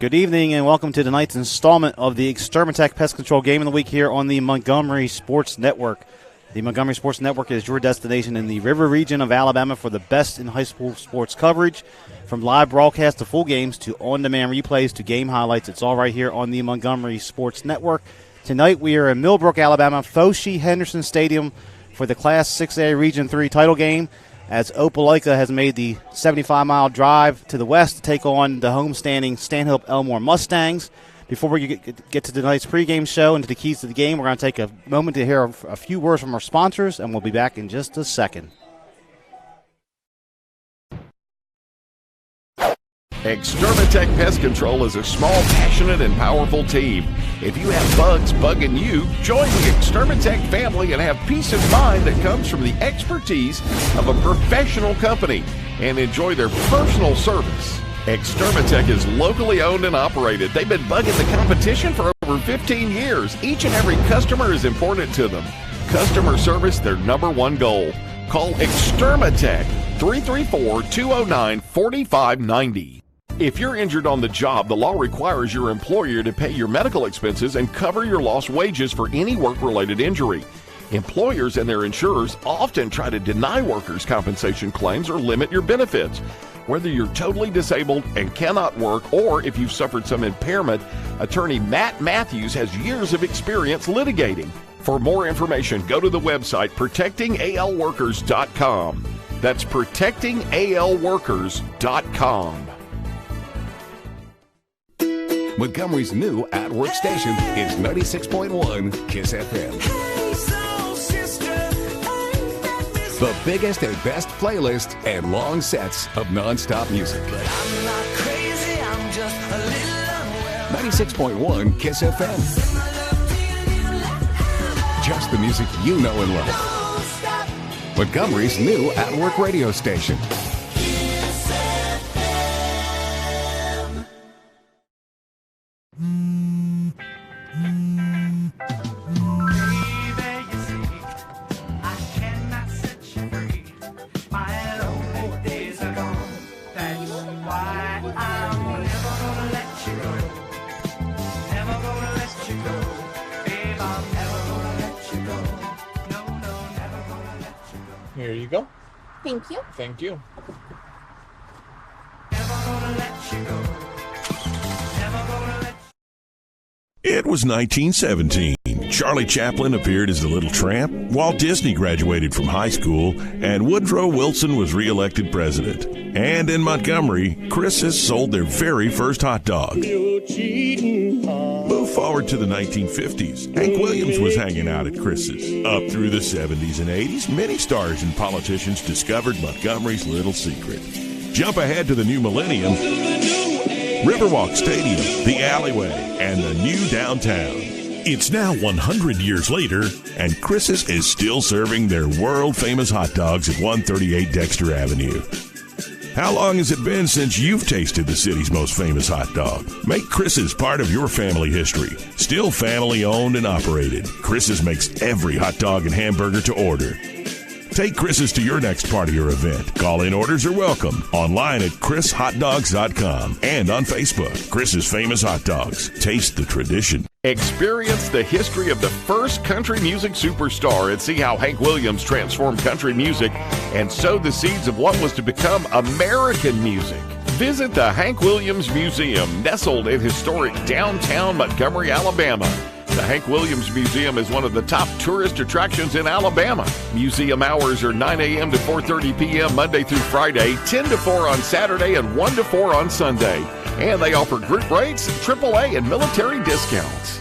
Good evening and welcome to tonight's installment of the Extermatech Pest Control Game of the Week here on the Montgomery Sports Network. The Montgomery Sports Network is your destination in the River region of Alabama for the best in high school sports coverage. From live broadcasts to full games to on-demand replays to game highlights, it's all right here on the Montgomery Sports Network. Tonight we are in Millbrook, Alabama, Foshee Henderson Stadium for the Class 6A Region 3 title game, as Opelika has made the 75-mile drive to the west to take on the homestanding Stanhope Elmore Mustangs. Before we get to tonight's pregame show and to the keys to the game, we're going to take a moment to hear a few words from our sponsors, and we'll be back in just a second. Extermatech Pest Control is a small, passionate, and powerful team. If you have bugs bugging you, join the Extermatech family and have peace of mind that comes from the expertise of a professional company and enjoy their personal service. Extermatech is locally owned and operated. They've been bugging the competition for over 15 years. Each and every customer is important to them. Customer service, their number one goal. Call Extermatech 334-209-4590. If you're injured on the job, the law requires your employer to pay your medical expenses and cover your lost wages for any work-related injury. Employers and their insurers often try to deny workers' compensation claims or limit your benefits. Whether you're totally disabled and cannot work or if you've suffered some impairment, attorney Matt Matthews has years of experience litigating. For more information, go to the website protectingalworkers.com. That's protectingalworkers.com. Montgomery's new at-work station is 96.1 KISS FM. The biggest and best playlist and long sets of non-stop music. 96.1 KISS FM. Just the music you know and love. Montgomery's new at-work radio station. Here you go. Thank you. Thank you. It was 1917. Charlie Chaplin appeared as the Little Tramp, Walt Disney graduated from high school, and Woodrow Wilson was reelected president. And in Montgomery, Chris's sold their very first hot dog. Move forward to the 1950s. Hank Williams was hanging out at Chris's. Up through the 70s and 80s, many stars and politicians discovered Montgomery's little secret. Jump ahead to the new millennium. Riverwalk Stadium, the alleyway, and the new downtown. It's now 100 years later, and Chris's is still serving their world-famous hot dogs at 138 Dexter Avenue. How long has it been since you've tasted the city's most famous hot dog? Make Chris's part of your family history. Still family-owned and operated, Chris's makes every hot dog and hamburger to order. Take Chris's to your next party or event. Call-in orders are welcome. Online at chrishotdogs.com and on Facebook. Chris's Famous Hot Dogs. Taste the tradition. Experience the history of the first country music superstar and see how Hank Williams transformed country music and sowed the seeds of what was to become American music. Visit the Hank Williams Museum, nestled in historic downtown Montgomery, Alabama. The Hank Williams Museum is one of the top tourist attractions in Alabama. Museum hours are 9 a.m. to 4:30 p.m. Monday through Friday, 10 to 4 on Saturday, and 1 to 4 on Sunday. And they offer group rates, AAA, and military discounts.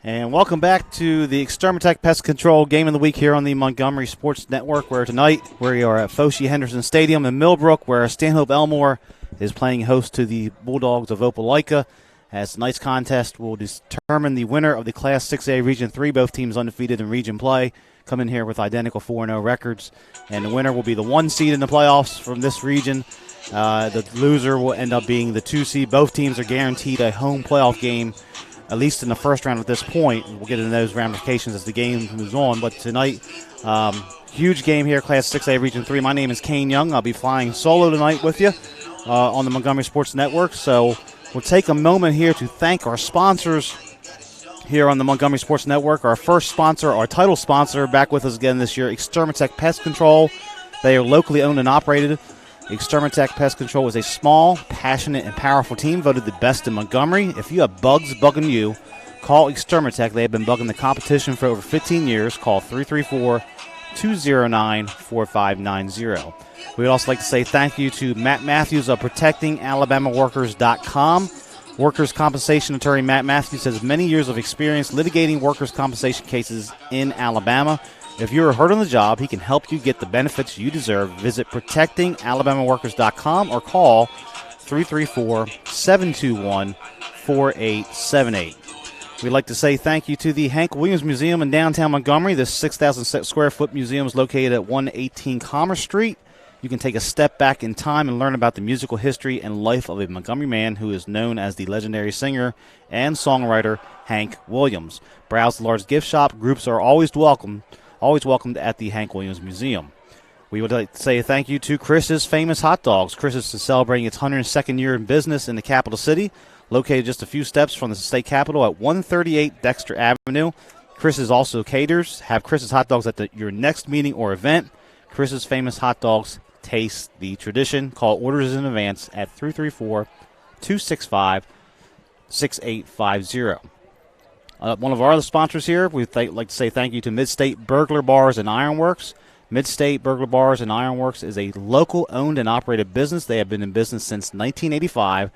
And welcome back to the Extermatech Pest Control Game of the Week here on the Montgomery Sports Network, where tonight we are at Foshee Henderson Stadium in Millbrook, where Stanhope Elmore is playing host to the Bulldogs of Opelika. As tonight's contest will determine the winner of the Class 6A Region 3. Both teams undefeated in region play, come in here with identical 4-0 records. And the winner will be the 1 seed in the playoffs from this region. The loser will end up being the 2 seed. Both teams are guaranteed a home playoff game at least in the first round at this point. We'll get into those ramifications as the game moves on. But tonight, huge game here, Class 6A Region 3. My name is Kane Young. I'll be flying solo tonight with you on the Montgomery Sports Network. So we'll take a moment here to thank our sponsors here on the Montgomery Sports Network. Our first sponsor, our title sponsor, back with us again this year, Extermatech Pest Control. They are locally owned and operated. Extermatech Pest Control is a small, passionate, and powerful team voted the best in Montgomery. If you have bugs bugging you, call Extermatech. They have been bugging the competition for over 15 years. Call 334-209-4590. We would also like to say thank you to Matt Matthews of ProtectingAlabamaWorkers.com. Workers' compensation attorney Matt Matthews has many years of experience litigating workers' compensation cases in Alabama. If you are hurt on the job, he can help you get the benefits you deserve. Visit ProtectingAlabamaWorkers.com or call 334-721-4878. We'd like to say thank you to the Hank Williams Museum in downtown Montgomery. This 6,000 square foot museum is located at 118 Commerce Street. You can take a step back in time and learn about the musical history and life of a Montgomery man who is known as the legendary singer and songwriter Hank Williams. Browse the large gift shop. Groups are always welcomed at the Hank Williams Museum. We would like to say thank you to Chris's Famous Hot Dogs. Chris's is celebrating its 102nd year in business in the capital city, located just a few steps from the state capitol at 138 Dexter Avenue. Chris's also caters. Have Chris's Hot Dogs at your next meeting or event. Chris's Famous Hot Dogs. Taste the tradition. Call orders in advance at 334-265-6850. One of our other sponsors here, we'd like to say thank you to Mid-State Burglar Bars and Ironworks. Mid-State Burglar Bars and Ironworks is a local owned and operated business. They have been in business since 1985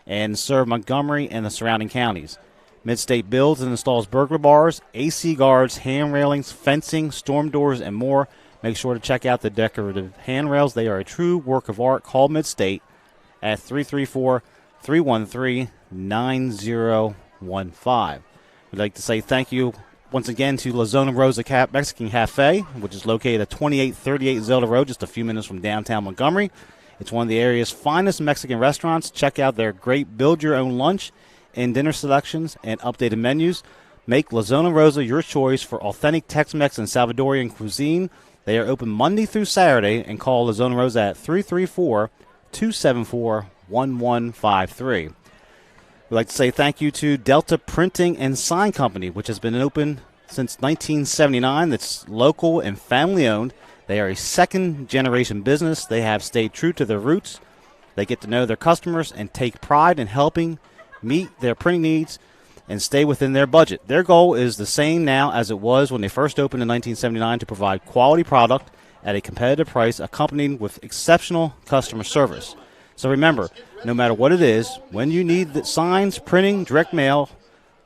and serve Montgomery and the surrounding counties. Mid-State builds and installs burglar bars, AC guards, hand railings, fencing, storm doors, and more. Make sure to check out the decorative handrails. They are a true work of art. Call Mid-State at 334-313-9015. We'd like to say thank you once again to La Zona Rosa Mexican Cafe, which is located at 2838 Zelda Road, just a few minutes from downtown Montgomery. It's one of the area's finest Mexican restaurants. Check out their great build-your-own lunch and dinner selections and updated menus. Make La Zona Rosa your choice for authentic Tex-Mex and Salvadorian cuisine. They are open Monday through Saturday, and call La Zona Rosa at 334-274-1153. We'd like to say thank you to Delta Printing and Sign Company, which has been open since 1979. That's local and family-owned. They are a second-generation business. They have stayed true to their roots. They get to know their customers and take pride in helping meet their printing needs and stay within their budget. Their goal is the same now as it was when they first opened in 1979, to provide quality product at a competitive price accompanied with exceptional customer service. So remember, no matter what it is, when you need the signs, printing, direct mail,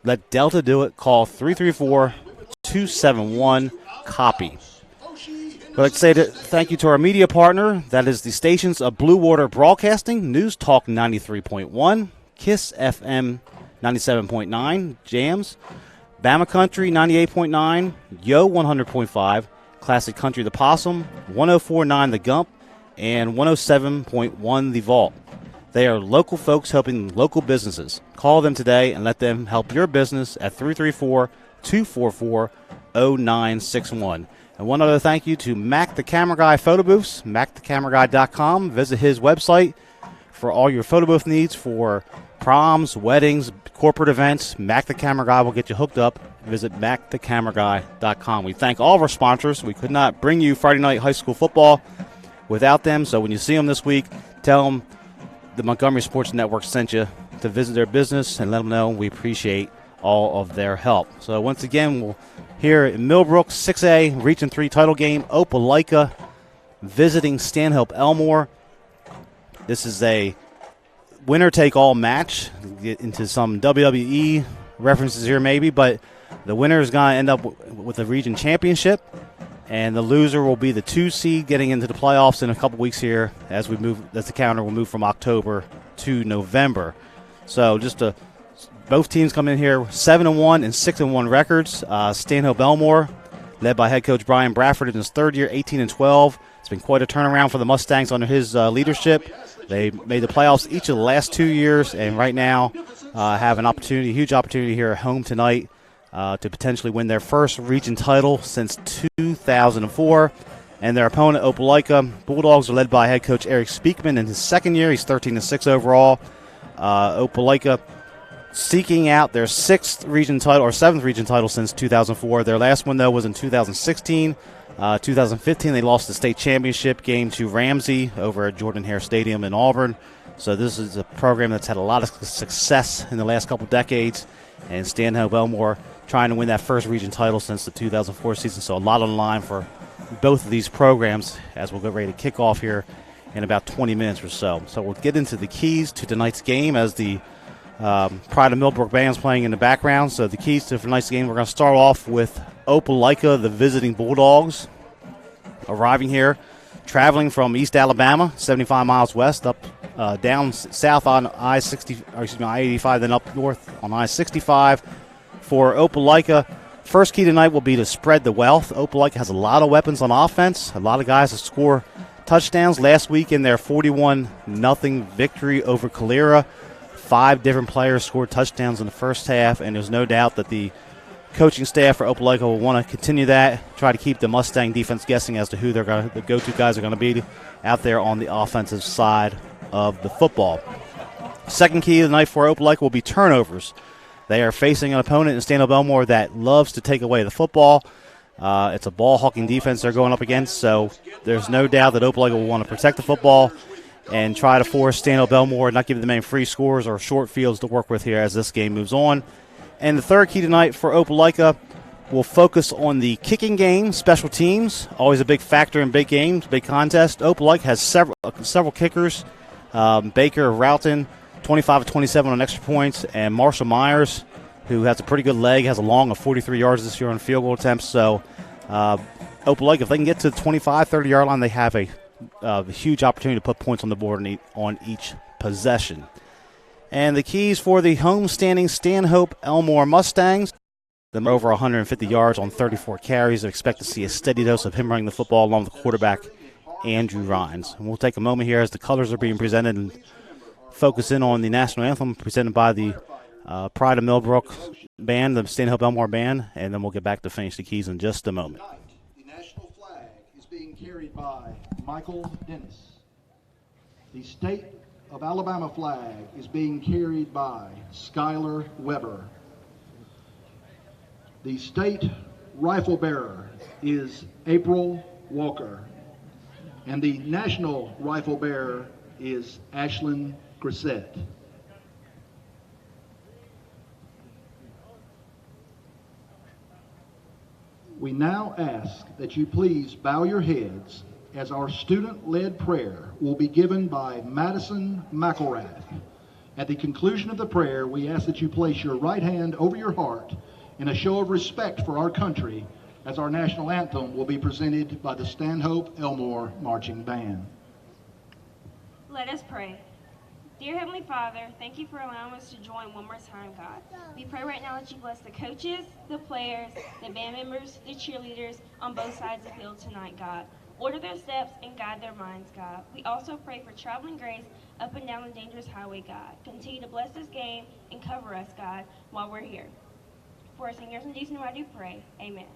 let Delta do it. Call 334-271-COPY. We'd like to say thank you to our media partner. That is the stations of Blue Water Broadcasting, News Talk 93.1, KISS FM 97.9, Jams, Bama Country 98.9, Yo 100.5, Classic Country The Possum, 104.9 The Gump, and 107.1 The Vault. They are local folks helping local businesses. Call them today and let them help your business at 334-244-0961. And one other thank you to Mac the Camera Guy Photo Booths, MacTheCameraGuy.com. Visit his website for all your photo booth needs for proms, weddings, corporate events. Mac the Camera Guy will get you hooked up. Visit MacTheCameraGuy.com. We thank all of our sponsors. We could not bring you Friday night high school football without them. So when you see them this week, tell them the Montgomery Sports Network sent you to visit their business and let them know we appreciate all of their help. So once again, we'll here in Millbrook, 6A, Region 3 title game, Opelika visiting Stanhope Elmore. This is a winner-take-all match. Get into some WWE references here maybe, but the winner is going to end up with the region championship, and the loser will be the 2 seed getting into the playoffs in a couple weeks here as the calendar will move from October to November. So both teams come in here 7-1 and 6-1 records. Stanhope Elmore, led by head coach Brian Bradford in his third year, 18-12. It's been quite a turnaround for the Mustangs under his leadership. They made the playoffs each of the last 2 years, and right now have an opportunity, a huge opportunity here at home tonight to potentially win their first region title since 2004. And their opponent, Opelika Bulldogs, are led by head coach Eric Speakman in his second year. He's 13-6 overall. Opelika seeking out their seventh region title since 2004. Their last one, though, was in 2016. 2015, they lost the state championship game to Ramsey over at Jordan-Hare Stadium in Auburn. So this is a program that's had a lot of success in the last couple decades. And Stanhope Elmore trying to win that first region title since the 2004 season. So a lot on the line for both of these programs as we'll get ready to kick off here in about 20 minutes or so. So we'll get into the keys to tonight's game as the Pride of Millbrook band's playing in the background. So the keys to tonight's game, we're going to start off with Opelika, the visiting Bulldogs, arriving here, traveling from East Alabama, 75 miles west, up down south on I-85, then up north on I-65. For Opelika, first key tonight will be to spread the wealth. Opelika has a lot of weapons on offense, a lot of guys that score touchdowns. Last week in their 41-0 victory over Calera, 5 different players scored touchdowns in the first half, and there's no doubt that the coaching staff for Opelika will want to continue that, try to keep the Mustang defense guessing as to who the go-to guys are going to be out there on the offensive side of the football. Second key of the night for Opelika will be turnovers. They are facing an opponent in Stanhope Elmore that loves to take away the football. It's a ball-hawking defense they're going up against, so there's no doubt that Opelika will want to protect the football and try to force Stanhope Elmore, not give them any free scores or short fields to work with here as this game moves on. And the third key tonight for Opelika will focus on the kicking game, special teams, always a big factor in big games, big contests. Opelika has several kickers. Baker Roughton, 25 of 27 on extra points, and Marshall Myers, who has a pretty good leg, has a long of 43 yards this year on field goal attempts. So Opelika, if they can get to the 25, 30-yard line, they have a huge opportunity to put points on the board on each possession. And the keys for the homestanding Stanhope Elmore Mustangs, them over 150 yards on 34 carries. I expect to see a steady dose of him running the football along with the quarterback, Andrew Rhines. And we'll take a moment here as the colors are being presented and focus in on the national anthem presented by the Pride of Millbrook band, the Stanhope Elmore band, and then we'll get back to finish the keys in just a moment. The national flag is being carried by Michael Dennis. The state of Alabama flag is being carried by Skylar Weber. The state rifle bearer is April Walker. And the national rifle bearer is Ashlyn Grissett. We now ask that you please bow your heads as our student-led prayer will be given by Madison McElrath. At the conclusion of the prayer, we ask that you place your right hand over your heart in a show of respect for our country as our national anthem will be presented by the Stanhope Elmore Marching Band. Let us pray. Dear Heavenly Father, thank you for allowing us to join one more time, God. We pray right now that you bless the coaches, the players, the band members, the cheerleaders on both sides of the field tonight, God. Order their steps and guide their minds, God. We also pray for traveling grace up and down the dangerous highway, God. Continue to bless this game and cover us, God, while we're here. For our singers in Jesus' name I do pray. Amen.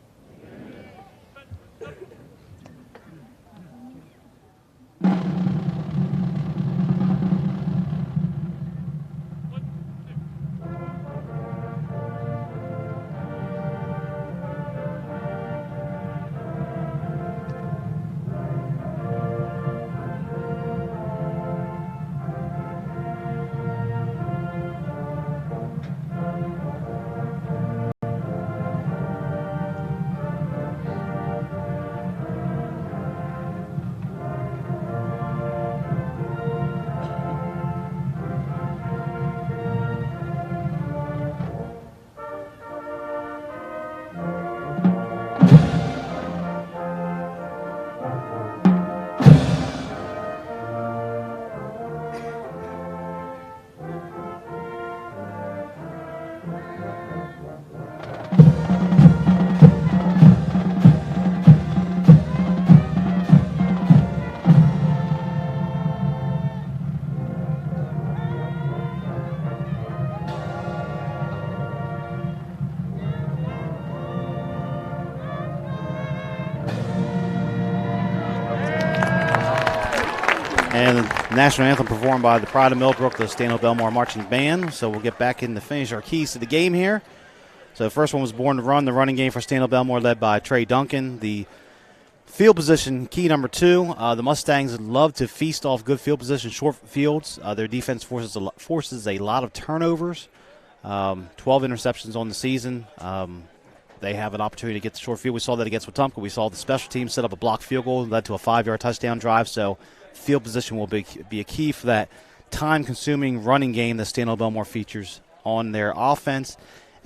And the national anthem performed by the Pride of Millbrook, the Stanhope Elmore Marching Band. So we'll get back in to finish our keys to the game here. So the first one was Born to Run, the running game for Stanhope Elmore, led by Trey Duncan. The field position, key number 2, the Mustangs love to feast off good field position, short fields. Their defense forces a lot of turnovers, 12 interceptions on the season. They have an opportunity to get the short field. We saw that against Wetumpka. We saw the special team set up a blocked field goal, led to a 5-yard touchdown drive. So field position will be a key for that time-consuming running game that Stanhope Elmore features on their offense.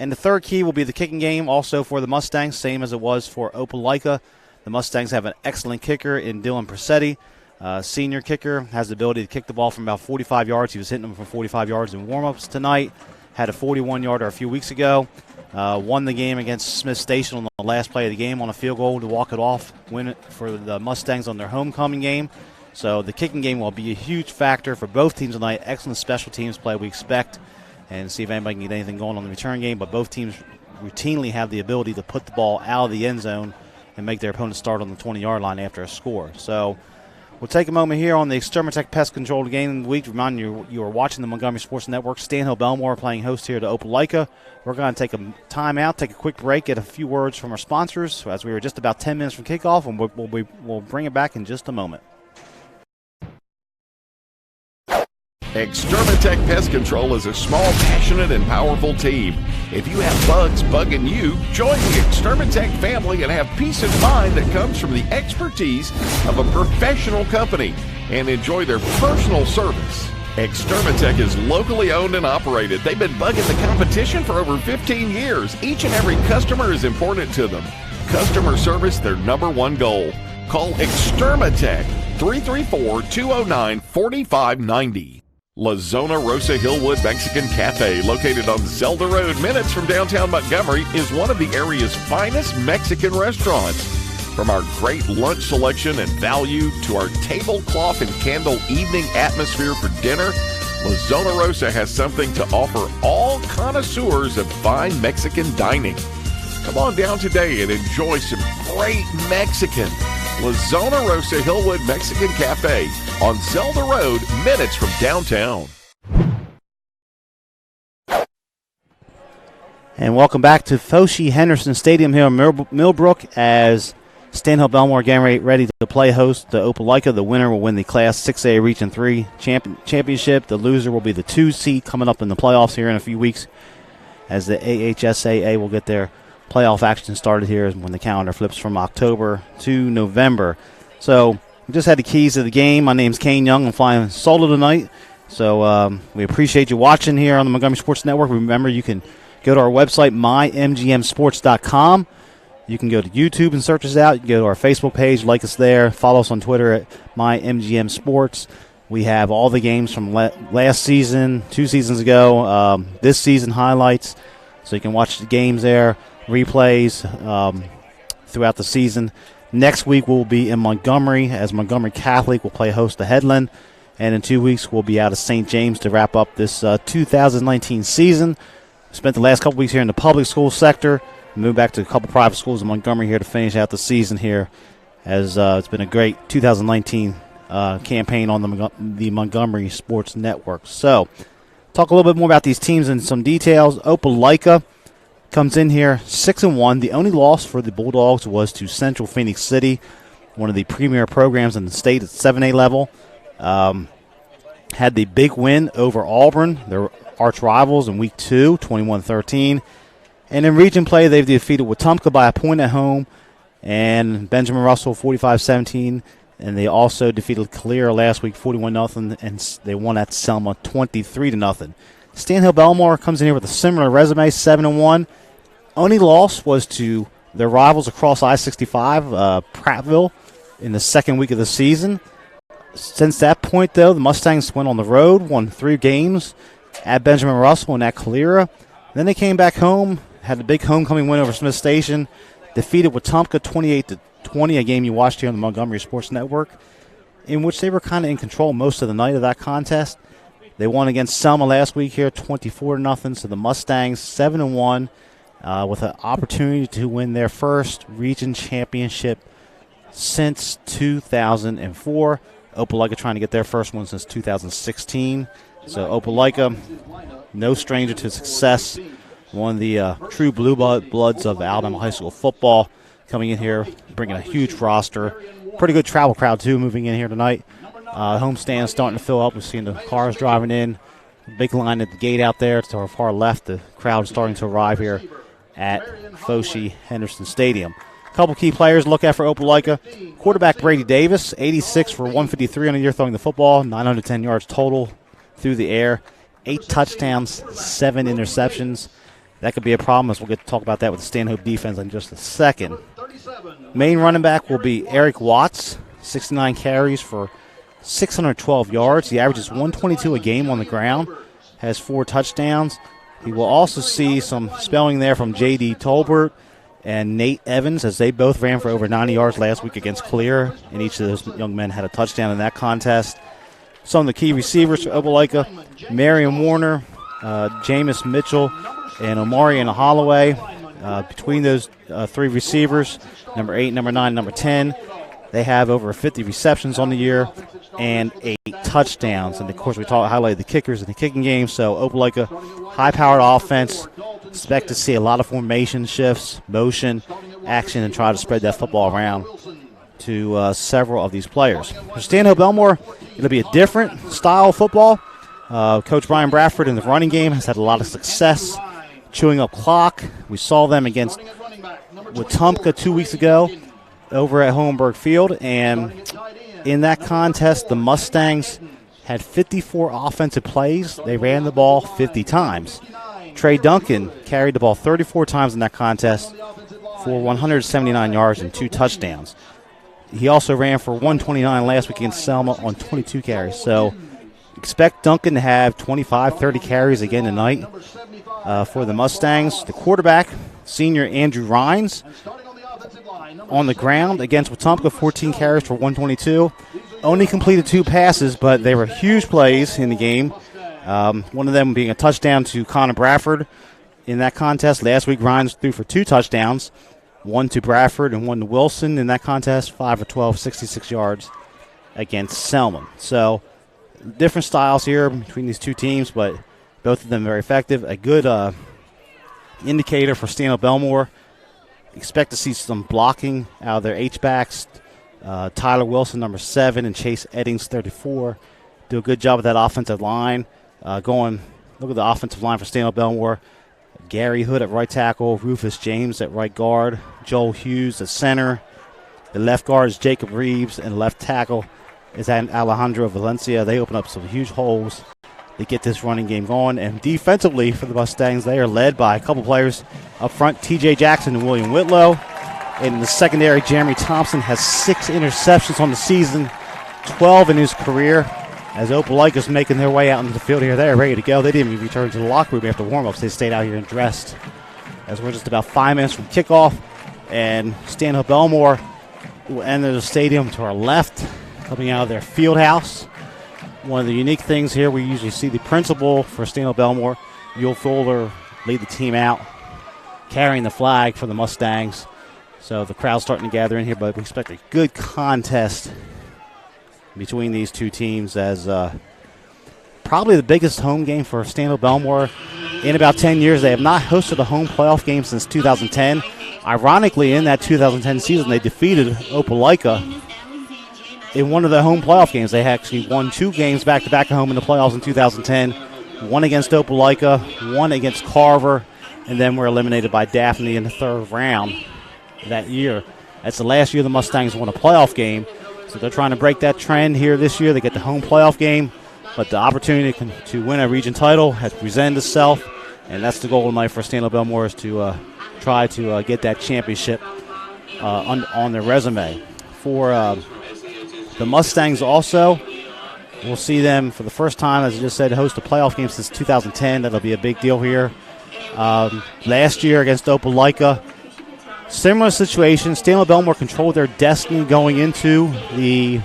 And the third key will be the kicking game, also for the Mustangs, same as it was for Opelika. The Mustangs have an excellent kicker in Dylan Presetti. Senior kicker, has the ability to kick the ball from about 45 yards. He was hitting them from 45 yards in warm-ups tonight. Had a 41-yarder a few weeks ago. Won the game against Smith Station on the last play of the game on a field goal to walk it off, win it for the Mustangs on their homecoming game. So the kicking game will be a huge factor for both teams tonight. Excellent special teams play we expect, and see if anybody can get anything going on the return game. But both teams routinely have the ability to put the ball out of the end zone and make their opponent start on the 20-yard line after a score. So we'll take a moment here on the Extermatech Pest Control game of the week. Remind you are watching the Montgomery Sports Network. Stanhope Elmore playing host here to Opelika. We're going to take a time out, take a quick break, get a few words from our sponsors, as we were just about 10 minutes from kickoff, and we'll bring it back in just a moment. Extermatech Pest Control is a small, passionate, and powerful team. If you have bugs bugging you, join the Extermatech family and have peace of mind that comes from the expertise of a professional company, and enjoy their personal service. Extermatech is locally owned and operated. They've been bugging the competition for over 15 years. Each and every customer is important to them. Customer service, their number one goal. Call Extermatech 334-209-4590. La Zona Rosa Hillwood Mexican Cafe, located on Zelda Road, minutes from downtown Montgomery, is one of the area's finest Mexican restaurants. From our great lunch selection and value to our tablecloth and candle evening atmosphere for dinner, La Zona Rosa has something to offer all connoisseurs of fine Mexican dining. Come on down today and enjoy some great Mexican. La Zona Rosa Hillwood Mexican Cafe on Zelda Road, minutes from downtown. And welcome back to Foshee Henderson Stadium here in Millbrook, as Stanhope Elmore getting ready to play host to Opelika. The winner will win the Class 6A Region 3 championship. The loser will be the 2 seed coming up in the playoffs here in a few weeks, as the AHSAA will get their playoff action started here when the calendar flips from October to November. So we just had the keys to the game. My name's Kane Young. I'm flying solo tonight. So we appreciate you watching here on the Montgomery Sports Network. Remember, you can go to our website, mymgmsports.com. You can go to YouTube and search us out. You can go to our Facebook page, like us there. Follow us on Twitter at mymgmsports. We have all the games from last season, 2 seasons ago, this season highlights. So you can watch the games there. Replays throughout the season. Next week we'll be in Montgomery, as Montgomery Catholic will play host to Headland, and in 2 weeks we'll be out of St. James to wrap up this 2019 season. Spent the last couple weeks here in the public school sector, moved back to a couple private schools in Montgomery here to finish out the season here, as it's been a great 2019 campaign on the Montgomery Sports Network. So talk a little bit more about these teams in some details. Opelika comes in here 6-1. The only loss for the Bulldogs was to Central Phoenix City, one of the premier programs in the state at 7A level. Had the big win over Auburn, their arch rivals, in Week 2, 21-13. And in region play, they've defeated Wetumpka by a point at home and Benjamin Russell 45-17. And they also defeated Calera last week 41-0, and they won at Selma 23-0. Stanhope Elmore comes in here with a similar resume, 7-1. Only loss was to their rivals across I-65, Prattville, in the second week of the season. Since that point, though, the Mustangs went on the road, won 3 games at Benjamin Russell and at Calera. Then they came back home, had a big homecoming win over Smith Station, defeated Wetumpka 28-20, a game you watched here on the Montgomery Sports Network, in which they were kind of in control most of the night of that contest. They won against Selma last week here, 24-0. So the Mustangs 7-1, with an opportunity to win their first region championship since 2004. Opelika trying to get their first one since 2016. So Opelika, no stranger to success. One of the true blue bloods of Alabama high school football, coming in here, bringing a huge roster. Pretty good travel crowd, too, moving in here tonight. Homestand starting to fill up. We've seen the cars driving in. Big line at the gate out there to our far left. The crowd starting to arrive here at Foshee Henderson Stadium. A couple key players to look at for Opelika. Quarterback Brady Davis, 86 for 153 on the year throwing the football, 910 yards total through the air, 8 touchdowns, 7 interceptions. That could be a problem, as we'll get to talk about that with the Stanhope defense in just a second. Main running back will be Eric Watts, 69 carries for 612 yards. He averages 122 a game on the ground, has 4 touchdowns. He will also see some spelling there from J.D. Tolbert and Nate Evans, as they both ran for over 90 yards last week against Clear, and each of those young men had a touchdown in that contest. Some of the key receivers for Opelika, Marion Warner, Jameis Mitchell, and Omari and Holloway. Between those 3 receivers, number 8, number 9, number 10, they have over 50 receptions on the year and 8 touchdowns. And, of course, we highlighted the kickers in the kicking game. So, Opelika, high-powered offense. Expect to see a lot of formation shifts, motion, action, and try to spread that football around to several of these players. For Stanhope Elmore, it'll be a different style of football. Coach Brian Bradford in the running game has had a lot of success chewing up clock. We saw them against Wetumpka 2 weeks ago over at Hohenberg Field, and in that contest, the Mustangs had 54 offensive plays. They ran the ball 50 times. Trey Duncan carried the ball 34 times in that contest for 179 yards and 2 touchdowns. He also ran for 129 last week against Selma on 22 carries. So expect Duncan to have 25, 30 carries again tonight for the Mustangs. The quarterback, senior Andrew Rhines, on the ground against Wetumpka, 14 carries for 122. Only completed 2 passes, but they were huge plays in the game. One of them being a touchdown to Connor Bradford in that contest. Last week, Rhines threw for 2 touchdowns, 1 to Bradford and 1 to Wilson in that contest, 5 for 12, 66 yards against Selma. So different styles here between these 2 teams, but both of them very effective. A good indicator for Stanhope Elmore. Expect to see some blocking out of their H-backs. Tyler Wilson, number 7, and Chase Eddings, 34. Do a good job with that offensive line. Look at the offensive line for Stanhope Elmore. Gary Hood at right tackle, Rufus James at right guard, Joel Hughes at center. The left guard is Jacob Reeves, and left tackle is Alejandro Valencia. They open up some huge holes to get this running game going. And defensively for the Mustangs, they are led by a couple players up front, T.J. Jackson and William Whitlow. And in the secondary, Jeremy Thompson has 6 interceptions on the season, 12 in his career. As Opelika's making their way out into the field here, they're ready to go. They didn't even return to the locker room after warm-ups. They stayed out here and dressed. As we're just about 5 minutes from kickoff, and Stanhope Elmore will enter the stadium to our left, coming out of their field house. One of the unique things here, we usually see the principal for Stanhope Elmore, Yul Fuller, lead the team out, carrying the flag for the Mustangs. So the crowd's starting to gather in here, but we expect a good contest between these 2 teams, as probably the biggest home game for Stanhope Elmore in about 10 years. They have not hosted a home playoff game since 2010. Ironically, in that 2010 season, they defeated Opelika in one of the home playoff games. They actually won 2 games back-to-back at home in the playoffs in 2010, one against Opelika, one against Carver, and then were eliminated by Daphne in the 3rd round that year. That's the last year the Mustangs won a playoff game, so they're trying to break that trend here this year. They get the home playoff game, but the opportunity to win a region title has presented itself, and that's the goal tonight for Stanhope Elmore, is to try to get that championship on their resume. For the Mustangs also, we'll see them for the first time, as I just said, host a playoff game since 2010. That'll be a big deal here. Last year against Opelika, similar situation. Stanhope Elmore controlled their destiny going into the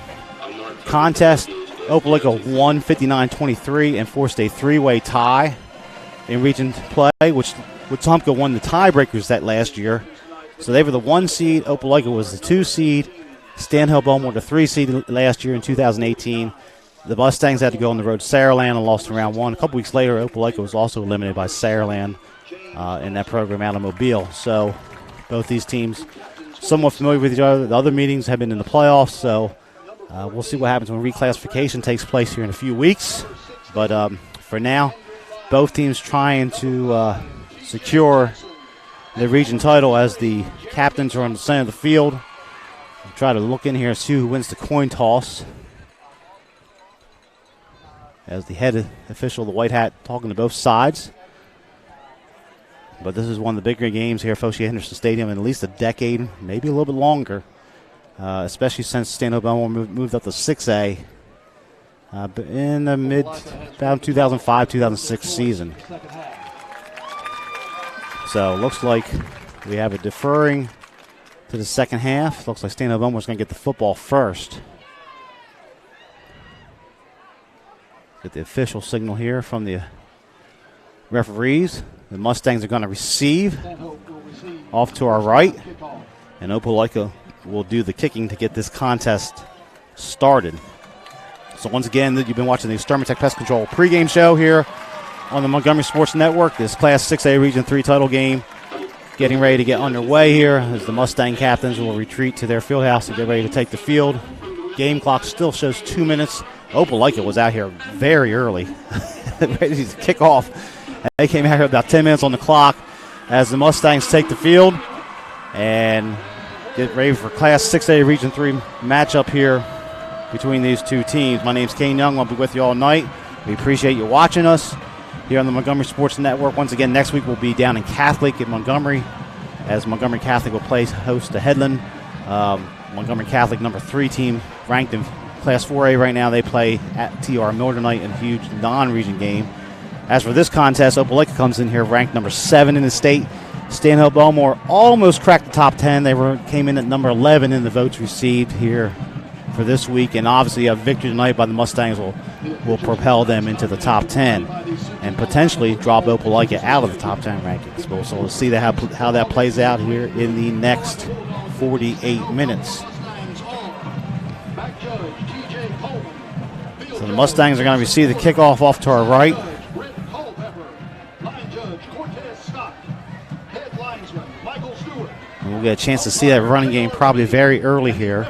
contest. Opelika won 59-23 and forced a 3-way tie in region play, which Wetumpka won the tiebreakers that last year. So they were the 1 seed. Opelika was the 2 seed. Stanhope Elmore, the 3 seed last year in 2018. The Mustangs had to go on the road to Saraland and lost in round 1. A couple weeks later, Opelika was also eliminated by Saraland in that program out of Mobile. So both these teams somewhat familiar with each other. The other meetings have been in the playoffs, so we'll see what happens when reclassification takes place here in a few weeks. But for now, both teams trying to secure the region title as the captains are on the center of the field. We'll try to look in here and see who wins the coin toss. As the head official, the white hat, talking to both sides. But this is one of the bigger games here at Foshee Henderson Stadium in at least a decade, maybe a little bit longer, especially since Stanhope Elmore moved up to 6A in the about 2005-2006 season. So it looks like we have it deferring to the second half. Looks like Stanhope Elmore's going to get the football first. Get the official signal here from the referees. The Mustangs are going to receive off to our right, and Opelika will do the kicking to get this contest started. So once again, you've been watching the Extermatech Pest Control pregame show here on the Montgomery Sports Network. This Class 6A Region 3 title game getting ready to get underway here as the Mustang captains will retreat to their field house and get ready to take the field. Game clock still shows 2 minutes. Opelika was out here very early, ready to kick off. They came out here about 10 minutes on the clock as the Mustangs take the field and get ready for Class 6A Region 3 matchup here between these two teams. My name's Kane Young. I'll be with you all night. We appreciate you watching us here on the Montgomery Sports Network. Once again, next week we'll be down in Catholic in Montgomery as Montgomery Catholic will play host to Headland. Montgomery Catholic number 3 team ranked in Class 4A right now. They play at TR Miller tonight in a huge non-region game. As for this contest, Opelika comes in here ranked number 7 in the state. Stanhope Elmore almost cracked the top 10. They came in at number 11 in the votes received here for this week. And obviously a victory tonight by the Mustangs will propel them into the top 10 and potentially drop Opelika out of the top 10 rankings. So we'll see how that plays out here in the next 48 minutes. So the Mustangs are going to receive the kickoff off to our right. And we'll get a chance to see that running game probably very early here,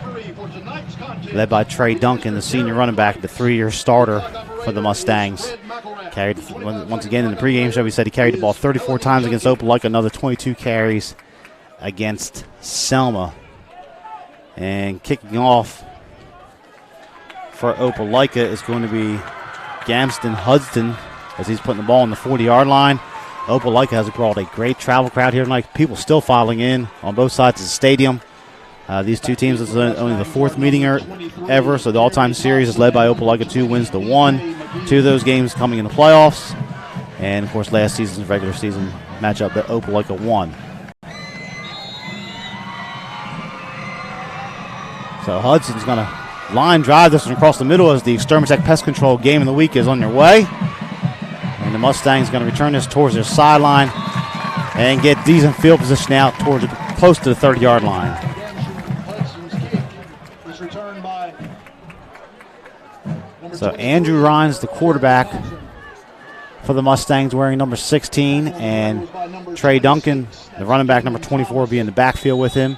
led by Trey Duncan, the senior running back, the 3-year starter for the Mustangs. Carried once again in the pregame show. We said he carried the ball 34 times against Opelika, another 22 carries against Selma. And kicking off for Opelika is going to be Gamston Hudson as he's putting the ball on the 40-yard line. Opelika has brought a great travel crowd here tonight. People still filing in on both sides of the stadium. These two teams, this is only the 4th meeting ever, so the all-time series is led by Opelika 2 wins to 1. 2 of those games coming in the playoffs. And, of course, last season's regular season matchup that Opelika won. So Hudson's going to line drive this one across the middle as the Extermatech Pest Control game of the week is underway. And the Mustangs going to return this towards their sideline and get decent field position out towards close to the 30-yard line. So Andrew Rhines, the quarterback for the Mustangs, wearing number 16, and Trey Duncan, the running back, number 24, will be in the backfield with him.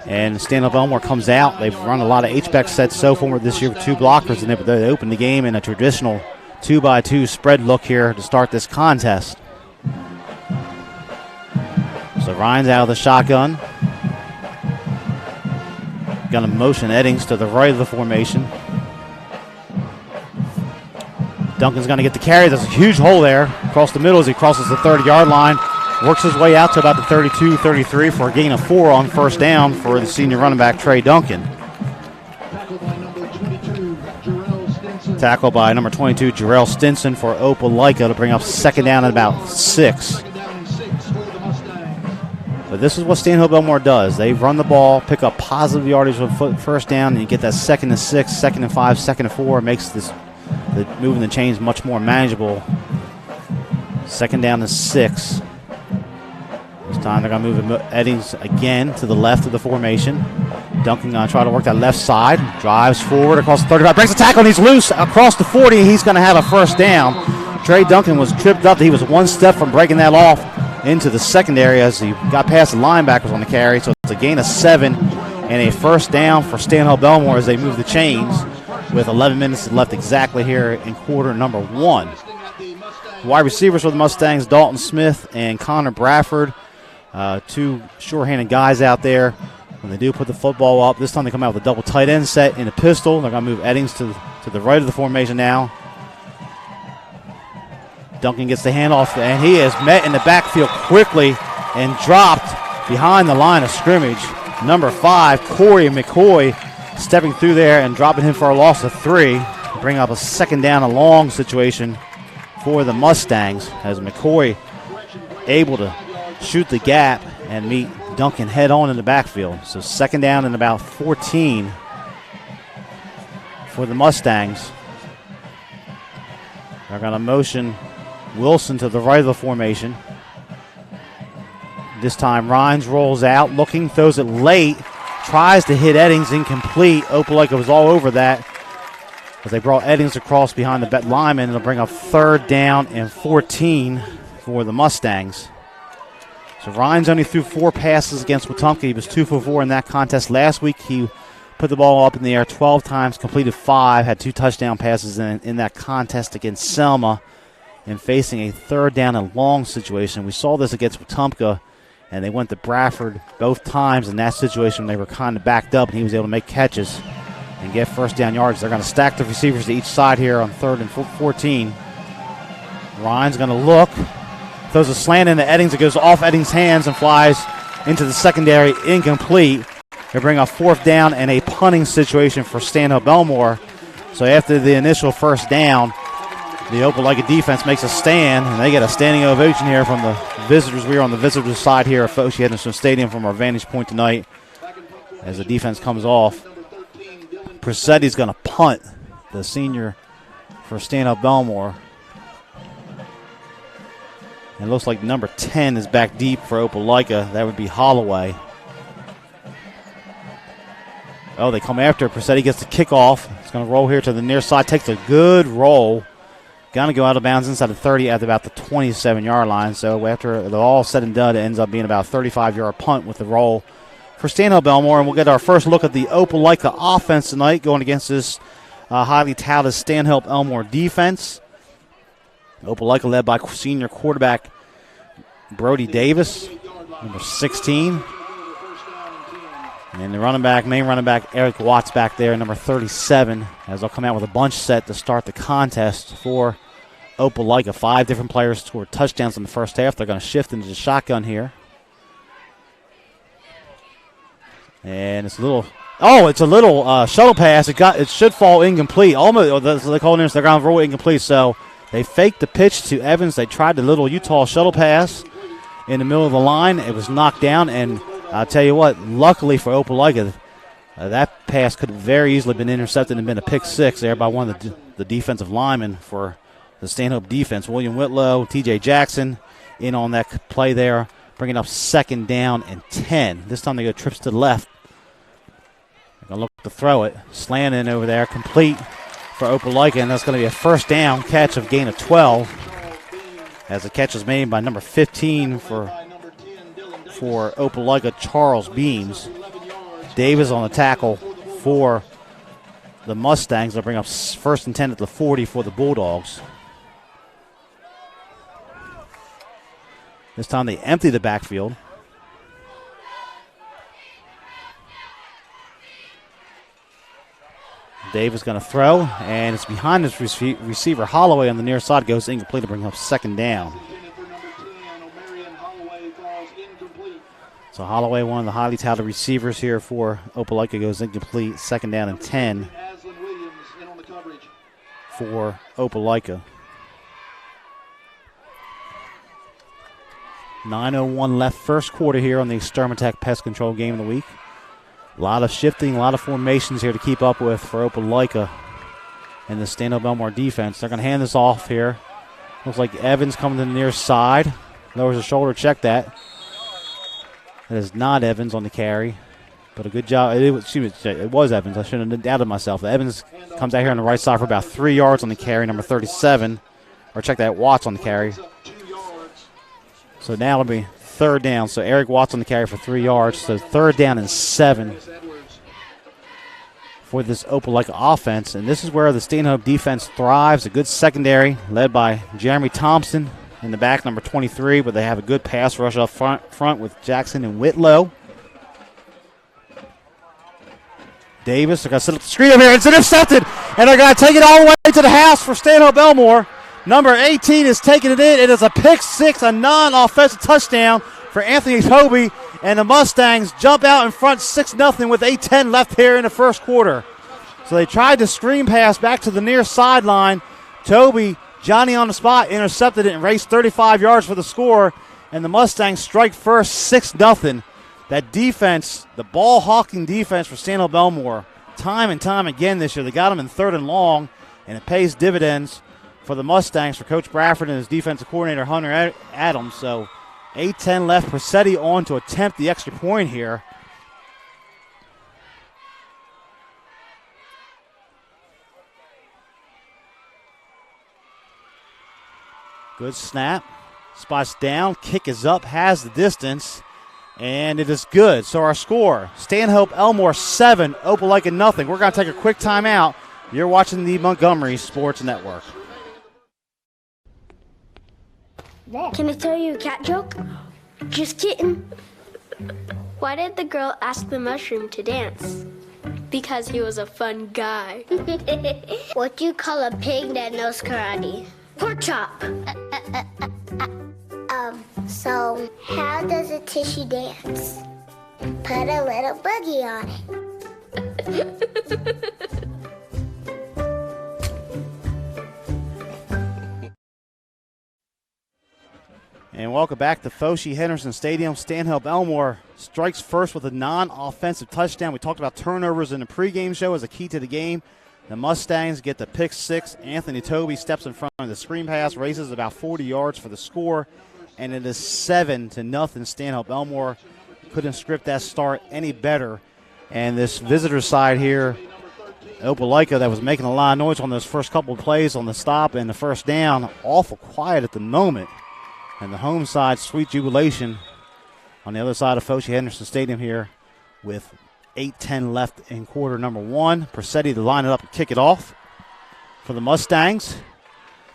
And Stanhope Elmore comes out. They've run a lot of H-back sets so far this year with 2 blockers, and they opened the game in a traditional 2-by-2 spread look here to start this contest. So Ryan's out of the shotgun. Going to motion Eddings to the right of the formation. Duncan's going to get the carry. There's a huge hole there across the middle as he crosses the 30-yard line. Works his way out to about the 32-33 for a gain of 4 on first down for the senior running back, Trey Duncan. Tackle by number 22, Jarrell Stinson for Opelika to bring up second down at about 6. But this is what Stanhope Elmore does. They run the ball, pick up positive yardage with first down, and you get that 2nd and 6, 2nd and 5, 2nd and 4. It makes moving the chains much more manageable. 2nd down and 6. This time they're going to move Eddings again to the left of the formation. Duncan going to try to work that left side. Drives forward across the 35. Breaks the tackle, and he's loose across the 40. He's going to have a first down. Trey Duncan was tripped up. He was one step from breaking that off into the secondary as he got past the linebackers on the carry. So it's a gain of 7 and a first down for Stanhope Elmore as they move the chains with 11 minutes left exactly here in quarter number 1. Wide receivers for the Mustangs, Dalton Smith and Connor Bradford. Two sure-handed guys out there. When they do put the football up, this time they come out with a double tight end set in a pistol. They're going to move Eddings to the right of the formation now. Duncan gets the handoff, and he is met in the backfield quickly and dropped behind the line of scrimmage. Number 5, Corey McCoy, stepping through there and dropping him for a loss of 3. To bring up a second down and long situation for the Mustangs as McCoy able to shoot the gap and meet Duncan head on in the backfield. So second down and about 14 for the Mustangs. They're going to motion Wilson to the right of the formation. This time Rhines rolls out, looking, throws it late, tries to hit Eddings, incomplete. Opelika was all over that as they brought Eddings across behind the lineman. It'll bring up third down and 14 for the Mustangs. So Rhines only threw 4 passes against Wetumpka. He was 2 for 4 in that contest. Last week he put the ball up in the air 12 times, completed 5, had 2 touchdown passes in that contest against Selma, and facing a third down and long situation. We saw this against Wetumpka, and they went to Bradford both times in that situation. They were kind of backed up, and he was able to make catches and get first down yards. They're going to stack the receivers to each side here on 3rd and 14. Ryan's going to look, throws a slant into Eddings. It goes off Eddings' hands and flies into the secondary, incomplete. They bring a 4th down and a punting situation for Stanhope Elmore. So after the initial first down, the Opelika defense makes a stand, and they get a standing ovation here from the visitors. We are on the visitors' side here at Fochie Henderson Stadium from our vantage point tonight as the defense comes off. Presetti's going to punt, the senior for Stanhope Elmore. And it looks like number 10 is back deep for Opelika. That would be Holloway. Oh, they come after. Presetti gets the kickoff. It's going to roll here to the near side. Takes a good roll. Going to go out of bounds inside the 30 at about the 27-yard line. So after it all said and done, it ends up being about a 35-yard punt with the roll for Stanhope Elmore. And we'll get our first look at the Opelika offense tonight going against this highly touted Stanhope Elmore defense. Opelika led by senior quarterback Brody Davis, number 16. And the main running back, Eric Watts back there, number 37, as they'll come out with a bunch set to start the contest for Opelika. 5 different players scored touchdowns in the first half. They're going to shift into the shotgun here. And it's a little shuttle pass. It should fall incomplete. Almost, they call it, they're going to roll it incomplete. So they faked the pitch to Evans. They tried the little Utah shuttle pass in the middle of the line. It was knocked down, and I'll tell you what, luckily for Opelika, that pass could have very easily been intercepted and been a pick 6 there by one of the defensive linemen for the Stanhope defense. William Whitlow, T.J. Jackson in on that play there, bringing up 2nd down and 10. This time they go trips to the left. They're going to look to throw it. Slant in over there, complete for Opelika, and that's going to be a first down catch of gain of 12 as the catch is made by number 15 for Opelika, Charles Beams. Davis on the tackle for the Mustangs. They'll bring up 1st and 10 at the 40 for the Bulldogs. This time they empty the backfield. Davis going to throw, and it's behind his receiver. Holloway on the near side goes incomplete to bring up 2nd down. So Holloway, one of the highly touted receivers here for Opelika, goes incomplete. 2nd down and 10 for Opelika. 9:01 left first quarter here on the Extermatech Pest Control Game of the Week. A lot of shifting, a lot of formations here to keep up with for Opelika and the Stanhope Elmore defense. They're going to hand this off here. Looks like Evans coming to the near side. Lowers his shoulder, check that. That is not Evans on the carry. But a good job. It was Evans. I shouldn't have doubted myself. Evans comes out here on the right side for about 3 yards on the carry, number 37. Or check that, Watts on the carry. So now it'll be third down. So Eric Watts on the carry for 3 yards. So third down and 7 for this Opelika offense. And this is where the Stanhope defense thrives. A good secondary led by Jeremy Thompson in the back, number 23. But they have a good pass rush up front with Jackson and Whitlow. Davis, they're going to set up the screen over here. It's intercepted, and they're going to take it all the way to the house for Stanhope Elmore. Number 18 is taking it in. It is a pick six, a non-offensive touchdown for Anthony Toby, and the Mustangs jump out in front 6-0 with 8:10 left here in the first quarter. So they tried to screen pass back to the near sideline. Toby, Johnny on the spot, intercepted it and raced 35 yards for the score, and the Mustangs strike first 6-0. That defense, the ball-hawking defense for Stanhope Elmore, time and time again this year, they got them in 3rd and long, and it pays dividends for the Mustangs, for Coach Bradford and his defensive coordinator, Hunter Adams. So 8:10 left. Persetti on to attempt the extra point here. Good snap. Spots down. Kick is up. Has the distance. And it is good. So our score, Stanhope Elmore 7, Opelika 0. We're going to take a quick timeout. You're watching the Montgomery Sports Network. Can I tell you a cat joke? Just kidding. Why did the girl ask the mushroom to dance? Because he was a fun guy. What do you call a pig that knows karate? Pork chop. So how does a tissue dance? Put a little boogie on it. And welcome back to Foshee Henderson Stadium. Stanhope Elmore strikes first with a non-offensive touchdown. We talked about turnovers in the pregame show as a key to the game. The Mustangs get the pick six. Anthony Toby steps in front of the screen pass, races about 40 yards for the score, and it is 7-0. Stanhope Elmore couldn't script that start any better. And this visitor side here, Opelika, that was making a lot of noise on those first couple of plays on the stop and the first down, awful quiet at the moment. And the home side, sweet jubilation on the other side of Foshee Henderson Stadium here with 8:10 left in quarter number one. Persetti to line it up and kick it off for the Mustangs.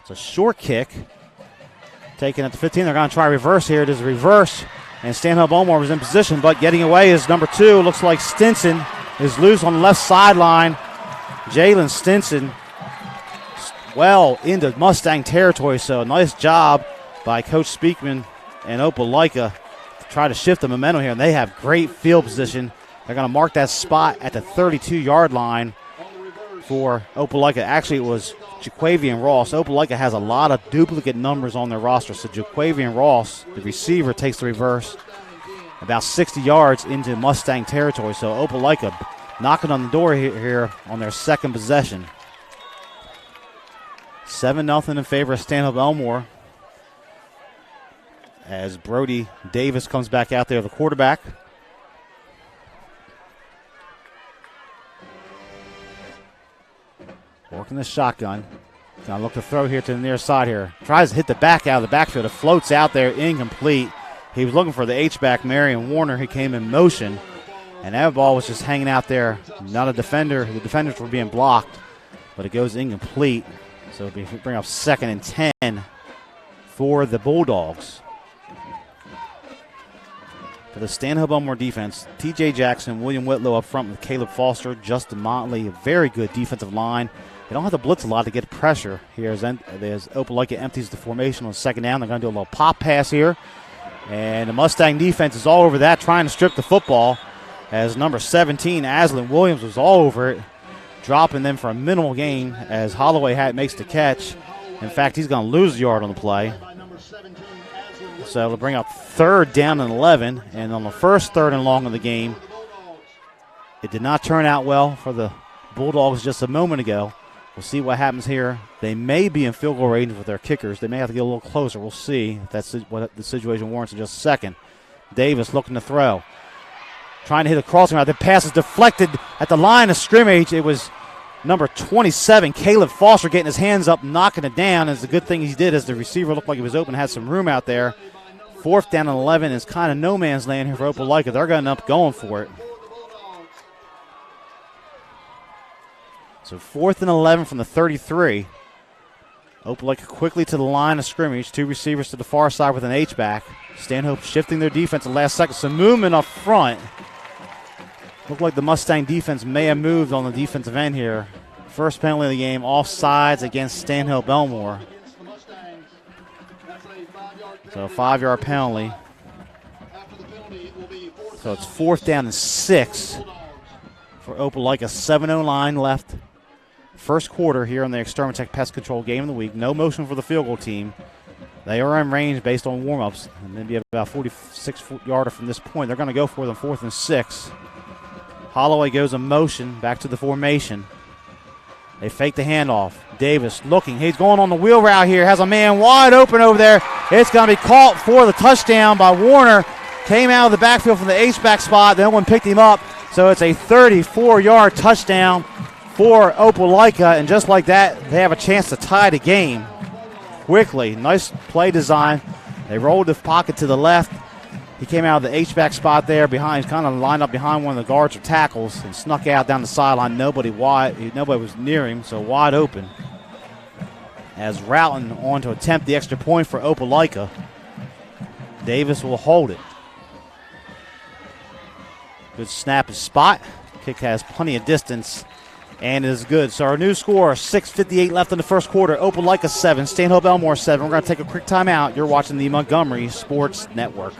It's a short kick. Taken at the 15. They're going to try reverse here. It is a reverse. And Stanhope Elmore was in position, but getting away is number 2. Looks like Stinson is loose on the left sideline. Jalen Stinson well into Mustang territory, so nice job by Coach Speakman and Opelika to try to shift the momentum here. And they have great field position. They're going to mark that spot at the 32-yard line for Opelika. Actually, it was Jaquavian Ross. Opelika has a lot of duplicate numbers on their roster. So Jaquavian Ross, the receiver, takes the reverse about 60 yards into Mustang territory. So Opelika knocking on the door here on their second possession. 7-0 in favor of Stanhope Elmore, as Brody Davis comes back out there, the quarterback. Working the shotgun. Going to look to throw here to the near side here. Tries to hit the back out of the backfield. It floats out there, incomplete. He was looking for the H-back, Marion Warner. He came in motion, and that ball was just hanging out there. Not a defender. The defenders were being blocked, but it goes incomplete. So it'll bring up 2nd and 10 for the Bulldogs. For the Stanhope Elmore defense, T.J. Jackson, William Whitlow up front with Caleb Foster, Justin Motley, a very good defensive line. They don't have to blitz a lot to get pressure here as Opelika empties the formation on 2nd down. They're going to do a little pop pass here. And the Mustang defense is all over that, trying to strip the football, as number 17, Aslan Williams, was all over it, dropping them for a minimal gain as Holloway makes the catch. In fact, he's going to lose a yard on the play. So it'll bring up 3rd down and 11. And on the first 3rd and long of the game, it did not turn out well for the Bulldogs just a moment ago. We'll see what happens here. They may be in field goal range with their kickers. They may have to get a little closer. We'll see if that's what the situation warrants in just a second. Davis looking to throw. trying to hit a crossing route. The pass is deflected at the line of scrimmage. It was number 27, Caleb Foster, getting his hands up, knocking it down. It's a good thing he did, as the receiver looked like he was open, had some room out there. 4th down and 11 is kind of no man's land here for Opelika. They're going to end up going for it. So 4th and 11 from the 33. Opelika quickly to the line of scrimmage. 2 receivers to the far side with an H-back. Stanhope shifting their defense at the last second. Some movement up front. Looked like the Mustang defense may have moved on the defensive end here. First penalty of the game, offsides against Stanhope Elmore. So a 5-yard penalty. So it's 4th down and 6 for Opelika. 7:09 line left. First quarter here on the Extermatech Pest Control Game of the Week. No motion for the field goal team. They are in range based on warm-ups. And maybe about 46-yarder from this point. They're going to go for them 4th and 6. Holloway goes in motion, back to the formation. They fake the handoff. Davis looking. He's going on the wheel route here. Has a man wide open over there. It's going to be caught for the touchdown by Warner. Came out of the backfield from the H-back spot. No one picked him up. So it's a 34-yard touchdown for Opelika. And just like that, they have a chance to tie the game quickly. Nice play design. They rolled the pocket to the left. He came out of the H-back spot there behind, kind of lined up behind one of the guards or tackles and snuck out down the sideline. Nobody was near him, so wide open. As Roughton on to attempt the extra point for Opelika. Davis will hold it. Good snap and spot. Kick has plenty of distance and is good. So our new score, 6:58 left in the first quarter. Opelika 7, Stanhope Elmore 7. We're going to take a quick timeout. You're watching the Montgomery Sports Network.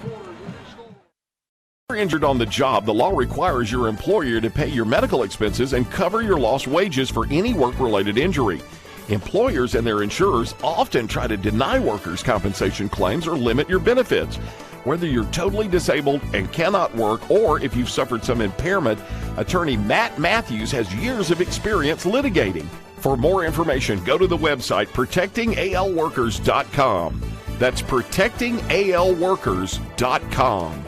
If you're injured on the job, the law requires your employer to pay your medical expenses and cover your lost wages for any work-related injury. Employers and their insurers often try to deny workers' compensation claims or limit your benefits. Whether you're totally disabled and cannot work, or if you've suffered some impairment, attorney Matt Matthews has years of experience litigating. For more information, go to the website protectingalworkers.com. That's protectingalworkers.com.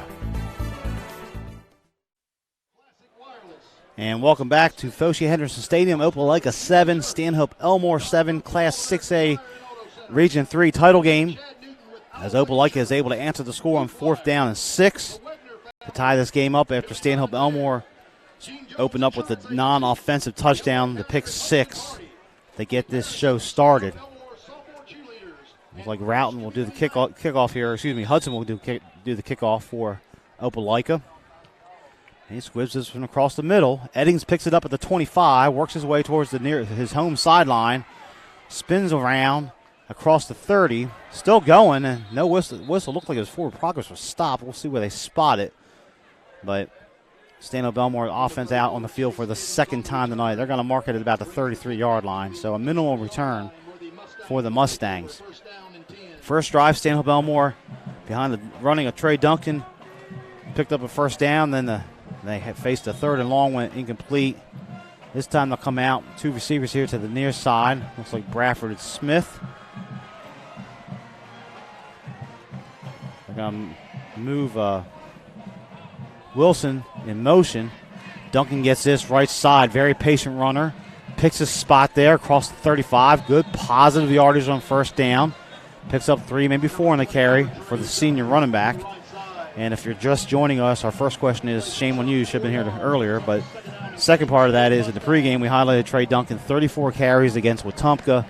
And welcome back to Foshee Henderson Stadium. Opelika 7, Stanhope Elmore 7, Class 6A Region 3 title game. As Opelika is able to answer the score on 4th down and 6 to tie this game up after Stanhope Elmore opened up with a non-offensive touchdown, the pick 6, to get this show started. Looks like Roughton will do the kickoff here. Hudson will do the kickoff for Opelika. He squibs this from across the middle. Eddings picks it up at the 25, works his way towards his home sideline, spins around across the 30, still going, and no whistle. Looked like his forward progress was stopped. We'll see where they spot it. But Stanhope Elmore offense out on the field for the second time tonight. They're going to mark it at about the 33-yard line, so a minimal return for the Mustangs. First drive, Stanhope Elmore behind the running of Trey Duncan, picked up a first down, then they had faced a 3rd and long, went incomplete. This time they'll come out. 2 receivers here to the near side. Looks like Bradford and Smith. They're going to move Wilson in motion. Duncan gets this right side. Very patient runner. Picks his spot there across the 35. Good positive yardage on first down. Picks up 3, maybe 4 on the carry for the senior running back. And if you're just joining us, our first question is, shame on you, you should have been here earlier. But second part of that is, in the pregame, we highlighted Trey Duncan, 34 carries against Wetumpka,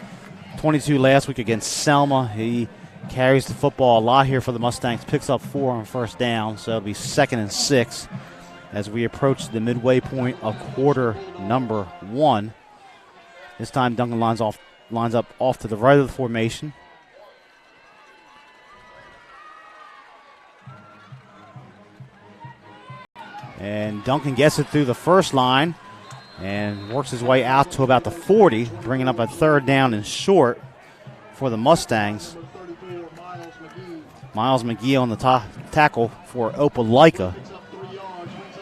22 last week against Selma. He carries the football a lot here for the Mustangs, picks up 4 on first down, so it'll be 2nd and 6 as we approach the midway point of quarter number 1. This time Duncan lines up off to the right of the formation. And Duncan gets it through the first line and works his way out to about the 40, bringing up a 3rd down and short for the Mustangs. Miles McGee on the tackle for Opelika.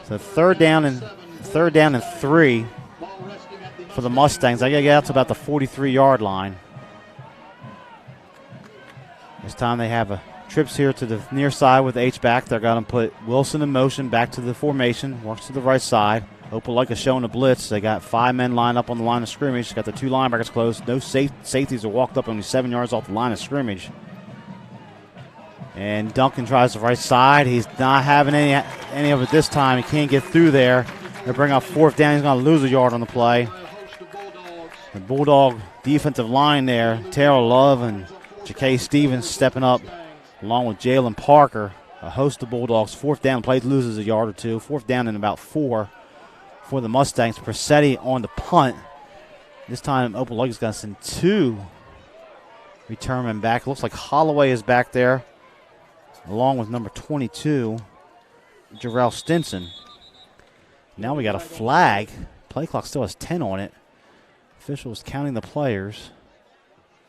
So 3rd down and 3 for the Mustangs. They got to get out to about the 43-yard line. This time they have a trips here to the near side with H-back. They're going to put Wilson in motion back to the formation. Works to the right side. Opelika showing a blitz. They got 5 men lined up on the line of scrimmage. Got the 2 linebackers closed. No safeties are walked up only 7 yards off the line of scrimmage. And Duncan tries the right side. He's not having any of it this time. He can't get through there. They bring up 4th down. He's going to lose a yard on the play. The Bulldog defensive line there, Tara Love and Ja'Kay Stevens stepping up along with Jalen Parker. A host of Bulldogs. 4th down, play loses a yard or 2. 4th down and about 4 for the Mustangs. Presetti on the punt. This time Opelika's going to send 2 return men back. Looks like Holloway is back there along with number 22, Jarrell Stinson. Now we got a flag. Play clock still has 10 on it. Officials counting the players.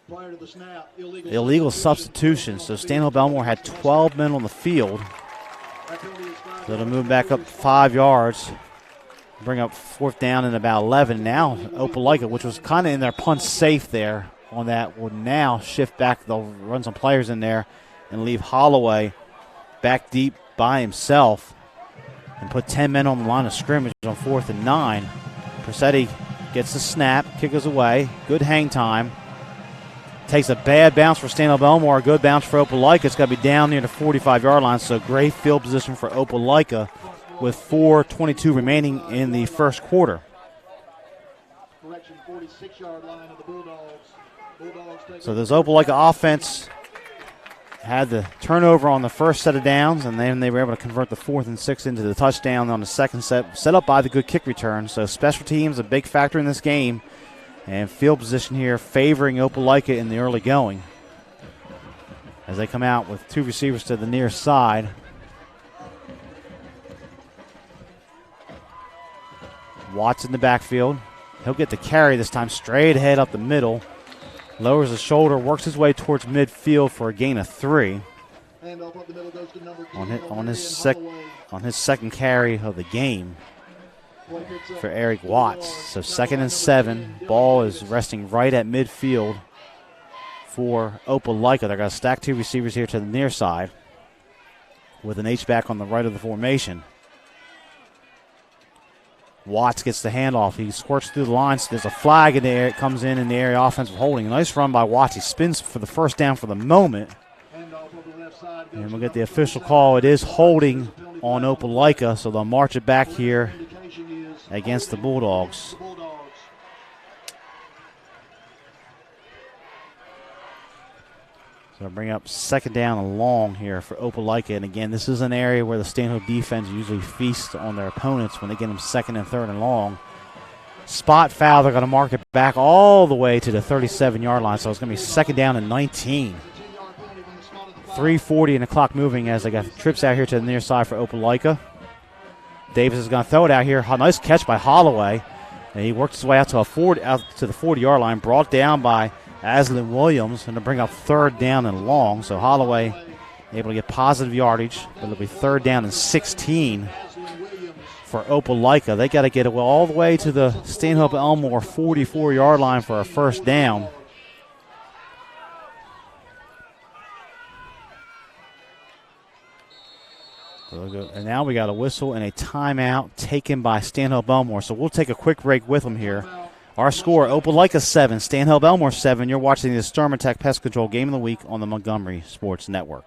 Illegal substitution. So Stanhope Elmore had 12 men on the field. So it'll move back up 5 yards. Bring up 4th down and about 11. Now Opelika, which was kind of in their punt safe there on that, will now shift back. They'll run some players in there and leave Holloway back deep by himself and put 10 men on the line of scrimmage on 4th and 9. Presetti gets the snap, kick goes away, good hang time. Takes a bad bounce for Stanhope Elmore, a good bounce for Opelika. It's got to be down near the 45-yard line, so great field position for Opelika with 4:22 remaining in the first quarter. So this Opelika offense had the turnover on the first set of downs, and then they were able to convert the 4th and 6 into the touchdown on the second set up by the good kick return. So special teams a big factor in this game, and field position here favoring Opelika in the early going as they come out with 2 receivers to the near side. Watts in the backfield. He'll get the carry this time straight ahead up the middle. Lowers the shoulder, works his way towards midfield for a gain of 3. On his second carry of the game for Eric Watts. So 2nd and 7. Ball is resting right at midfield for Opelika. They're going to stack 2 receivers here to the near side with an H-back on the right of the formation. Watts gets the handoff. He squirts through the lines. There's a flag in the air. It comes in the area offensive holding. Nice run by Watts. He spins for the first down for the moment. And we'll get the official call. It is holding on Opelika, so they'll march it back here against the Bulldogs. So bring up 2nd down and long here for Opelika. And again, this is an area where the Stanhope defense usually feasts on their opponents when they get them 2nd and 3rd and long. Spot foul, they're going to mark it back all the way to the 37-yard line. So it's going to be 2nd down and 19. 3:40 and the clock moving as they got trips out here to the near side for Opelika. Davis is going to throw it out here. Nice catch by Holloway. And he worked his way out to the 40-yard line, brought down by Aslan Williams, and to bring up 3rd down and long. So Holloway able to get positive yardage, but it'll be 3rd down and 16 for Opelika. They got to get it all the way to the Stanhope Elmore 44-yard line for a first down. And now we got a whistle and a timeout taken by Stanhope Elmore. So we'll take a quick break with them here. Our score, Opelika 7, Stanhope Elmore 7. You're watching the Extermatech Pest Control Game of the Week on the Montgomery Sports Network.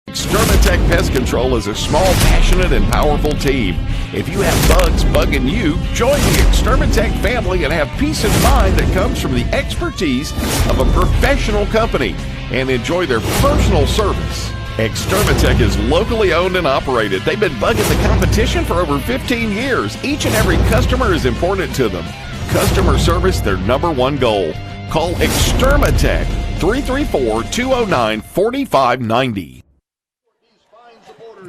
Extermatech Pest Control is a small, passionate, and powerful team. If you have bugs bugging you, join the Extermatech family and have peace of mind that comes from the expertise of a professional company and enjoy their personal service. Extermatech is locally owned and operated. They've been bugging the competition for over 15 years. Each and every customer is important to them. Customer service, their #1 goal. Call Extermatech, 334-209-4590.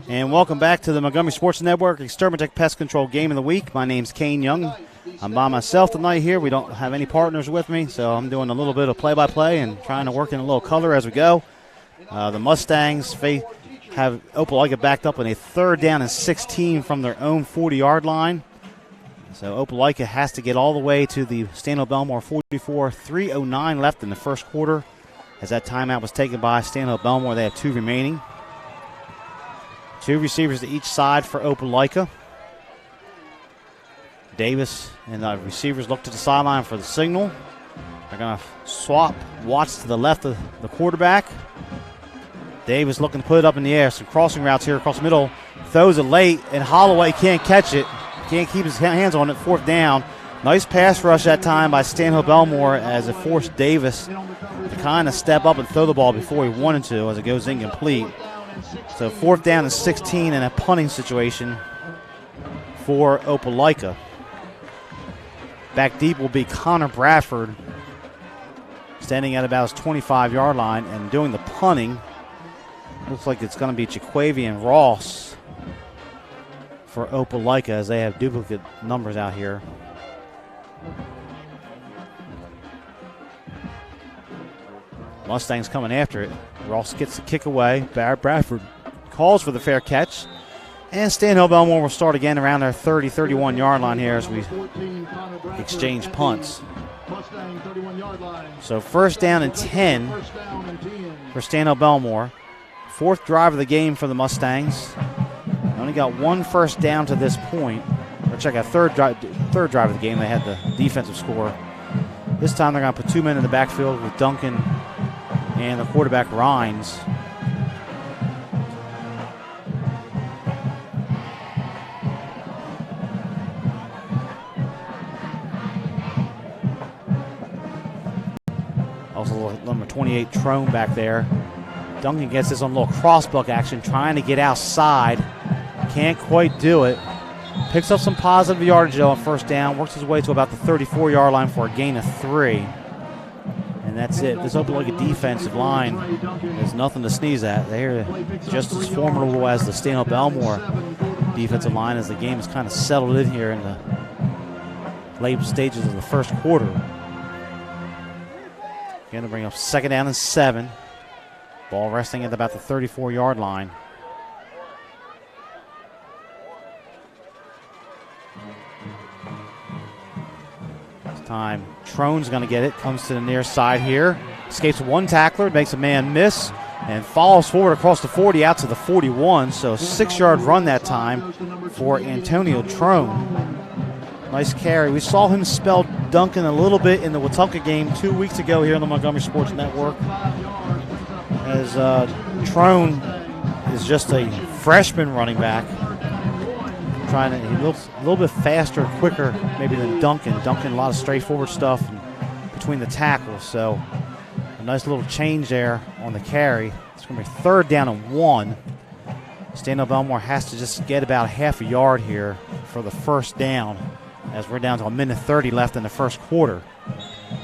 And welcome back to the Montgomery Sports Network Extermatech Pest Control Game of the Week. My name's Kane Young. I'm by myself tonight here. We don't have any partners with me, so I'm doing a little bit of play-by-play and trying to work in a little color as we go. The Mustangs have Opelika backed up on a 3rd down and 16 from their own 40-yard line. So Opelika has to get all the way to the Stanhope Elmore 44, 3:09 left in the first quarter. as that timeout was taken by Stanhope Elmore. They have 2 remaining. 2 receivers to each side for Opelika. Davis and the receivers look to the sideline for the signal. They're going to swap Watts to the left of the quarterback. Davis looking to put it up in the air. Some crossing routes here across the middle. Throws it late, and Holloway can't catch it. Can't keep his hands on it. 4th down. Nice pass rush that time by Stanhope Elmore as it forced Davis to kind of step up and throw the ball before he wanted to as it goes incomplete. So 4th down and 16 in a punting situation for Opelika. Back deep will be Connor Bradford, standing at about his 25-yard line and doing the punting. Looks like it's going to be Jaquavian Ross for Opelika as they have duplicate numbers out here. Mustangs coming after it. Ross gets the kick away. Bradford calls for the fair catch. And Stanhope Elmore will start again around their 30, 31-yard line here as we exchange punts. So 1st down and 10 for Stanhope Elmore. 4th drive of the game for the Mustangs. Only got 1 first down to this point. Or check out third drive of the game. They had the defensive score. This time they're going to put 2 men in the backfield with Duncan and the quarterback Rhines. Also number 28 Trone back there. Duncan gets this on a little crossbuck action, trying to get outside. Can't quite do it. Picks up some positive yardage though on 1st down. Works his way to about the 34-yard line for a gain of 3. And that's it. This Opelika defensive line is nothing to sneeze at. They're just as formidable as the Stanhope Elmore defensive line as the game is kind of settled in here in the late stages of the 1st quarter. Going to bring up 2nd down and 7. Ball resting at about the 34-yard line. This time, Trone's going to get it. Comes to the near side here. Escapes 1 tackler, makes a man miss, and falls forward across the 40 out to the 41. So 6-yard run that time for Antonio Trone. Nice carry. We saw him spell Duncan a little bit in the Wetumpka game 2 weeks ago here on the Montgomery Sports Network. As Trone is just a freshman running back. He looks a little bit faster, quicker maybe than Duncan. Duncan, a lot of straightforward stuff between the tackles. So a nice little change there on the carry. It's going to be 3rd down and 1. Stanhope Elmore has to just get about half a yard here for the 1st down, as we're down to 1:30 left in the 1st quarter.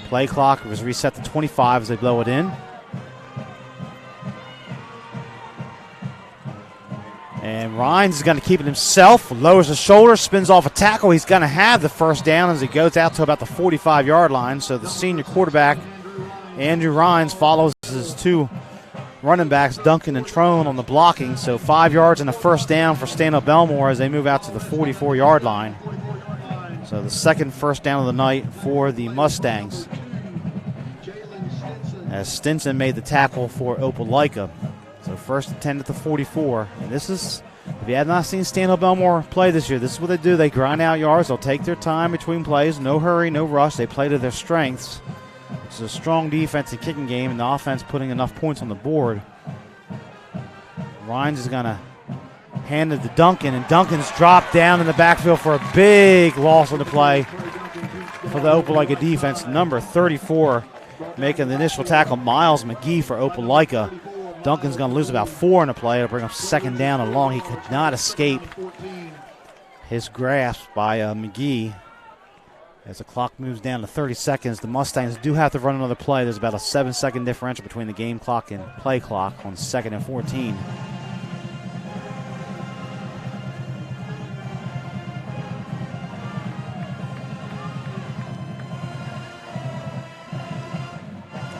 Play clock was reset to 25 as they blow it in. And Rhines is going to keep it himself. Lowers the shoulder, spins off a tackle. He's going to have the 1st down as he goes out to about the 45-yard line. So the senior quarterback, Andrew Rhines, follows his 2 running backs, Duncan and Trone, on the blocking. So 5 yards and a 1st down for Stanhope Elmore as they move out to the 44-yard line. So the 2nd 1st down of the night for the Mustangs, as Stinson made the tackle for Opelika. So 1st and 10 at the 44. And this is, if you have not seen Stanhope Elmore play this year, this is what they do. They grind out yards. They'll take their time between plays. No hurry, no rush. They play to their strengths. It's a strong defense and kicking game, and the offense putting enough points on the board. Rhines is going to hand it to Duncan, and Duncan's dropped down in the backfield for a big loss on the play for the Opelika defense. Number 34 making the initial tackle, Miles McGee for Opelika. Duncan's going to lose about 4 in the play. It'll bring up 2nd down and long. He could not escape his grasp by McGee. As the clock moves down to 30 seconds, the Mustangs do have to run another play. There's about a 7-second differential between the game clock and play clock on 2nd and 14.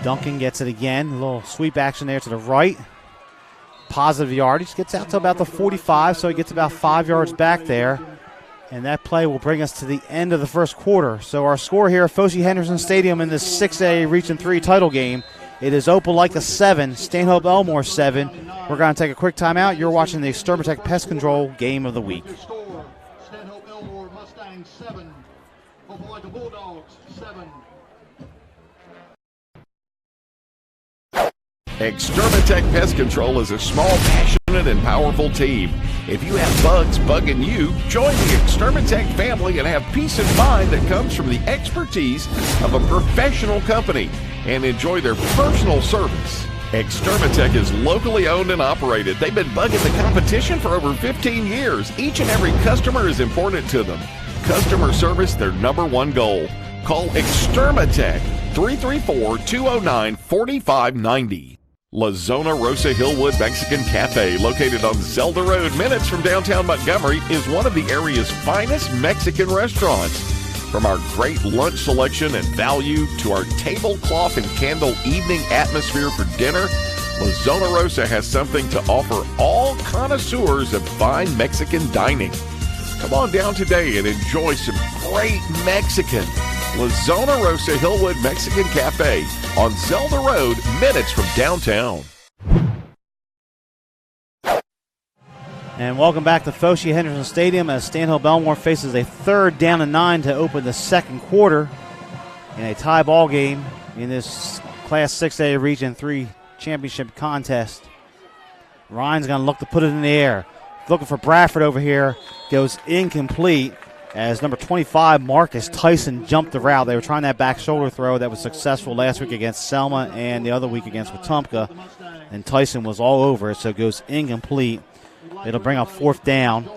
Duncan gets it again. A little sweep action there to the right. Positive yardage. Gets out to about the 45, so he gets about 5 yards back there. And that play will bring us to the end of the 1st quarter. So our score here at Foshee Henderson Stadium in this 6A Region 3 title game It is Opelika 7, Stanhope Elmore 7. We're going to take a quick timeout. You're watching the Extermatech Pest Control Game of the Week. Stanhope Elmore Mustangs 7, Opelika Bulldogs 7. Extermatech Pest Control is a small, passionate, and powerful team. If you have bugs bugging you, join the Extermatech family and have peace of mind that comes from the expertise of a professional company and enjoy their personal service. Extermatech is locally owned and operated. They've been bugging the competition for over 15 years. Each and every customer is important to them. Customer service, their #1 goal. Call Extermatech 334-209-4590. La Zona Rosa Hillwood Mexican Cafe, located on Zelda Road, minutes from downtown Montgomery, is one of the area's finest Mexican restaurants. From our great lunch selection and value to our tablecloth and candle evening atmosphere for dinner, La Zona Rosa has something to offer all connoisseurs of fine Mexican dining. Come on down today and enjoy some great Mexican. La Zona Rosa Hillwood Mexican Cafe on Zelda Road, minutes from downtown. And welcome back to Foshee Henderson Stadium as Stanhope Elmore faces a 3rd down and 9 to open the second quarter in a tie ball game in this Class 6A Region 3 championship contest. Ryan's going to look to put it in the air. Looking for Bradford over here. Goes incomplete as number 25, Marcus Tyson, jumped the route. They were trying that back shoulder throw that was successful last week against Selma and the other week against Wetumpka. And Tyson was all over it, so it goes incomplete. It'll bring up 4th down.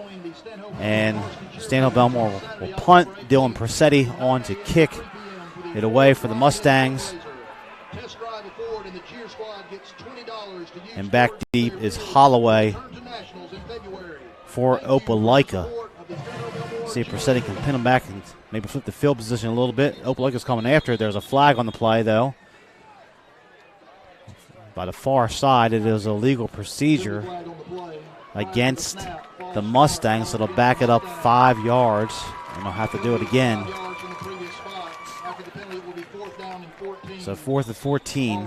And Stanhope Elmore will punt. Dylan Presetti on to kick it away for the Mustangs. And back deep is Holloway for Opelika. See if Presetti can pin him back and maybe flip the field position a little bit. Opelika's coming after it. There's a flag on the play, though. By the far side, it is a legal procedure against the Mustangs, so they'll back it up 5 yards, and they'll have to do it again. So 4th and 14.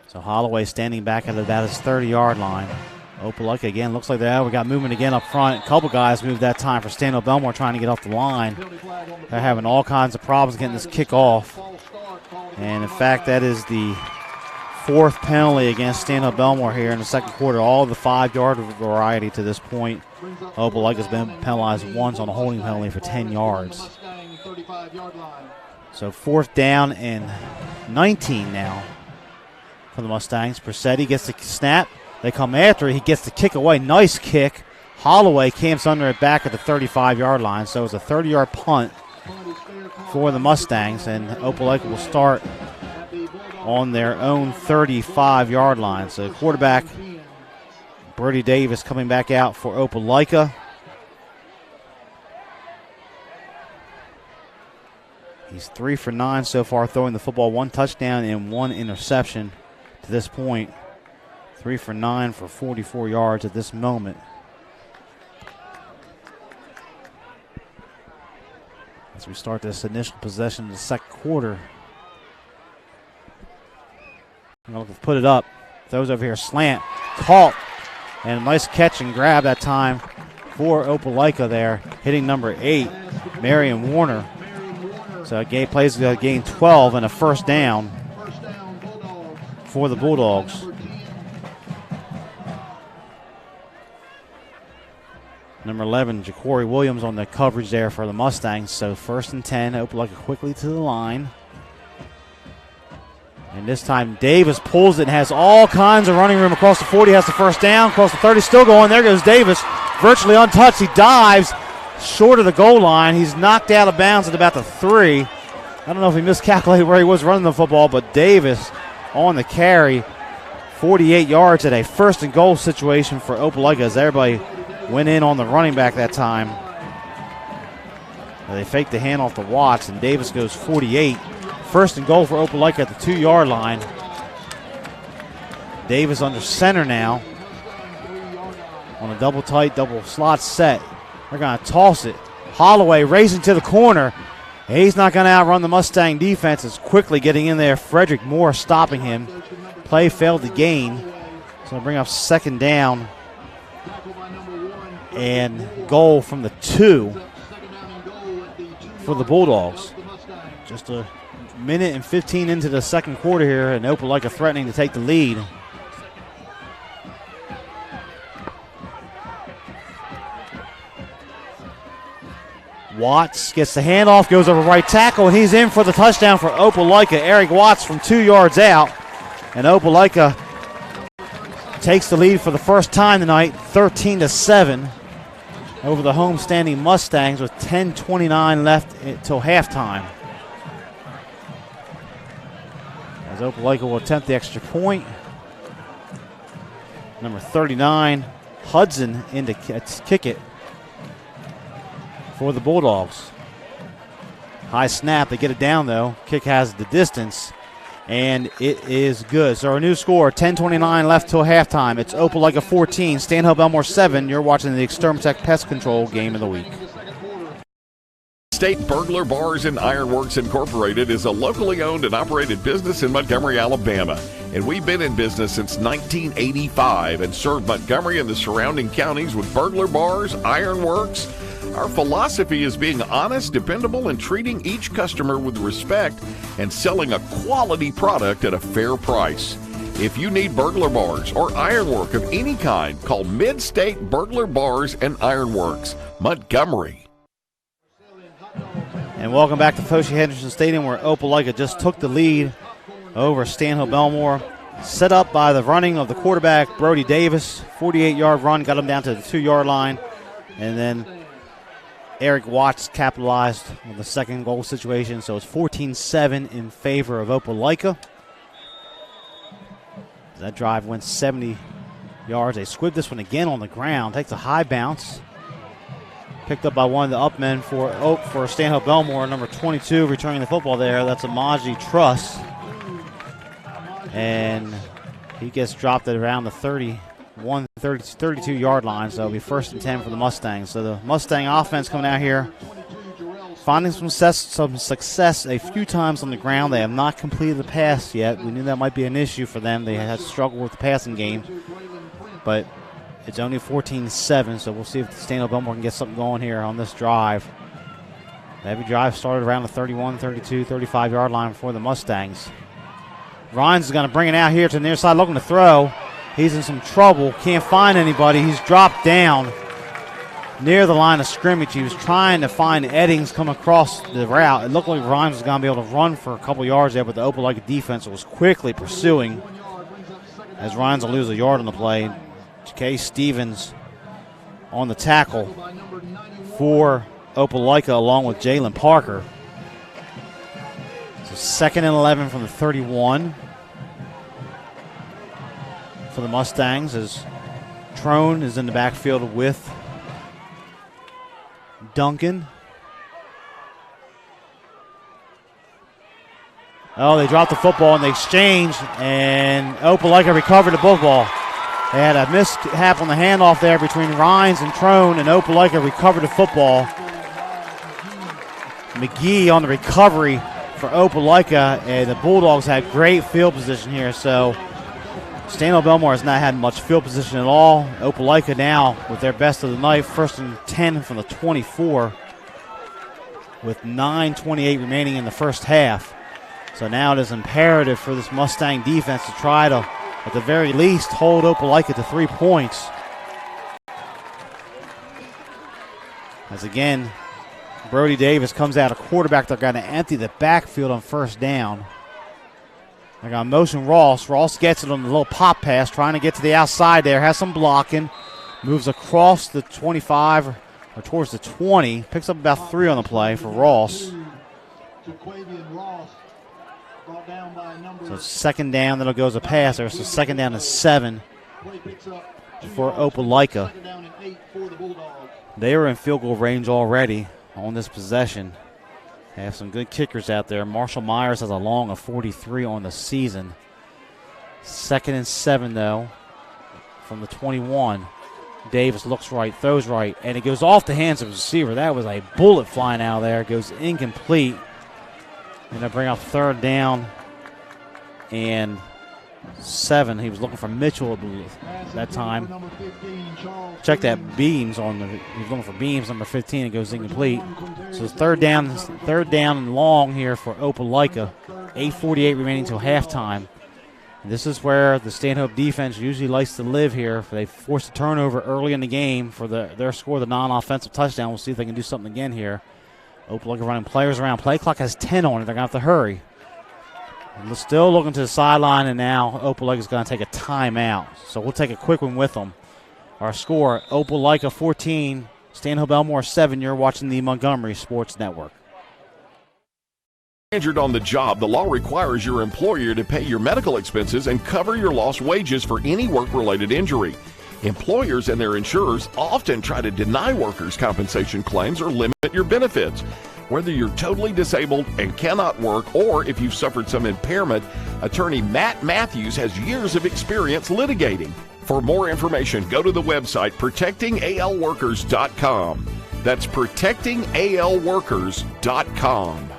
So Holloway standing back at about his 30-yard line. Opelika again, looks like we got movement again up front. A couple guys moved that time for Stanhope Elmore trying to get off the line. They're having all kinds of problems getting this kick off. And in fact, that is the 4th penalty against Stanhope Elmore here in the second quarter. All the 5-yard variety to this point. Opelika's been penalized once on a holding penalty for 10 yards. So 4th down and 19 now for the Mustangs. Presetti gets the snap. They come after it. He gets the kick away. Nice kick. Holloway camps under it back at the 35-yard line. So it's a 30-yard punt for the Mustangs, and Opelika will start on their own 35-yard line. So quarterback Brody Davis coming back out for Opelika. He's 3 for 9 so far, throwing the football, 1 touchdown and 1 interception to this point. 3 for 9 for 44 yards at this moment. As we start this initial possession of the second quarter. I'm going to put it up. Throws over here, slant, caught, and a nice catch and grab that time for Opelika there, hitting number 8, Marion Warner. So Gay plays gain 12 and a 1st down for the Bulldogs. Number 11, Ja'Cory Williams on the coverage there for the Mustangs. So 1st and 10, Opelika quickly to the line. And this time Davis pulls it and has all kinds of running room across the 40, has the 1st down, across the 30, still going. There goes Davis, virtually untouched. He dives short of the goal line. He's knocked out of bounds at about the 3. I don't know if he miscalculated where he was running the football, but Davis on the carry, 48 yards at a 1st and goal situation for Opelika as everybody went in on the running back that time. They faked the handoff to Watts, and Davis goes 48. 1st and goal for Opelika at the 2-yard line. Davis under center now on a double tight, double slot set. They're going to toss it. Holloway racing to the corner. He's not going to outrun the Mustang defense. It's quickly getting in there. Frederick Moore stopping him. Play failed to gain. So bring up second down and goal from the 2 for the Bulldogs. Just a minute and 15 into the second quarter here, and Opelika threatening to take the lead. Watts gets the handoff, goes over right tackle, and he's in for the touchdown for Opelika. Eric Watts from 2 yards out, and Opelika takes the lead for the first time tonight, 13-7 over the homestanding Mustangs with 10:29 left until halftime. As Opelika will attempt the extra point. Number 39, Hudson in to kick it for the Bulldogs. High snap, they get it down though. Kick has the distance, and it is good. So our new score, 10:29 left till halftime. It's Opelika 14, Stanhope Elmore 7. You're watching the Extermatech Pest Control Game of the Week. State Burglar Bars and Ironworks Incorporated is a locally owned and operated business in Montgomery, Alabama. And we've been in business since 1985 and served Montgomery and the surrounding counties with burglar bars, ironworks. Our philosophy is being honest, dependable, and treating each customer with respect and selling a quality product at a fair price. If you need burglar bars or ironwork of any kind, call Mid-State Burglar Bars and Ironworks, Montgomery. And welcome back to Foshee-Henderson Stadium, where Opelika just took the lead over Stanhope Elmore. Set up by the running of the quarterback, Brody Davis. 48-yard run, got him down to the 2-yard line. And then Eric Watts capitalized on the second goal situation. So it's 14-7 in favor of Opelika. That drive went 70 yards. They squibbed this one again on the ground. Takes a high bounce. Picked up by one of the up men for Stanhope Elmore, number 22, returning the football there. That's Amaji Truss. And he gets dropped at around the 32-yard line, so it'll be 1st and 10 for the Mustangs. So the Mustang offense coming out here, finding some success a few times on the ground. They have not completed the pass yet. We knew that might be an issue for them. They had struggled with the passing game, but it's only 14-7, so we'll see if Stanhope Elmore can get something going here on this drive. The heavy drive started around the 31, 32, 35-yard line for the Mustangs. Rhines is going to bring it out here to the near side, looking to throw. He's in some trouble, can't find anybody. He's dropped down near the line of scrimmage. He was trying to find Eddings come across the route. It looked like Rhines was going to be able to run for a couple yards there, but the Opelika defense was quickly pursuing as Rhines will lose a yard on the play. K. Stevens on the tackle for Opelika along with Jalen Parker. So 2nd and 11 from the 31 for the Mustangs as Trone is in the backfield with Duncan. Oh, they dropped the football in the exchange, and Opelika recovered the football. They had a mishap on the handoff there between Rhines and Trone, and Opelika recovered the football. McGee on the recovery for Opelika, and the Bulldogs had great field position here. So Stanhope Elmore has not had much field position at all. Opelika now with their best of the night, 1st and 10 from the 24 with 9:28 remaining in the first half. So now it is imperative for this Mustang defense to try to, at the very least, hold Opelika to 3 points. As again, Brody Davis comes out a quarterback. They're going to empty the backfield on 1st down. They're going to motion Ross. Ross gets it on the little pop pass, trying to get to the outside there. Has some blocking. Moves across the 25 or towards the 20. Picks up about 3 on the play for Ross. So 2nd down, then it goes a pass there. So 2nd down and 7 for Opelika. They were in field goal range already on this possession. They have some good kickers out there. Marshall Myers has a long of 43 on the season. 2nd and 7, though, from the 21. Davis looks right, throws right, and it goes off the hands of the receiver. That was a bullet flying out there. It goes incomplete. And they bring up 3rd down and 7. He was looking for Mitchell, I believe, that time. Check that Beams on the. He was looking for Beams, number 15. It goes incomplete. So it's 3rd down and long here for Opelika. 8:48 remaining until halftime. And this is where the Stanhope defense usually likes to live here. They force a turnover early in the game for their score, the non-offensive touchdown. We'll see if they can do something again here. Opelika running players around. Play clock has 10 on it. They're going to have to hurry. And we're still looking to the sideline, and now Opelika is going to take a timeout. So we'll take a quick one with them. Our score, Opelika 14, Stanhope Elmore 7. You're watching the Montgomery Sports Network. Injured on the job, the law requires your employer to pay your medical expenses and cover your lost wages for any work-related injury. Employers and their insurers often try to deny workers' compensation claims or limit your benefits. Whether you're totally disabled and cannot work, or if you've suffered some impairment, attorney Matt Matthews has years of experience litigating. For more information, go to the website protectingalworkers.com. That's protectingalworkers.com.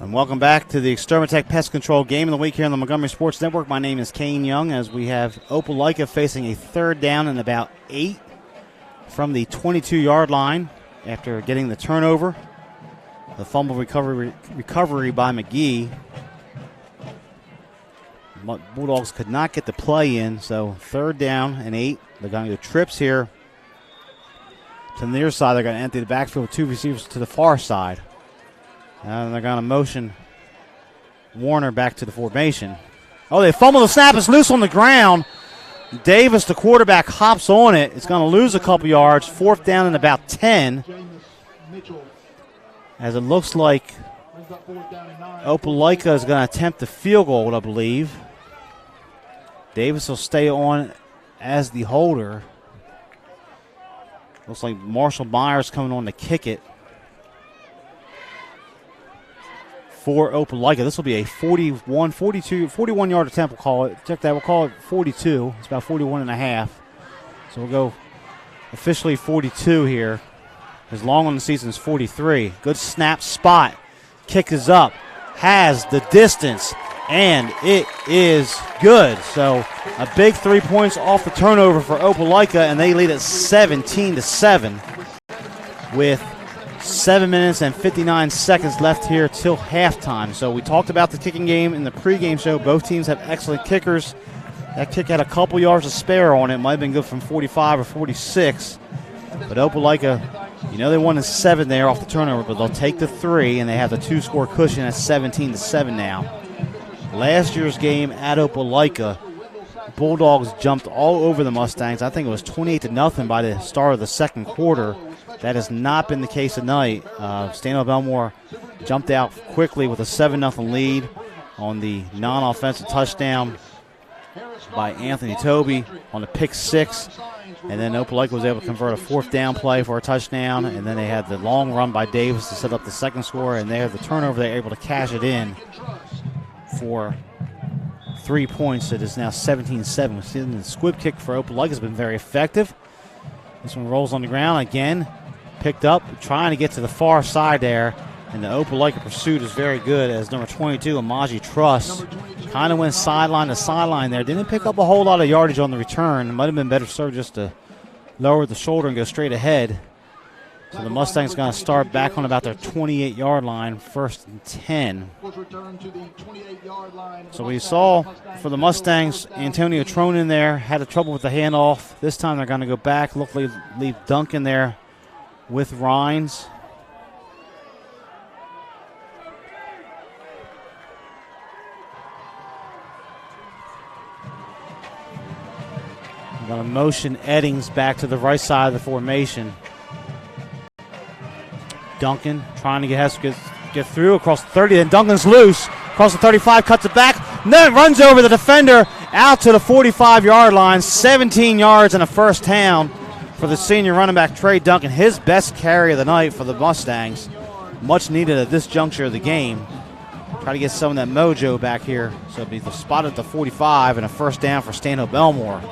And welcome back to the Extermatech Pest Control Game of the Week here on the Montgomery Sports Network. My name is Kane Young, as we have Opelika facing a 3rd down and about 8 from the 22-yard line after getting the turnover. The fumble recovery by McGee. Bulldogs could not get the play in, so 3rd down and 8. They're going to do trips here to the near side. They're going to empty the backfield with 2 receivers to the far side. And they're going to motion Warner back to the formation. Oh, they fumble the snap. It's loose on the ground. Davis, the quarterback, hops on it. It's going to lose a couple yards. 4th down and about 10. As it looks like Opelika is going to attempt the field goal, I believe. Davis will stay on as the holder. Looks like Marshall Myers coming on to kick it for Opelika. This will be a 41-yard attempt, we'll call it. Check that, we'll call it 42. It's about 41 and a half. So we'll go officially 42 here. As long on the season is 43. Good snap spot. Kick is up. Has the distance. And it is good. So a big 3 points off the turnover for Opelika, and they lead at 17-7 with 7 minutes and 59 seconds left here till halftime. So we talked about the kicking game in the pregame show. Both teams have excellent kickers. That kick had a couple yards to spare on it. Might have been good from 45 or 46. But Opelika, they won in 7 there off the turnover, but they'll take the 3, and they have the 2-score cushion at 17-7 now. Last year's game at Opelika, Bulldogs jumped all over the Mustangs. I think it was 28-0 by the start of the second quarter. That has not been the case tonight. Stanhope Elmore jumped out quickly with a 7-0 lead on the non-offensive touchdown by Anthony Toby on the pick 6. And then Opelika was able to convert a 4th down play for a touchdown. And then they had the long run by Davis to set up the second score. And they have the turnover. They're able to cash it in for 3 points. It is now 17-7. We've seen the squib kick for Opelika has been very effective. This one rolls on the ground again. Picked up, trying to get to the far side there. And the Opelika pursuit is very good as number 22, Amaji Truss, kind of went sideline to sideline there. Didn't pick up a whole lot of yardage on the return. It might have been better served just to lower the shoulder and go straight ahead. So the Mustangs going to start back on about their 28-yard line, 1st and 10. So we saw for the Mustangs, Antonio Tronin there had a trouble with the handoff. This time they're going to go back, leave Duncan there with Rhines. Going to motion Eddings back to the right side of the formation. Duncan trying to get through across the 30. Then Duncan's loose. Across the 35, cuts it back. And then runs over the defender out to the 45-yard line. 17 yards and a 1st down for the senior running back, Trey Duncan. His best carry of the night for the Mustangs. Much needed at this juncture of the game. Try to get some of that mojo back here. So it'll be the spot at the 45 and a first down for Stanhope Elmore.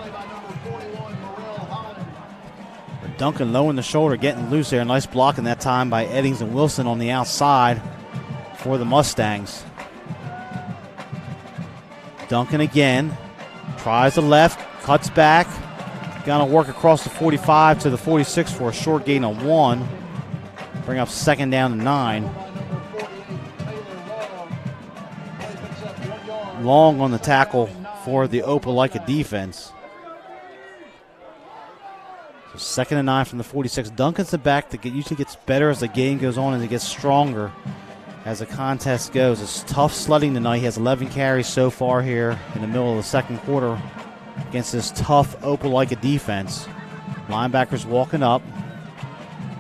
Duncan low in the shoulder, getting loose there. Nice blocking that time by Eddings and Wilson on the outside for the Mustangs. Duncan again. Tries the left, cuts back. Gonna work across the 45 to the 46 for a short gain of 1. Bring up second down and 9. Long on the tackle for the Opelika defense. So second and 9 from the 46. Duncan's the back that usually gets better as the game goes on and it gets stronger as the contest goes. It's tough sledding tonight. He has 11 carries so far here in the middle of the second quarter against this tough Opelika defense. Linebackers walking up.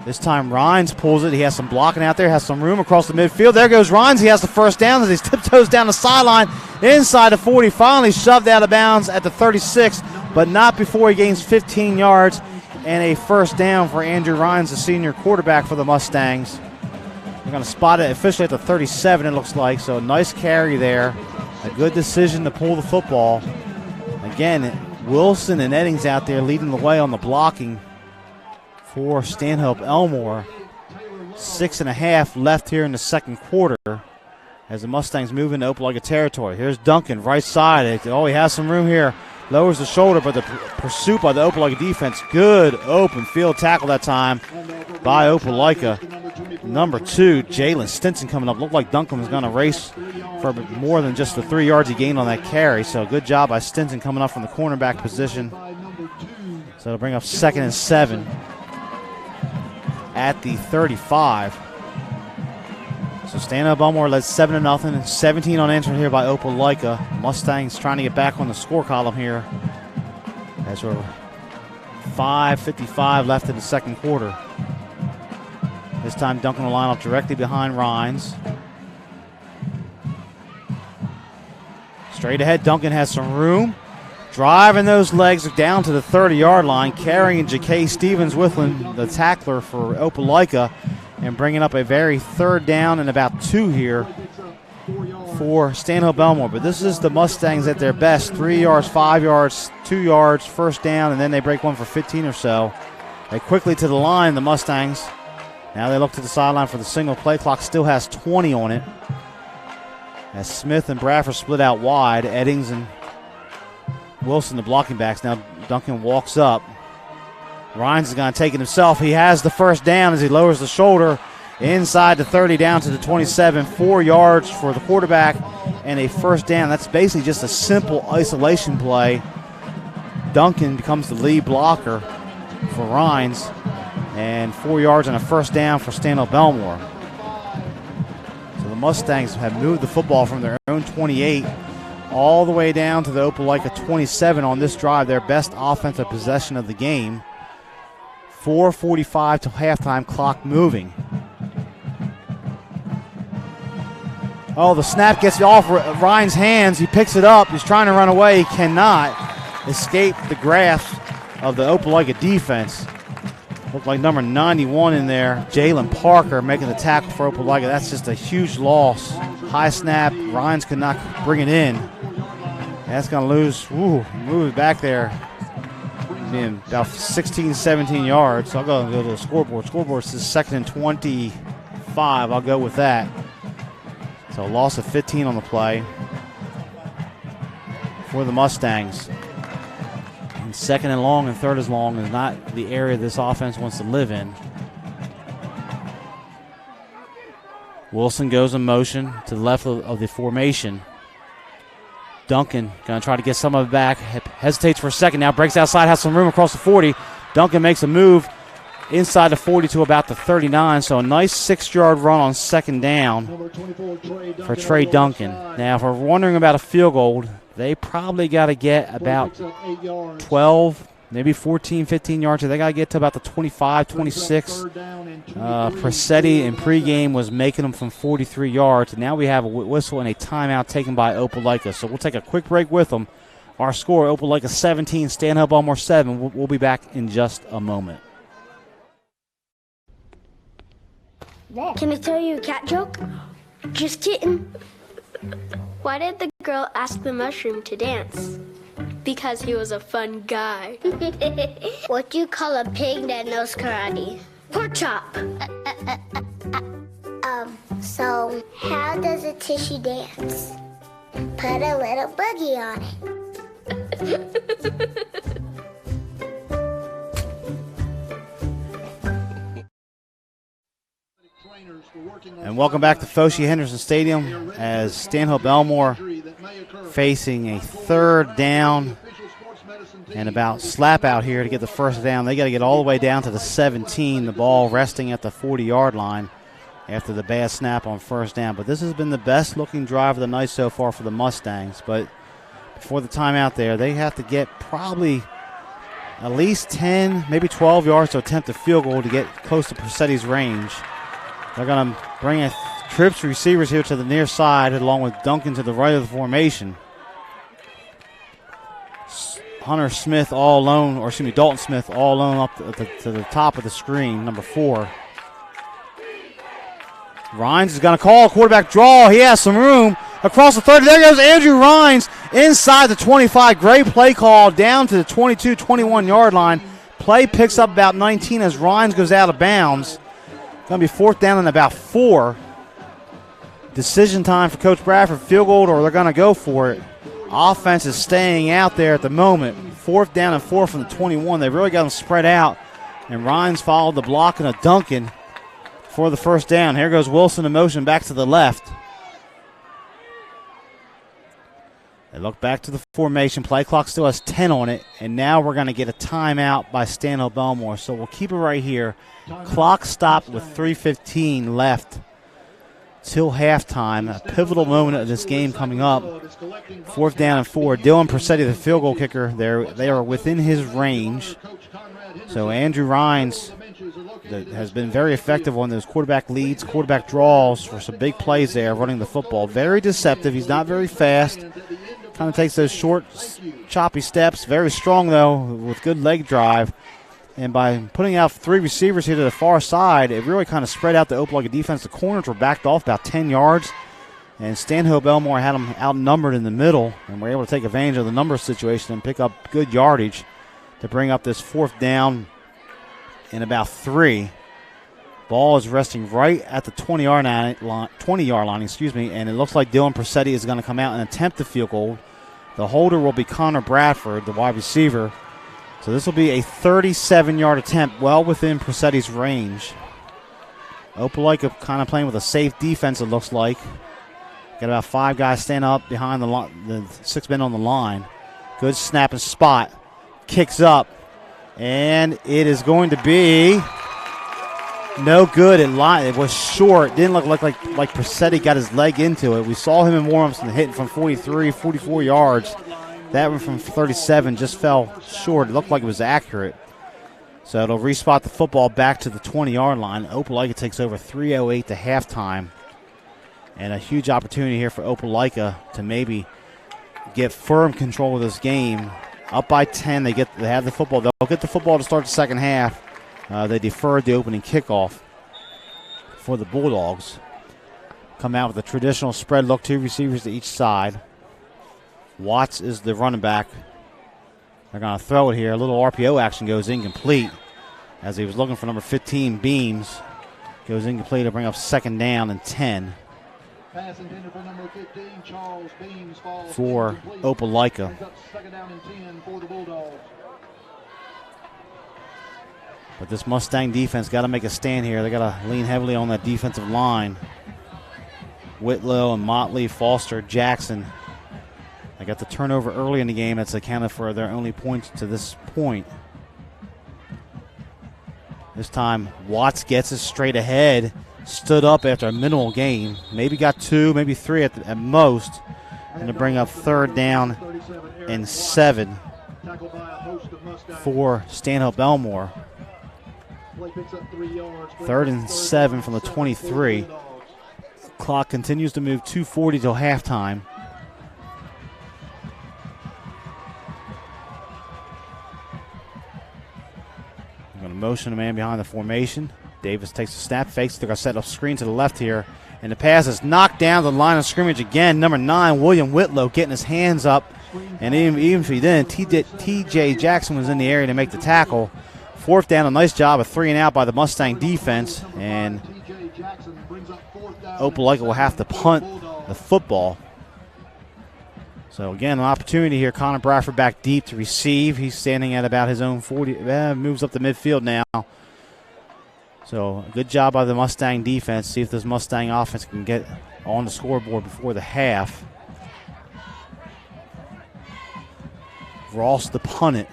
This time Rhines pulls it. He has some blocking out there, has some room across the midfield. There goes Rhines. He has the first down as he tiptoes down the sideline inside the 40. Finally shoved out of bounds at the 36, but not before he gains 15 yards and a first down for Andrew Rhines, the senior quarterback for the Mustangs. They're going to spot it officially at the 37, it looks like. So a nice carry there. A good decision to pull the football. Again, Wilson and Eddings out there leading the way on the blocking for Stanhope Elmore. 6.5 left here in the second quarter as the Mustangs move into Opelika territory. Here's Duncan, right side. Oh, he has some room here. Lowers the shoulder, but the pursuit by the Opelika defense. Good open field tackle that time by Opelika. Number 2, Jalen Stinson coming up. Looked like Duncan was going to race for more than just the 3 yards he gained on that carry. So good job by Stinson coming up from the cornerback position. So it'll bring up second and 7 at the 35. So Stanhope Elmore led 7-0, 17 unanswered here by Opelika. Mustangs trying to get back on the score column here as we're 5:55 left in the second quarter. This time Duncan will line up directly behind Rhines. Straight ahead, Duncan has some room. Driving those legs down to the 30-yard line, carrying J.K. Stevens with him, the tackler for Opelika, and bringing up a very third down and about 2 here for Stanhope Elmore. But this is the Mustangs at their best. 3 yards, 5 yards, 2 yards, first down, and then they break one for 15 or so. They quickly to the line, the Mustangs. Now they look to the sideline for the single. Play clock still has 20 on it. As Smith and Bradford split out wide, Eddings and Wilson, the blocking backs. Now Duncan walks up. Rhines is going to take it himself. He has the first down as he lowers the shoulder inside the 30 down to the 27. 4 yards for the quarterback and a first down. That's basically just a simple isolation play. Duncan becomes the lead blocker for Rhines. And 4 yards and a first down for Stanhope Elmore. So the Mustangs have moved the football from their own 28 all the way down to the Opelika 27 on this drive, their best offensive possession of the game. 4:45 till halftime, clock moving. Oh, the snap gets off Ryan's hands. He picks it up. He's trying to run away. He cannot escape the grasp of the Opelika defense. Looked like number 91 in there, Jalen Parker, making the tackle for Opelika. That's just a huge loss. High snap. Rhines could not bring it in. That's going to lose. Move it back there. Being about 16, 17 yards. So I'll go to the scoreboard. Scoreboard says second and 25. I'll go with that. So a loss of 15 on the play for the Mustangs. And second and long and third is long is not the area this offense wants to live in. Wilson goes in motion to the left of the formation. Duncan going to try to get some of it back. Hesitates for a second now. Breaks outside. Has some room across the 40. Duncan makes a move inside the 40 to about the 39. So a nice 6-yard run on second down for Trey Duncan. Now, if we're wondering about a field goal, they probably got to get about 12, maybe 14, 15 yards. They got to get to about the 25, 26. Presetti in pregame was making them from 43 yards. And now we have a whistle and a timeout taken by Opelika. So we'll take a quick break with them. Our score, Opelika 17, Stanhope Elmore 7. We'll be back in just a moment. Can I tell you a cat joke? Just kidding. Why did the girl ask the mushroom to dance? Because he was a fun guy. What do you call a pig that knows karate? Pork chop. So how does a tissue dance? Put a little boogie on it. And welcome back to Foshee Henderson Stadium as Stanhope Elmore facing a third down and about slap out here to get the first down. They got to get all the way down to the 17, the ball resting at the 40-yard line after the bad snap on first down. But this has been the best looking drive of the night so far for the Mustangs. But before the timeout there, they have to get probably at least 10, maybe 12 yards to attempt a field goal to get close to Persetti's range. They're going to bring a trips receivers here to the near side along with Duncan to the right of the formation. Hunter Smith all alone, or excuse me, Dalton Smith all alone up to the top of the screen, number 4. Rhines is going to call a quarterback draw. He has some room across the 30. There goes Andrew Rhines inside the 25. Great play call down to the 22, 21-yard line. Play picks up about 19 as Rhines goes out of bounds. Going to be fourth down and about 4. Decision time for Coach Bradford, field goal, or they're going to go for it. Offense is staying out there at the moment. Fourth down and 4 from the 21. They really got them spread out. And Rhines followed the block and a Duncan for the first down. Here goes Wilson in motion back to the left. They look back to the formation. Play clock still has 10 on it. And now we're going to get a timeout by Stanhope Elmore. So we'll keep it right here. Clock stopped with 3:15 left till halftime. A pivotal moment of this game coming up. Fourth down and 4. Dylan Persetti, the field goal kicker, they are within his range. So Andrew Rhines has been very effective on those quarterback leads, quarterback draws for some big plays there, running the football. Very deceptive. He's not very fast. Kind of takes those short, choppy steps. Very strong, though, with good leg drive. And by putting out 3 receivers here to the far side, it really kind of spread out the Opelika defense. The corners were backed off about 10 yards. And Stanhope Elmore had them outnumbered in the middle, and were able to take advantage of the number situation and pick up good yardage to bring up this fourth down in about 3. Ball is resting right at the 20-yard line, and it looks like Dylan Persetti is going to come out and attempt the field goal. The holder will be Connor Bradford, the wide receiver. So this will be a 37-yard attempt, well within Persetti's range. Opelika kind of playing with a safe defense, it looks like. Got about 5 guys standing up behind the 6 men on the line. Good snap and spot. Kicks up, and it is going to be no good. It was short. Didn't look like Persetti got his leg into it. We saw him in warm-ups and hitting from 43, 44 yards. That one from 37 just fell short. It looked like it was accurate. So it'll respot the football back to the 20-yard line. Opelika takes over 3:08 to halftime. And a huge opportunity here for Opelika to maybe get firm control of this game. Up by 10, they have the football. They'll get the football to start the second half. They deferred the opening kickoff for the Bulldogs. Come out with a traditional spread look, 2 receivers to each side. Watts is the running back. They're going to throw it here. A little RPO action goes incomplete as he was looking for number 15, Beams. Goes incomplete to bring up second down and 10 Pass intended for number 15, Charles Beams, falls for Opelika. Brings up second down and 10 for the Bulldogs. But this Mustang defense got to make a stand here. They got to lean heavily on that defensive line. Whitlow and Motley, Foster, Jackson. They got the turnover early in the game. That's accounted for their only points to this point. This time, Watts gets it straight ahead. Stood up after a minimal gain. Maybe got 2, maybe 3 at most. And to bring up third down and 7 for Stanhope Elmore. Third and 7 from the 23. Clock continues to move, 2:40 till halftime. I'm going to motion a man behind the formation. Davis takes a snap, fakes. They're going to set up screen to the left here. And the pass is knocked down the line of scrimmage again. Number 9, William Whitlow, getting his hands up. And even if he didn't, T.J. Jackson was in the area to make the tackle. 4th down, a nice job of 3 and out by the Mustang defense. And Opelika will have to punt the football. So, again, an opportunity here. Connor Bradford back deep to receive. He's standing at about his own 40. Moves up the midfield now. So, good job by the Mustang defense. See if this Mustang offense can get on the scoreboard before the half. Ross to punt it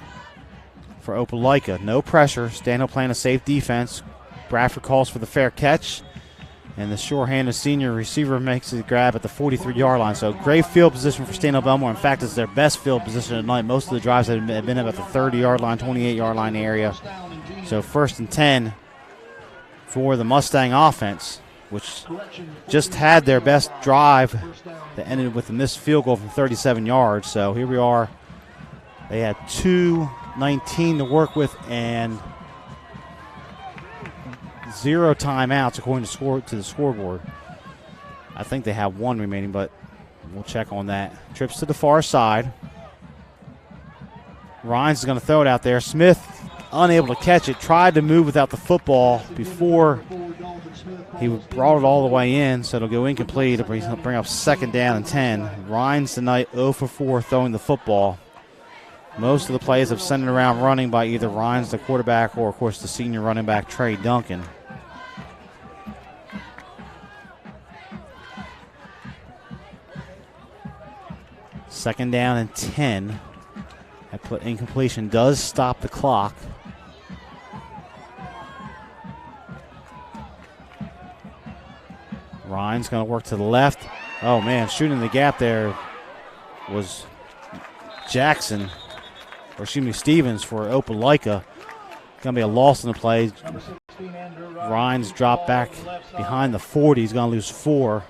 for Opelika. No pressure. Stanhope playing a safe defense. Bradford calls for the fair catch. And the sure-handed senior receiver makes a grab at the 43-yard line. So great field position for Stanhope Elmore. In fact, it's their best field position tonight. Most of the drives have been about the 30-yard line, 28-yard line area. So 1st and 10 for the Mustang offense, which just had their best drive that ended with a missed field goal from 37 yards. So here we are. They had 2:19 to work with and 0 timeouts according to the scoreboard. I think they have 1 remaining, but we'll check on that. Trips to the far side. Rhines is going to throw it out there. Smith unable to catch it. Tried to move without the football before he brought it all the way in, so it'll go incomplete. It'll bring up 2nd down and 10. Rhines tonight 0 for 4 throwing the football. Most of the plays have centered around running by either Rhines, the quarterback, or, of course, the senior running back, Trey Duncan. Second down and 10. That incompletion does stop the clock. Ryan's going to work to the left. Oh, man, shooting the gap there was Jackson. Or excuse me, Stevens for Opelika. Going to be a loss in the play. Rhines dropped back behind the 40. He's going to lose 4.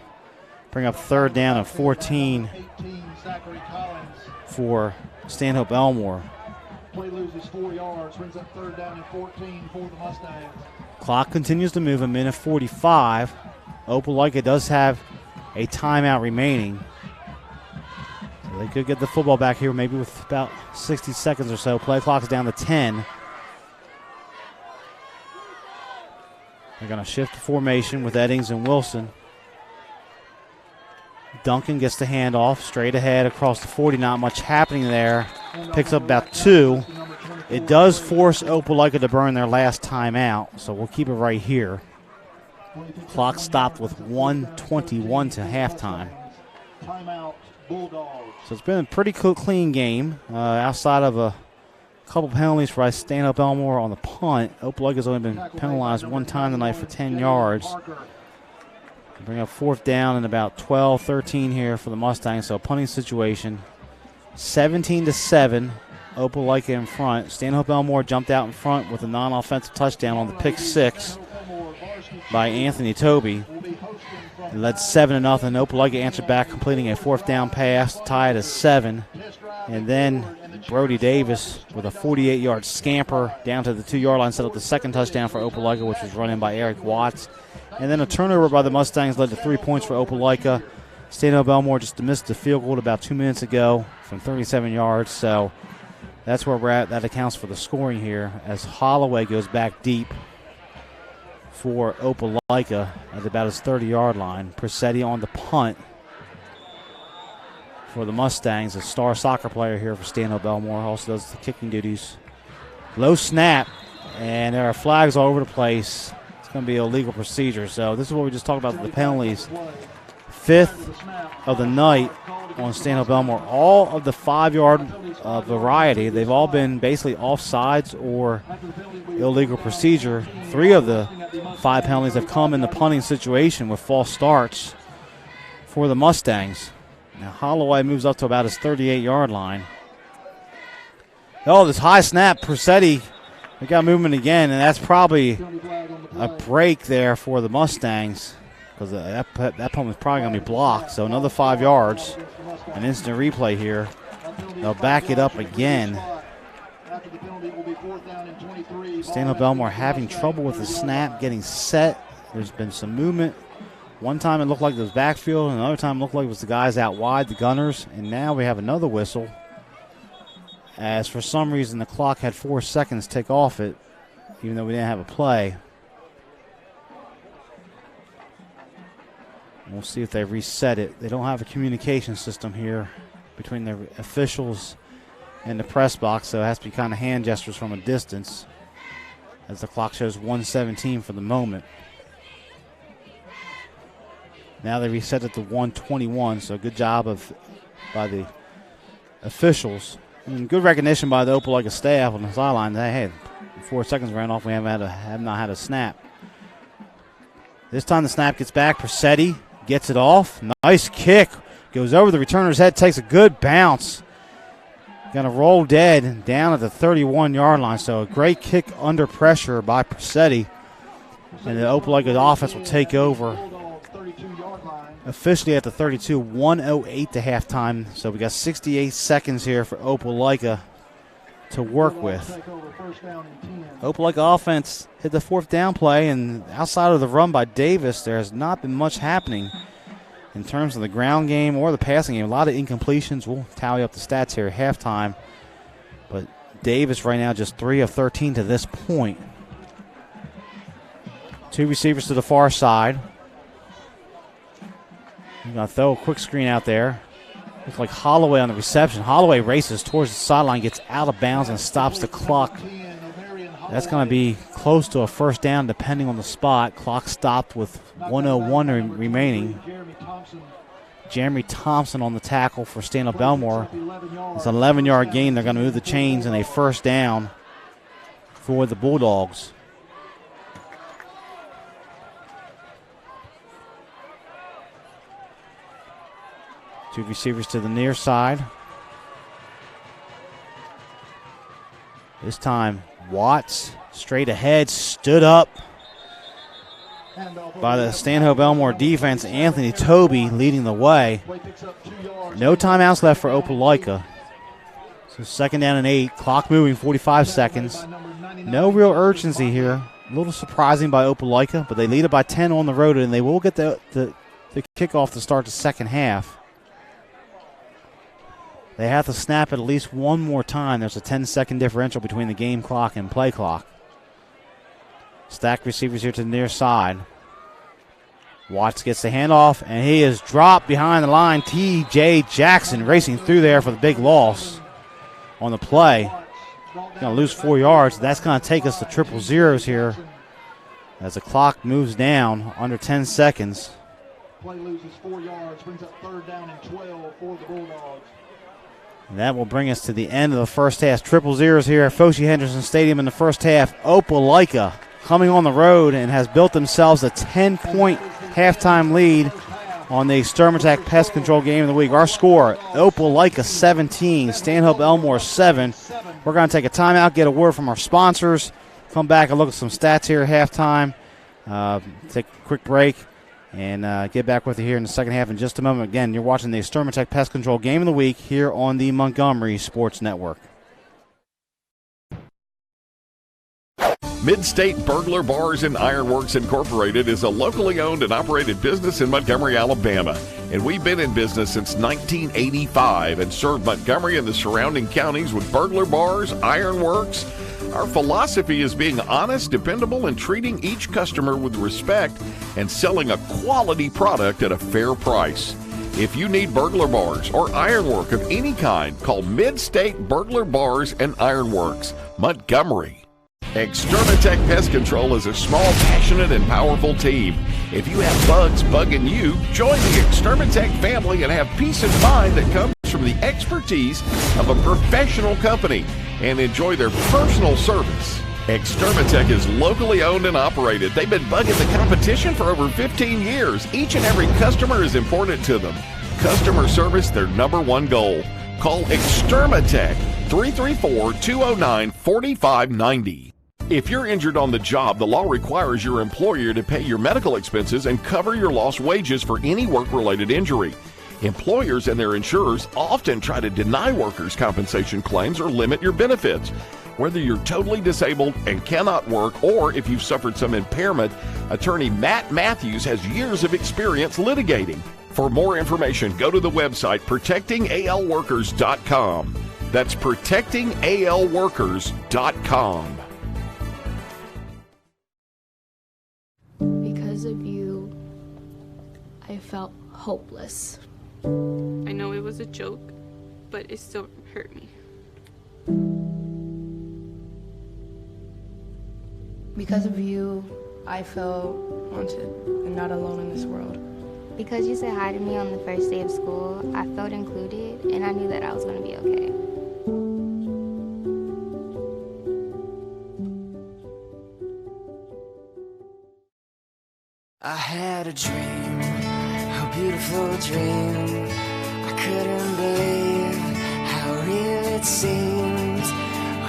Bring up 3rd down and 14 for Stanhope Elmore. Play loses 4 yards, brings up 3rd down and 14 for the Mustangs. Clock continues to move, 1:45. Opelika does have a timeout remaining. They could get the football back here maybe with about 60 seconds or so. Play clock's down to 10. They're going to shift the formation with Eddings and Wilson. Duncan gets the handoff straight ahead across the 40. Not much happening there. Picks up about 2. It does force Opelika to burn their last timeout, so we'll keep it right here. Clock stopped with 1:21 to halftime. Timeout, Bulldogs. So it's been a pretty clean game. Outside of a couple penalties for Stanhope Elmore on the punt, Opelika's only been penalized 1 time tonight for 10 yards. Bring up 4th down and about 12, 13 here for the Mustangs. So a punting situation. 17-7. Opelika in front. Stanhope Elmore jumped out in front with a non-offensive touchdown on the pick 6 by Anthony Toby. It led 7-0. Opelika answered back, completing a 4th down pass to tie it at 7. And then Brody Davis with a 48-yard scamper down to the 2-yard line set up the 2nd touchdown for Opelika, which was run in by Eric Watts. And then a turnover by the Mustangs led to 3 points for Opelika. Stanhope Elmore just missed the field goal about 2 minutes ago from 37 yards. So that's where we're at. That accounts for the scoring here as Holloway goes back deep for Opelika at about his 30-yard line. Presetti on the punt for the Mustangs, a star soccer player here for Stanhope Elmore, also does the kicking duties. Low snap, and there are flags all over the place. It's going to be a legal procedure. So this is what we just talked about, the penalties. 5th of the night on Stanhope Elmore. All of the 5-yard variety, they've all been basically offsides or illegal procedure. 3 of the 5 penalties have come in the punting situation with false starts for the Mustangs. Now Holloway moves up to about his 38-yard line. Oh, this high snap, Presetti, we got movement again, and that's probably a break there for the Mustangs because that punt was probably going to be blocked. So another 5 yards, an instant replay here. They'll back it up again. Stanhope Elmore having trouble with the snap, getting set. There's been some movement One time it looked like it was backfield, and another time it looked like it was the guys out wide, the gunners. And now we have another whistle, as for some reason the clock had 4 seconds tick off it, even though we didn't have a play. We'll see if they reset it. They don't have a communication system here between the officials and the press box, so it has to be kind of hand gestures from a distance, as the clock shows 1:17 for the moment. Now they reset it to 1:21, so good job by the officials. And good recognition by the Opelika staff on the sideline. Hey, 4 seconds ran off. We have not had a snap. This time the snap gets back. Persetti gets it off. Nice kick. Goes over the returner's head, takes a good bounce. Going to roll dead down at the 31-yard line. So a great kick under pressure by Persetti. And the Opelika offense will take over officially at the 32, 1:08 to halftime. So we got 68 seconds here for Opelika to work with. Opelika offense hit the 4th down play, and outside of the run by Davis, there has not been much happening in terms of the ground game or the passing game. A lot of incompletions. We'll tally up the stats here at halftime. But Davis right now just 3 of 13 to this point. 2 receivers to the far side. He's going to throw a quick screen out there. Looks like Holloway on the reception. Holloway races towards the sideline, gets out of bounds, and stops the clock. That's going to be close to a first down depending on the spot. Clock stopped with 1:01 remaining. Jeremy Thompson on the tackle for Stanhope Elmore. It's an 11-yard gain. They're going to move the chains and a first down for the Bulldogs. Two receivers to the near side. This time, Watts straight ahead, stood up by the Stanhope Elmore defense. Anthony Toby leading the way. No timeouts left for Opelika. So 2nd down and 8. Clock moving, 45 seconds. No real urgency here. A little surprising by Opelika, but they lead it by 10 on the road, and they will get the kickoff to start the second half. They have to snap it at least one more time. There's a 10-second differential between the game clock and play clock. Stacked receivers here to the near side. Watts gets the handoff, and he is dropped behind the line. T.J. Jackson racing through there for the big loss on the play. Going to lose 4 yards. That's going to take us to triple zeros here as the clock moves down under 10 seconds. Play loses 4 yards, brings up 3rd down and 12 for the Bulldogs. And that will bring us to the end of the first half. Triple zeros here at Foshee Henderson Stadium in the first half. Opelika coming on the road and has built themselves a 10-point halftime lead on the Extermatech Pest Control Game of the Week. Our score, Opelika 17, Stanhope Elmore 7. We're going to take a timeout, get a word from our sponsors, come back and look at some stats here at halftime, take a quick break, and get back with you here in the second half in just a moment. Again, you're watching the Extermatech Pest Control Game of the Week here on the Montgomery Sports Network. Mid-State Burglar Bars and Ironworks Incorporated is a locally owned and operated business in Montgomery, Alabama. And we've been in business since 1985 and served Montgomery and the surrounding counties with burglar bars, ironworks. Our philosophy is being honest, dependable, and treating each customer with respect and selling a quality product at a fair price. If you need burglar bars or ironwork of any kind, call Mid-State Burglar Bars and Ironworks, Montgomery. Extermatech Pest Control is a small, passionate, and powerful team. If you have bugs bugging you, join the Extermatech family and have peace of mind that comes from the expertise of a professional company and enjoy their personal service. Extermatech is locally owned and operated. They've been bugging the competition for over 15 years. Each and every customer is important to them. Customer service, their number one goal. Call Extermatech 334-209-4590. If you're injured on the job, the law requires your employer to pay your medical expenses and cover your lost wages for any work-related injury. Employers and their insurers often try to deny workers' compensation claims or limit your benefits. Whether you're totally disabled and cannot work, or if you've suffered some impairment, attorney Matt Matthews has years of experience litigating. For more information, go to the website protectingalworkers.com. That's protectingalworkers.com. Because of you, I felt hopeless. I know it was a joke, but it still hurt me. Because of you, I felt wanted and not alone in this world. Because you said hi to me on the first day of school, I felt included, and I knew that I was going to be okay. I had a dream, a beautiful dream. I couldn't believe how real it seemed.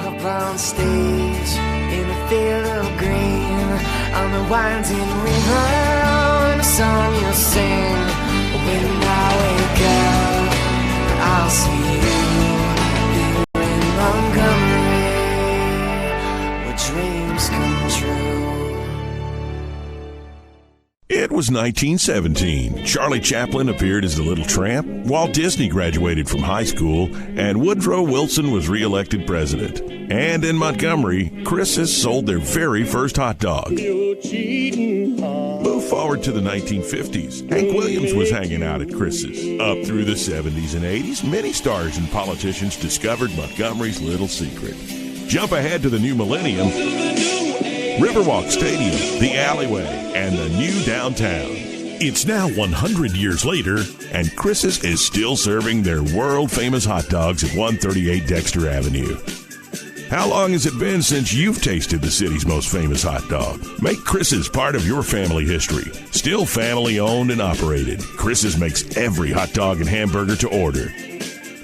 Up on stage, in a field of green, on the winding river, and a song you'll sing. When I wake up, I'll see you here in Montgomery, where dreams come true. It was 1917. Charlie Chaplin appeared as the Little Tramp, Walt Disney graduated from high school, and Woodrow Wilson was reelected president. And in Montgomery, Chris's sold their very first hot dog. Move forward to the 1950s. Hank Williams was hanging out at Chris's. Up through the 70s and 80s, many stars and politicians discovered Montgomery's little secret. Jump ahead to the new millennium. Riverwalk Stadium, the alleyway, and the new downtown. It's now 100 years later, and Chris's is still serving their world-famous hot dogs at 138 Dexter Avenue. How long has it been since you've tasted the city's most famous hot dog? Make Chris's part of your family history. Still family-owned and operated, Chris's makes every hot dog and hamburger to order.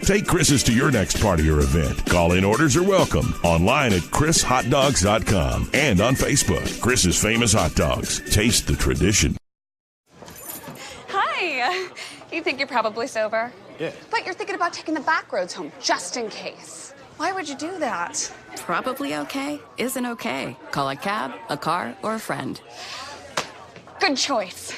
Take Chris's to your next party or event. Call-in orders are welcome. Online at chrishotdogs.com and on Facebook. Chris's Famous Hot Dogs. Taste the tradition. Hi. You think you're probably sober? Yeah. But you're thinking about taking the back roads home just in case. Why would you do that? Probably okay isn't okay. Call a cab, a car, or a friend. Good choice.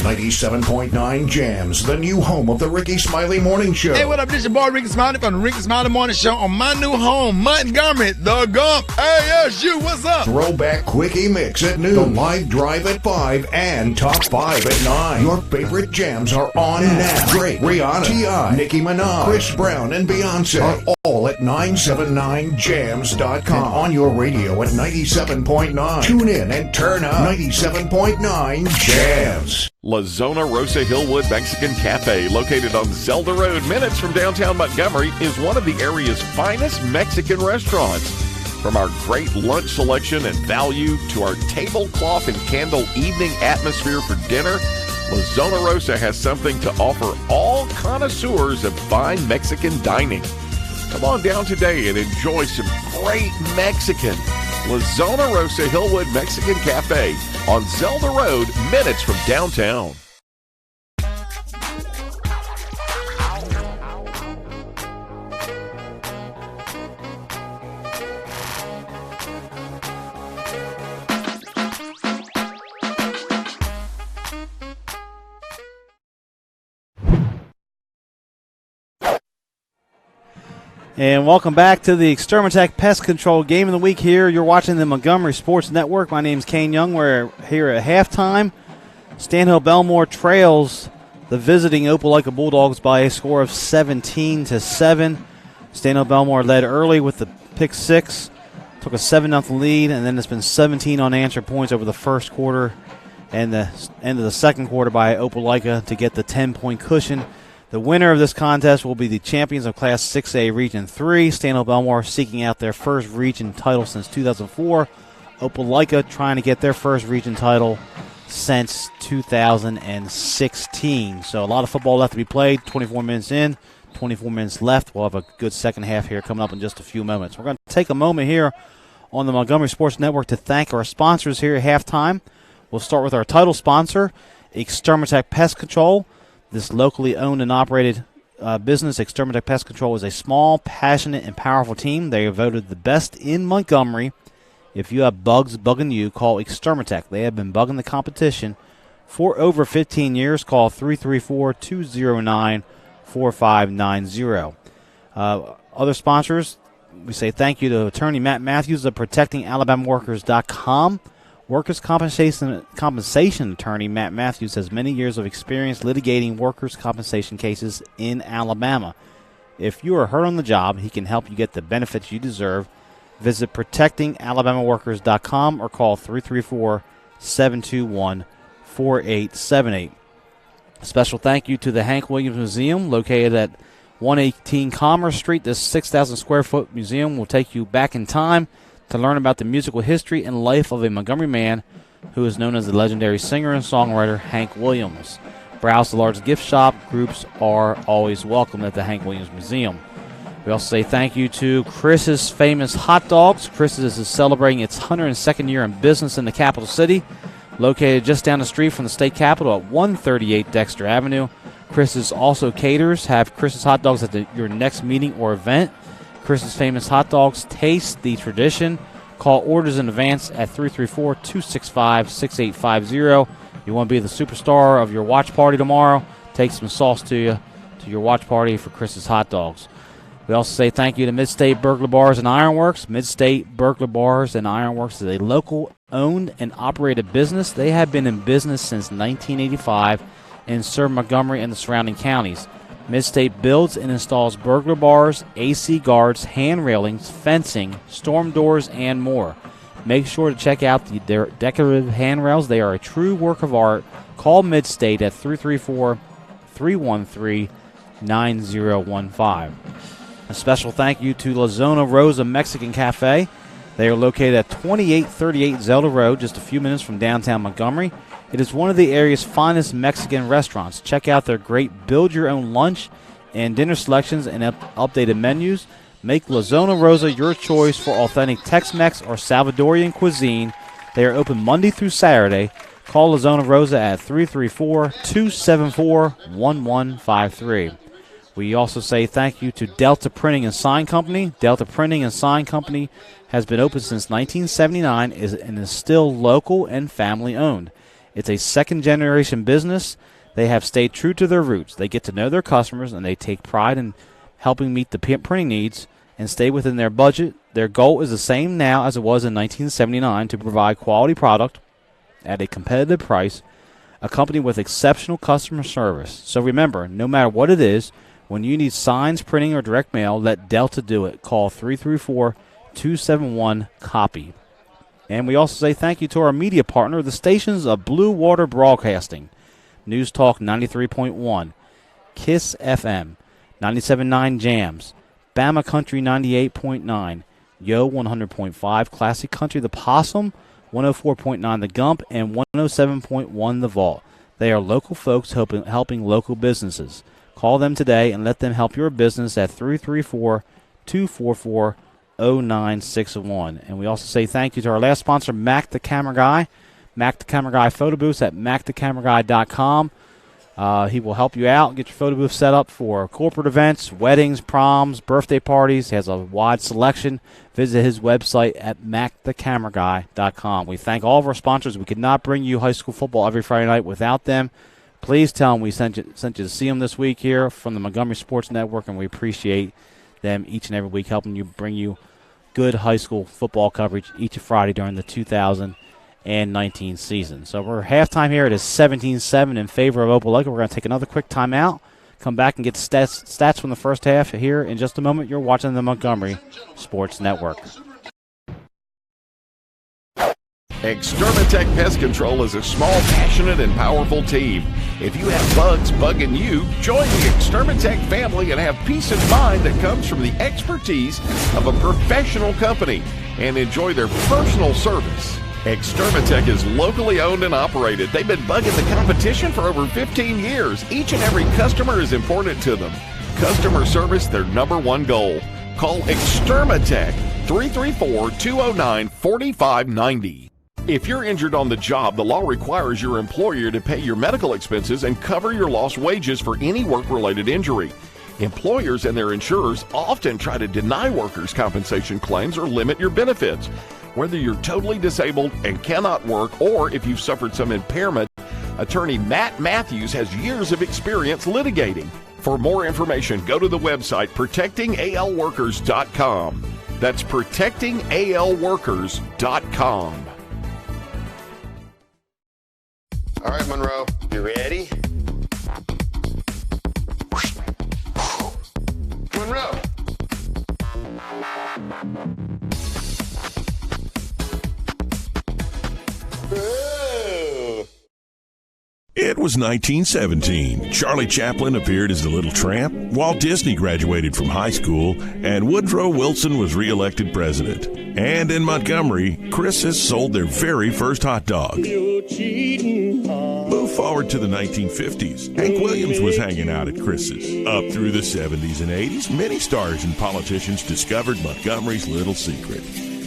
97.9 Jams, the new home of the Ricky Smiley Morning Show. Hey, what up? This your boy Ricky Smiley from the Ricky Smiley Morning Show on my new home, Montgomery, the Gump. ASU, what's up? Throwback Quickie Mix at noon, the live drive at 5, and Top 5 at 9. Your favorite jams are on now. Drake, Rihanna, T.I., Nicki Minaj, Chris Brown, and Beyonce are all at 979jams.com. And on your radio at 97.9. Tune in and turn up 97.9 Jams. La Zona Rosa Hillwood Mexican Cafe, located on Zelda Road, minutes from downtown Montgomery, is one of the area's finest Mexican restaurants. From our great lunch selection and value to our tablecloth and candle evening atmosphere for dinner, La Zona Rosa has something to offer all connoisseurs of fine Mexican dining. Come on down today and enjoy some great Mexican. La Zona Rosa Hillwood Mexican Cafe on Zelda Road, minutes from downtown. And welcome back to the Extermatech Pest Control Game of the Week here. You're watching the Montgomery Sports Network. My name's Kane Young. We're here at halftime. Stanhope Elmore trails the visiting Opelika Bulldogs by a score of 17-7. Stanhope Elmore led early with the pick six, took a 7-0 lead, and then it's been 17 unanswered points over the first quarter and the end of the second quarter by Opelika to get the 10-point cushion. The winner of this contest will be the champions of Class 6A Region 3. Stanhope Elmore seeking out their first region title since 2004. Opelika trying to get their first region title since 2016. So a lot of football left to be played. 24 minutes in, 24 minutes left. We'll have a good second half here coming up in just a few moments. We're going to take a moment here on the Montgomery Sports Network to thank our sponsors here at halftime. We'll start with our title sponsor, Extermatech Pest Control. This locally owned and operated business, Extermatech Pest Control, is a small, passionate, and powerful team. They are voted the best in Montgomery. If you have bugs bugging you, call Extermatech. They have been bugging the competition for over 15 years. Call 334-209-4590. Other sponsors, we say thank you to Attorney Matt Matthews of ProtectingAlabamaWorkers.com. Workers' compensation attorney Matt Matthews has many years of experience litigating workers' compensation cases in Alabama. If you are hurt on the job, he can help you get the benefits you deserve. Visit ProtectingAlabamaWorkers.com or call 334-721-4878. A special thank you to the Hank Williams Museum, located at 118 Commerce Street. This 6,000 square foot museum will take you back in time to learn about the musical history and life of a Montgomery man who is known as the legendary singer and songwriter Hank Williams. Browse the large gift shop. Groups are always welcome at the Hank Williams Museum. We also say thank you to Chris's Famous Hot Dogs. Chris's is celebrating its 102nd year in business in the capital city, located just down the street from the state capitol at 138 Dexter Avenue. Chris's also caters. Have Chris's Hot Dogs at your next meeting or event. Chris's Famous Hot Dogs, taste the tradition. Call orders in advance at 334-265-6850. You want to be the superstar of your watch party tomorrow? Take some sauce to your watch party for Chris's Hot Dogs. We also say thank you to Mid-State Burglar Bars and Ironworks. Mid-State Burglar Bars and Ironworks is a local owned and operated business. They have been in business since 1985 and serve Montgomery and the surrounding counties. Mid-State builds and installs burglar bars, AC guards, hand railings, fencing, storm doors, and more. Make sure to check out their decorative handrails. They are a true work of art. Call Mid-State at 334-313-9015. A special thank you to La Zona Rosa Mexican Cafe. They are located at 2838 Zelda Road, just a few minutes from downtown Montgomery. It is one of the area's finest Mexican restaurants. Check out their great build-your-own lunch and dinner selections and updated menus. Make La Zona Rosa your choice for authentic Tex-Mex or Salvadorian cuisine. They are open Monday through Saturday. Call La Zona Rosa at 334-274-1153. We also say thank you to Delta Printing and Sign Company. Delta Printing and Sign Company has been open since 1979 and is still local and family-owned. It's a second-generation business. They have stayed true to their roots. They get to know their customers, and they take pride in helping meet the printing needs and stay within their budget. Their goal is the same now as it was in 1979, to provide quality product at a competitive price, accompanied with exceptional customer service. So remember, no matter what it is, when you need signs, printing, or direct mail, let Delta do it. Call 334-271-COPY. And we also say thank you to our media partner, the stations of Blue Water Broadcasting, News Talk 93.1, KISS FM, 97.9 Jams, Bama Country 98.9, Yo 100.5, Classic Country The Possum, 104.9 The Gump, and 107.1 The Vault. They are local folks helping local businesses. Call them today and let them help your business at 334-244-0961. And we also say thank you to our last sponsor, Mac the Camera Guy. Mac the Camera Guy photo booths at macthecameraguy.com. He will help you out, get your photo booth set up for corporate events, weddings, proms, birthday parties. He has a wide selection. Visit his website at macthecameraguy.com. We thank all of our sponsors. We could not bring you high school football every Friday night without them. Please tell them we sent you to see them this week here from the Montgomery Sports Network, and we appreciate them each and every week helping you bring you good high school football coverage each Friday during the 2019 season. So we're halftime here. It is 17-7 in favor of Opelika. We're going to take another quick timeout, come back and get stats from the first half here in just a moment. You're watching the Montgomery Sports Network. Extermatech Pest Control is a small, passionate, and powerful team. If you have bugs bugging you, join the Extermatech family and have peace of mind that comes from the expertise of a professional company, and enjoy their personal service. Extermatech is locally owned and operated. They've been bugging the competition for over 15 years. Each and every customer is important to them. Customer service, their number one goal. Call Extermatech 334-209-4590. If you're injured on the job, the law requires your employer to pay your medical expenses and cover your lost wages for any work-related injury. Employers and their insurers often try to deny workers' compensation claims or limit your benefits. Whether you're totally disabled and cannot work, or if you've suffered some impairment, attorney Matt Matthews has years of experience litigating. For more information, go to the website protectingalworkers.com. That's protectingalworkers.com. All right, Monroe, you ready? Monroe! It was 1917. Charlie Chaplin appeared as the Little Tramp, Walt Disney graduated from high school, and Woodrow Wilson was reelected president. And in Montgomery, Chris's sold their very first hot dog. Move forward to the 1950s. Hank Williams was hanging out at Chris's. Up through the 70s and 80s, many stars and politicians discovered Montgomery's little secret.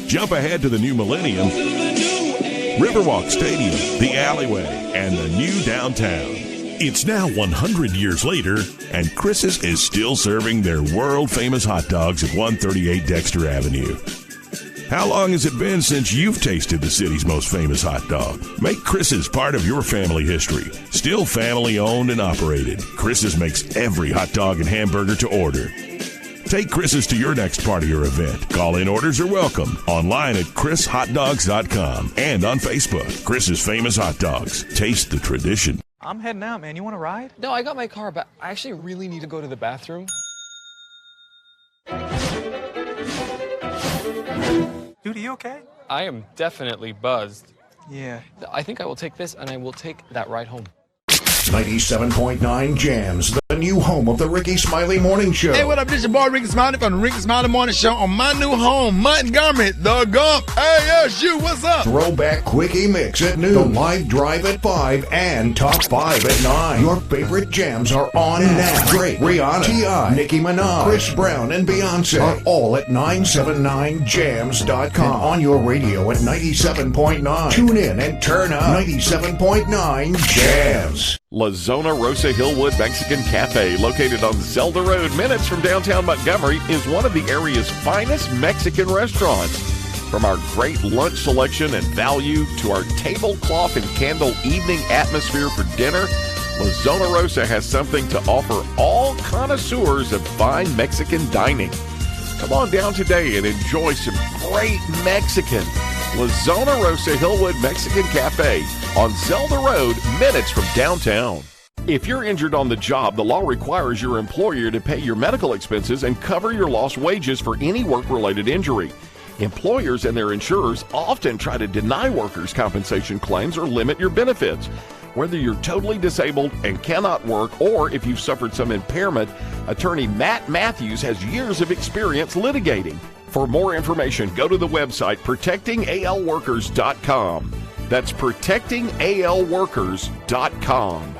Jump ahead to the new millennium. Riverwalk Stadium, the alleyway, and the new downtown. It's now 100 years later, and Chris's is still serving their world-famous hot dogs at 138 Dexter Avenue. How long has it been since you've tasted the city's most famous hot dog? Make Chris's part of your family history. Still family-owned and operated, Chris's makes every hot dog and hamburger to order. Take Chris's to your next party or event. Call-in orders are welcome. Online at chrishotdogs.com and on Facebook. Chris's Famous Hot Dogs. Taste the tradition. I'm heading out, man. You want to ride? No, I got my car, but I actually really need to go to the bathroom. Dude, are you okay? I am definitely buzzed. Yeah. I think I will take this, and I will take that ride home. 97.9 Jams, the new home of the Ricky Smiley Morning Show. Hey, what up? This is your boy Ricky Smiley from the Ricky Smiley Morning Show on my new home, Montgomery, the Gump. ASU, what's up? Throwback Quickie Mix at noon, the live drive at 5, and top 5 at 9. Your favorite jams are on now. Drake, Rihanna, T.I., Nicki Minaj, Chris Brown, and Beyonce are all at 979jams.com. And on your radio at 97.9. Tune in and turn up 97.9 Jams. La Zona Rosa Hillwood Mexican Cafe, located on Zelda Road, minutes from downtown Montgomery, is one of the area's finest Mexican restaurants. From our great lunch selection and value to our tablecloth and candle evening atmosphere for dinner, La Zona Rosa has something to offer all connoisseurs of fine Mexican dining. Come on down today and enjoy some great Mexican. La Zona Rosa Hillwood Mexican Cafe on Zelda Road, minutes from downtown. If you're injured on the job, the law requires your employer to pay your medical expenses and cover your lost wages for any work-related injury. Employers and their insurers often try to deny workers' compensation claims or limit your benefits. Whether you're totally disabled and cannot work, or if you've suffered some impairment, attorney Matt Matthews has years of experience litigating. For more information, go to the website protectingalworkers.com. That's protectingalworkers.com.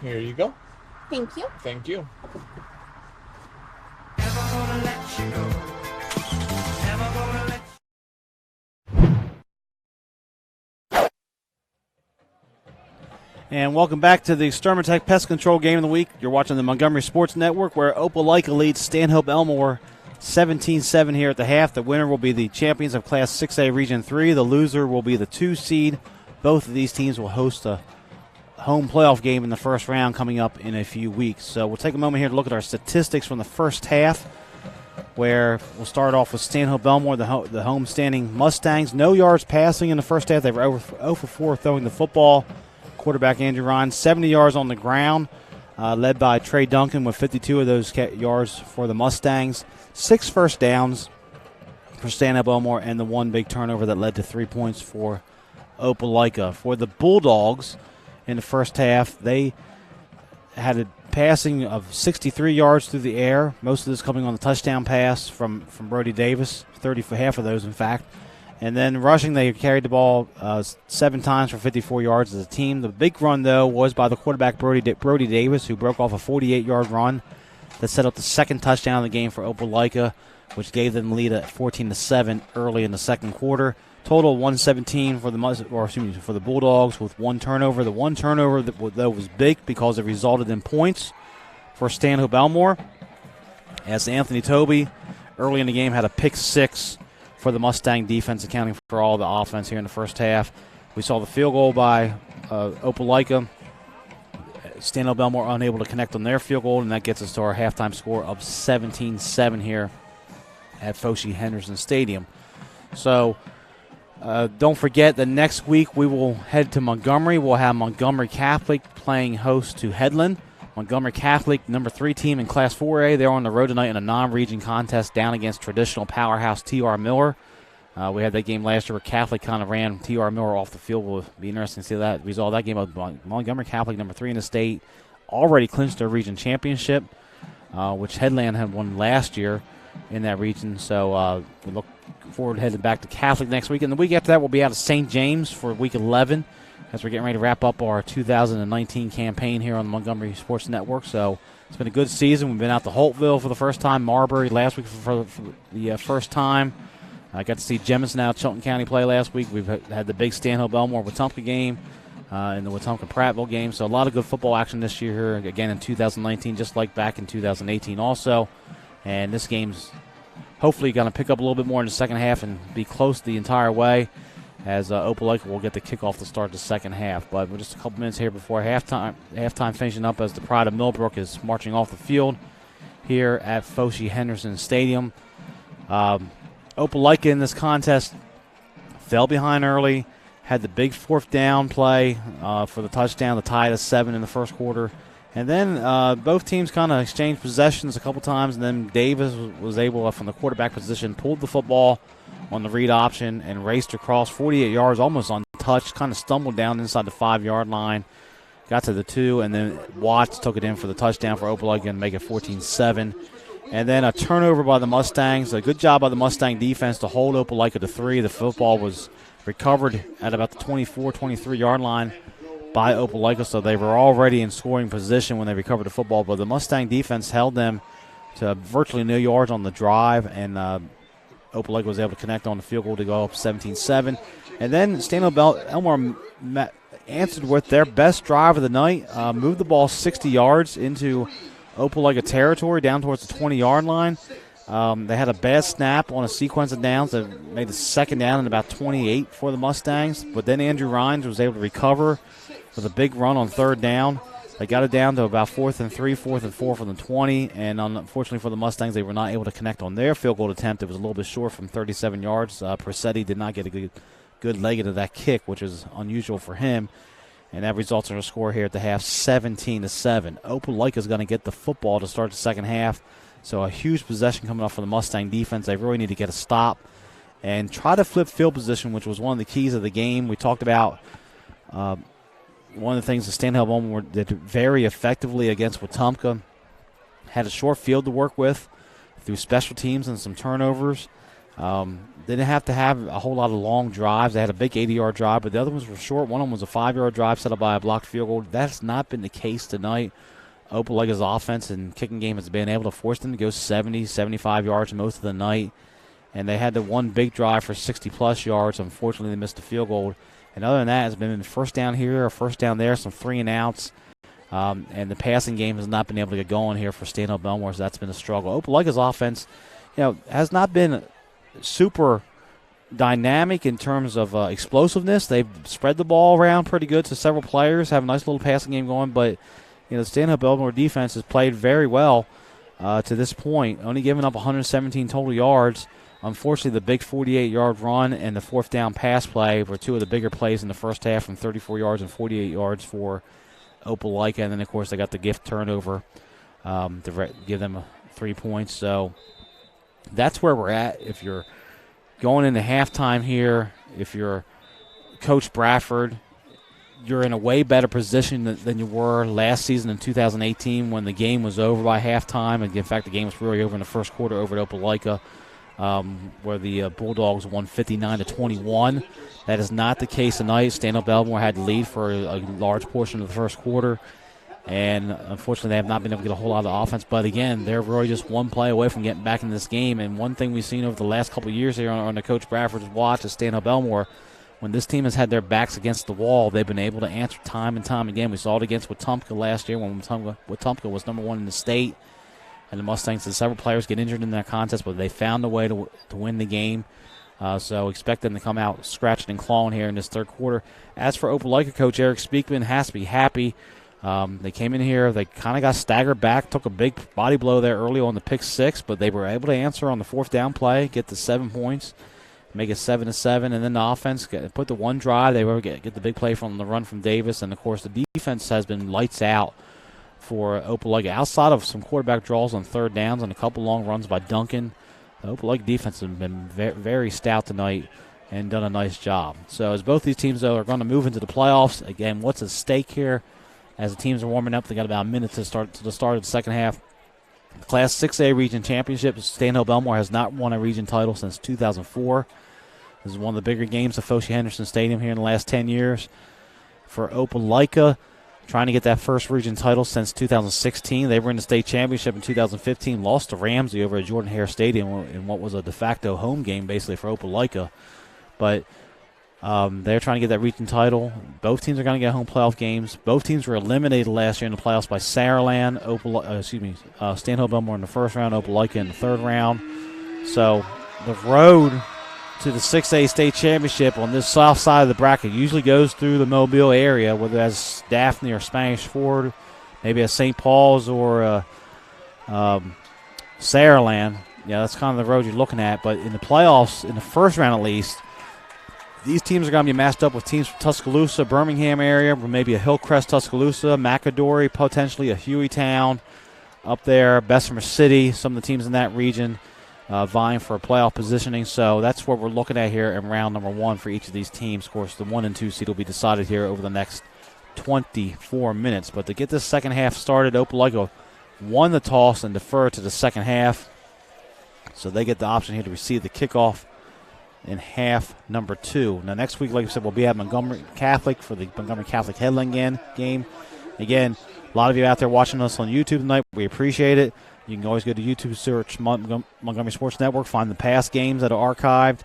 Here you go. Thank you. Thank you. And welcome back to the Extermatech Pest Control Game of the Week. You're watching the Montgomery Sports Network, where Opelika leads Stanhope Elmore 17-7 here at the half. The winner will be the champions of Class 6A Region 3. The loser will be the 2 seed. Both of these teams will host a home playoff game in the first round coming up in a few weeks. So we'll take a moment here to look at our statistics from the first half, where we'll start off with Stanhope Elmore, the home-standing Mustangs. No yards passing in the first half. They were 0 for 4 throwing the football. Quarterback Andrew Ryan, 70 yards on the ground, led by Trey Duncan with 52 of those yards for the Mustangs. 6 first downs for Stanhope Elmore, and the 1 big turnover that led to 3 points for Opelika. For the Bulldogs, in the first half, they had a passing of 63 yards through the air, most of this coming on the touchdown pass from Brody Davis, 30 for half of those, in fact. And then rushing, they carried the ball 7 times for 54 yards as a team. The big run, though, was by the quarterback Brody Davis, who broke off a 48-yard run that set up the second touchdown of the game for Opelika, which gave them the lead at 14-7 early in the second quarter. Total 117 for the Bulldogs with 1 turnover. The 1 turnover that was big because it resulted in points for Stanhope Elmore, as Anthony Toby early in the game had a pick 6 for the Mustang defense, accounting for all the offense here in the first half. We saw the field goal by Opelika. Stanhope Elmore unable to connect on their field goal, and that gets us to our halftime score of 17-7 here at Foshee Henderson Stadium. So don't forget that next week we will head to Montgomery. We'll have Montgomery Catholic playing host to Headland. Montgomery Catholic, number 3 team in Class 4A. They're on the road tonight in a non-region contest down against traditional powerhouse T.R. Miller. We had that game last year where Catholic kind of ran T.R. Miller off the field. It will be interesting to see that result. That game of Montgomery Catholic, number 3 in the state, already clinched their region championship, which Headland had won last year in that region. So we look forward to heading back to Catholic next week. And the week after that, we'll be out of St. James for week 11 as we're getting ready to wrap up our 2019 campaign here on the Montgomery Sports Network. So it's been a good season. We've been out to Holtville for the first time, Marbury last week for the first time. I got to see Jemison out Chilton County play last week. We've had the big Stanhope Elmore Wetumpka game and the Wetumpka Prattville game. So a lot of good football action this year here, again in 2019, just like back in 2018 also. And this game's hopefully going to pick up a little bit more in the second half and be close the entire way, as Opelika will get the kickoff to start the second half. But we're just a couple minutes here before halftime finishing up as the Pride of Millbrook is marching off the field here at Foshee Henderson Stadium. Opelika in this contest fell behind early, had the big 4th down play for the touchdown, the tie to 7 in the first quarter. And then both teams kind of exchanged possessions a couple times, and then Davis was able, from the quarterback position, pulled the football on the read option and raced across 48 yards, almost untouched, kind of stumbled down inside the 5-yard line, got to the 2, and then Watts took it in for the touchdown for Opelika and make it 14-7. And then a turnover by the Mustangs. A good job by the Mustang defense to hold Opelika to 3. The football was recovered at about the 24, 23-yard line by Opelika, so they were already in scoring position when they recovered the football. But the Mustang defense held them to virtually no yards on the drive, and Opelika was able to connect on the field goal to go up 17-7. And then Stanhope Elmore answered with their best drive of the night, moved the ball 60 yards into Opelika territory down towards the 20-yard line. They had a bad snap on a sequence of downs that made the second down in about 28 for the Mustangs. But then Andrew Rhines was able to recover with a big run on 3rd down. They got it down to about 4th and 3, 4th and 4 from the 20. And unfortunately for the Mustangs, they were not able to connect on their field goal attempt. It was a little bit short from 37 yards. Presetti did not get a good leg into that kick, which is unusual for him. And that results in a score here at the half, 17-7. Opelika is going to get the football to start the second half. So a huge possession coming off for the Mustang defense. They really need to get a stop and try to flip field position, which was one of the keys of the game. We talked about one of the things that Stanhope Elmore did very effectively against Wetumpka. Had a short field to work with through special teams and some turnovers. Didn't have to have a whole lot of long drives. They had a big 80-yard drive, but the other ones were short. One of them was a 5-yard drive set up by a blocked field goal. That's not been the case tonight. Opelika's offense and kicking game has been able to force them to go 70, 75 yards most of the night. And they had the one big drive for 60-plus yards. Unfortunately, they missed the field goal. And other than that, it's been first down here or first down there, some 3-and-outs. And the passing game has not been able to get going here for Stanhope Elmore, so that's been a struggle. Opelika's offense, has not been super dynamic in terms of explosiveness. They've spread the ball around pretty good to several players, have a nice little passing game going, but the Stanhope Elmore defense has played very well to this point, only giving up 117 total yards. Unfortunately, the big 48-yard run and the 4th down pass play were 2 of the bigger plays in the first half, from 34 yards and 48 yards for Opelika. And then, of course, they got the gift turnover to give them 3 points. So that's where we're at. If you're going into halftime here, if you're Coach Bradford, you're in a way better position than you were last season in 2018 when the game was over by halftime. And in fact, the game was really over in the first quarter over at Opelika, where the Bulldogs won 59-21. That is not the case tonight. Stanhope Elmore had the lead for a large portion of the first quarter, and unfortunately they have not been able to get a whole lot of offense. But again, they're really just one play away from getting back in this game. And one thing we've seen over the last couple of years here on the Coach Bradford's watch is Stanhope Elmore, when this team has had their backs against the wall, they've been able to answer time and time again. We saw it against Wetumpka last year when Wetumpka was number 1 in the state, and the Mustangs had several players get injured in that contest, but they found a way to win the game. So expect them to come out scratching and clawing here in this third quarter. As for Opelika, Coach Eric Speakman has to be happy. They came in here, they kind of got staggered back, took a big body blow there early on the pick 6, but they were able to answer on the fourth down play, get the 7 points, make it 7-7, and then the offense put the one drive. They were get the big play from the run from Davis, and of course the defense has been lights out for Opelika. Outside of some quarterback draws on third downs and a couple long runs by Duncan, the Opelika defense has been very, very stout tonight and done a nice job. So as both these teams, though, are going to move into the playoffs, again, what's at stake here? As the teams are warming up, they got about a minute to the start of the second half. The Class 6A Region Championship, Stanhope Elmore has not won a region title since 2004. This is one of the bigger games of Foshee-Henderson Stadium here in the last 10 years. For Opelika, trying to get that first region title since 2016. They were in the state championship in 2015, lost to Ramsey over at Jordan-Hare Stadium in what was a de facto home game basically for Opelika. But they're trying to get that region title. Both teams are going to get home playoff games. Both teams were eliminated last year in the playoffs by Saraland, Stanhope Elmore in the first round, Opelika in the third round. So the road to the 6A state championship on this south side of the bracket usually goes through the Mobile area, whether that's Daphne or Spanish Ford, maybe at St. Paul's or Saraland. Yeah, that's kind of the road you're looking at. But in the playoffs, in the first round at least, these teams are going to be matched up with teams from Tuscaloosa, Birmingham area, maybe a Hillcrest, Tuscaloosa, Macadori, potentially a Hueytown up there, Bessemer City, some of the teams in that region vying for a playoff positioning. So that's what we're looking at here in round number 1 for each of these teams. Of course, the 1 and 2 seed will be decided here over the next 24 minutes. But to get this second half started, Opelika won the toss and deferred to the second half. So they get the option here to receive the kickoff in half number 2. Now, next week, like I said, we'll be at Montgomery Catholic for the Montgomery Catholic Headland game. Again, a lot of you out there watching us on YouTube tonight, we appreciate it. You can always go to YouTube, search Montgomery Sports Network, find the past games that are archived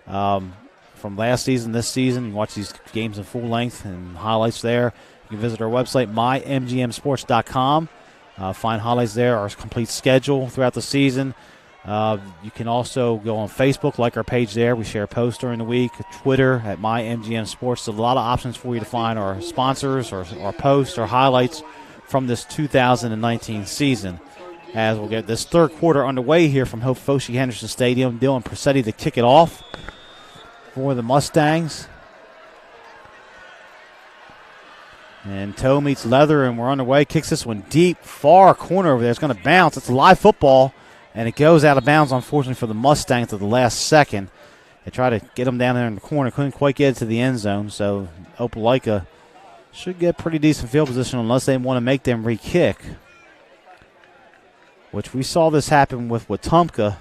from last season, this season. You can watch these games in full length and highlights there. You can visit our website, mymgmsports.com. Find highlights there, our complete schedule throughout the season. You can also go on Facebook, like our page there. We share posts during the week. Twitter at MyMGM Sports. There's a lot of options for you to find our sponsors or posts or highlights from this 2019 season. As we'll get this third quarter underway here from Foshee-Henderson Stadium. Dylan Presetti to kick it off for the Mustangs. And toe meets leather, and we're underway. Kicks this one deep, far corner over there. It's going to bounce. It's a live football. And it goes out of bounds, unfortunately, for the Mustangs at the last second. They try to get them down there in the corner. Couldn't quite get it to the end zone. So Opelika should get pretty decent field position unless they want to make them re-kick, which we saw this happen with Wetumpka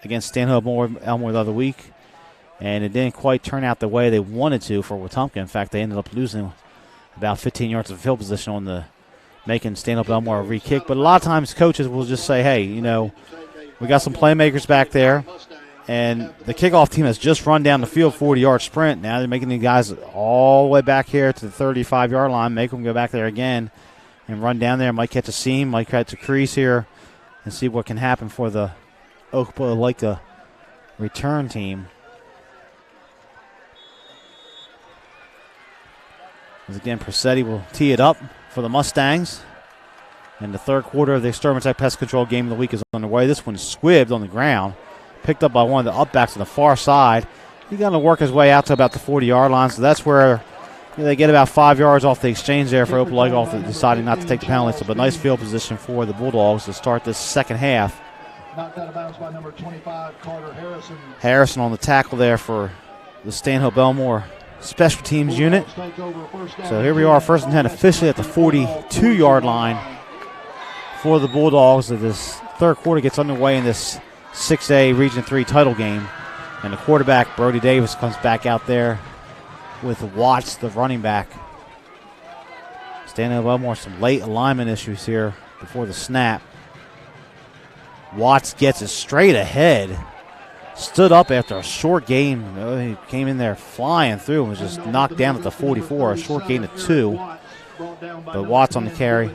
against Stanhope Elmore the other week. And it didn't quite turn out the way they wanted to for Wetumpka. In fact, they ended up losing about 15 yards of field position on the making Stanhope Elmore a re-kick. But a lot of times coaches will just say, hey, we got some playmakers back there, and the kickoff team has just run down the field 40-yard sprint. Now they're making the guys all the way back here to the 35-yard line, make them go back there again and run down there. Might catch a seam, might catch a crease here, and see what can happen for the Opelika return team. As again, Presetti will tee it up for the Mustangs. And the third quarter of the Exterminatech Pest Control game of the week is underway. This one's squibbed on the ground, picked up by one of the upbacks on the far side. He's going to work his way out to about the 40-yard line, so that's where they get about 5 yards off the exchange there for Opelika, deciding not to take the penalty. So, but nice field position for the Bulldogs to start this second half. Knocked out of bounds by number 25, Carter Harrison. Harrison on the tackle there for the Stanhope Elmore special teams unit. So here we are, 1st and 10 officially at the 42-yard line for the Bulldogs as this third quarter gets underway in this 6A Region 3 title game. And the quarterback, Brody Davis, comes back out there with Watts, the running back. Stanhope Elmore, some late alignment issues here before the snap. Watts gets it straight ahead. Stood up after a short gain. He came in there flying through and was just knocked down at the 44. A short gain of 2. But Watts on the carry.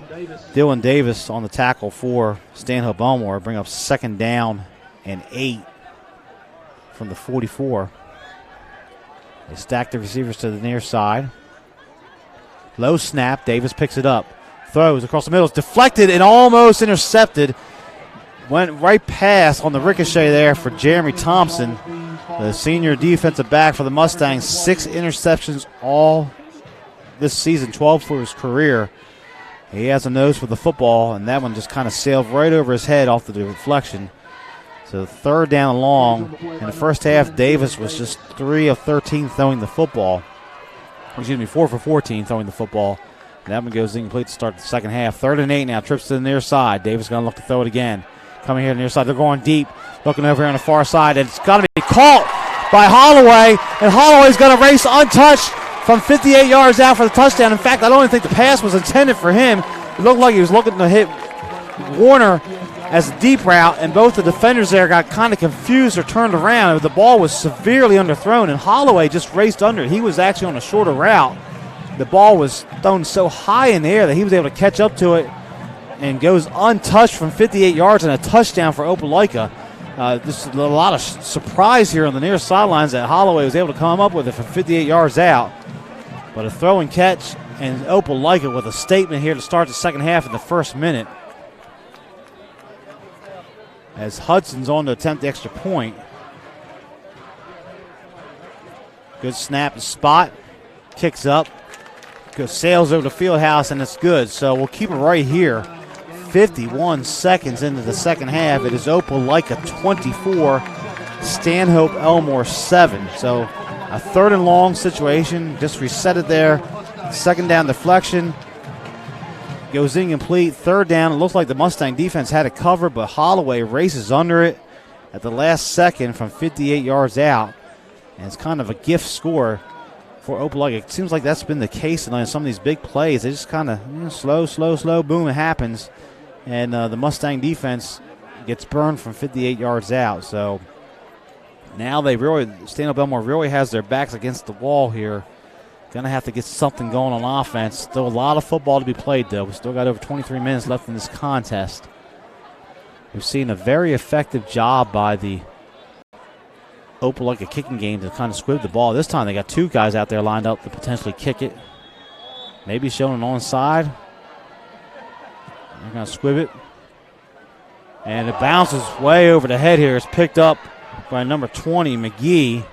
Dylan Davis on the tackle for Stanhope Elmore. Bring up 2nd down and 8 from the 44. They stack the receivers to the near side. Low snap. Davis picks it up. Throws across the middle. It's deflected and almost intercepted. Went right past on the ricochet there for Jeremy Thompson, the senior defensive back for the Mustangs. 6 interceptions all this season, 12 for his career. He has a nose for the football, and that one just kind of sailed right over his head off the deflection. So 3rd down and long. In the first half, Davis was just 3 of 13 throwing the football. 4 for 14 throwing the football. And that one goes incomplete to start the second half. 3rd and 8 now, trips to the near side. Davis going to look to throw it again. Coming here to the near side. They're going deep. Looking over here on the far side. And it's got to be caught by Holloway. And Holloway's going to race untouched from 58 yards out for the touchdown. In fact, I don't even think the pass was intended for him. It looked like he was looking to hit Warner as a deep route. And both the defenders there got kind of confused or turned around. The ball was severely underthrown. And Holloway just raced under it. He was actually on a shorter route. The ball was thrown so high in the air that he was able to catch up to it. And goes untouched from 58 yards and a touchdown for Opelika. There's a lot of surprise here on the near sidelines that Holloway was able to come up with it from 58 yards out. But a throw and catch, and Opelika with a statement here to start the second half in the first minute. As Hudson's on to attempt the extra point. Good snap and spot. Kicks up. Sails over the field house, and it's good. So we'll keep it right here. 51 seconds into the second half. It is Opelika 24, Stanhope Elmore 7. So a 3rd and long situation. Just reset it there. 2nd down deflection. Goes incomplete. 3rd down. It looks like the Mustang defense had it covered, but Holloway races under it at the last second from 58 yards out. And it's kind of a gift score for Opelika. It seems like that's been the case in some of these big plays. They just kind of slow, boom, it happens. And the Mustang defense gets burned from 58 yards out. So now Stanhope Elmore really has their backs against the wall here. Going to have to get something going on offense. Still a lot of football to be played, though. We still got over 23 minutes left in this contest. We've seen a very effective job by the Opelika kicking game to kind of squib the ball. This time they got 2 guys out there lined up to potentially kick it. Maybe showing an onside. They're going to squib it. And it bounces way over the head here. It's picked up by number 20, McGee.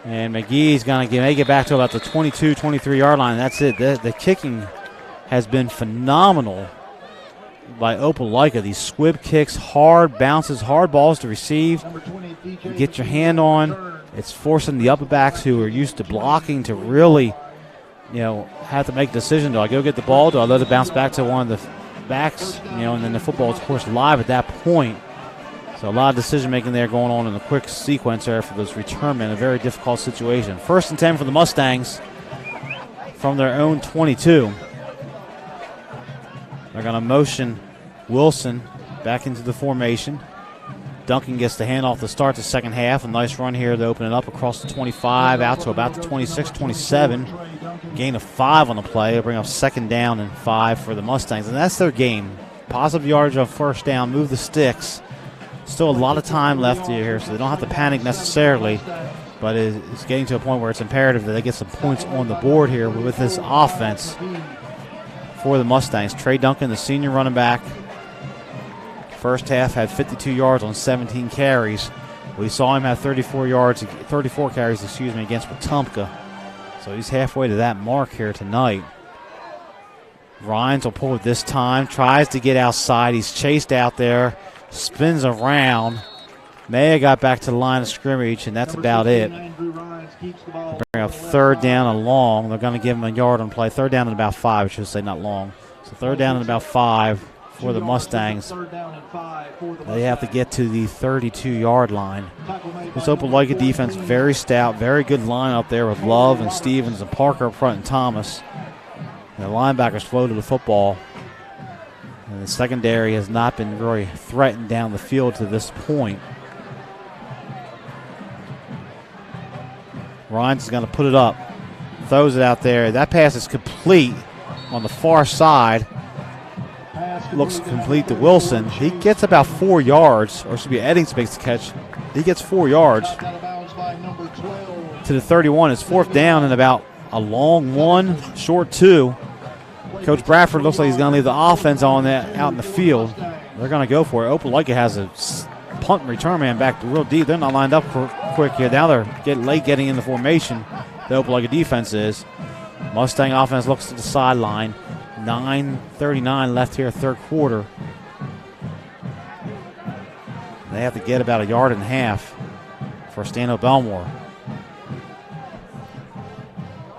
And McGee's going to make it back to about the 22, 23-yard line. That's it. The kicking has been phenomenal by Opelika. These squib kicks, hard bounces, hard balls to receive. You get your hand on. It's forcing the upper backs who are used to blocking to really, have to make a decision. Do I go get the ball? Do I let it bounce back to one of the backs? And then the football is, of course, live at that point. So a lot of decision-making there going on in a quick sequence there for those return men. A very difficult situation. 1st and 10 for the Mustangs from their own 22. They're going to motion Wilson back into the formation. Duncan gets the handoff to start the second half. A nice run here to open it up across the 25 out to about the 26, 27. Gain of 5 on the play. They'll bring up 2nd down and 5 for the Mustangs. And that's their game. Positive yardage on 1st down. Move the sticks. Still a lot of time left here, so they don't have to panic necessarily. But it's getting to a point where it's imperative that they get some points on the board here with this offense for the Mustangs. Trey Duncan, the senior running back. First half had 52 yards on 17 carries. We saw him have 34 carries against Wetumpka. So he's halfway to that mark here tonight. Rhines will pull it this time, tries to get outside. He's chased out there, spins around. May have got back to the line of scrimmage, and that's about it. Bring up third down and long. They're going to give him a yard on play. Third down and about 5, I should say, not long. So third down and about 5 for the Mustangs. They have to get to the 32-yard line. This Opelika defense, very stout, very good line up there with Love and Stevens and Parker up front and Thomas. And the linebackers flow to the football. And the secondary has not been very threatened down the field to this point. Rhines is going to put it up. Throws it out there. That pass is complete on the far side. Looks complete to Wilson. He gets about 4 yards, or should be Eddings makes the catch. He gets 4 yards to the 31. It's fourth down and about a long 1, short 2. Coach Bradford looks like he's going to leave the offense on that out in the field. They're going to go for it. Opelika has a punt and return man back to real deep. They're not lined up quick here. Now they're getting in the formation. The Opelika defense is. Mustang offense looks to the sideline. 9:39 left here, third quarter. They have to get about a yard and a half for Stanhope Elmore.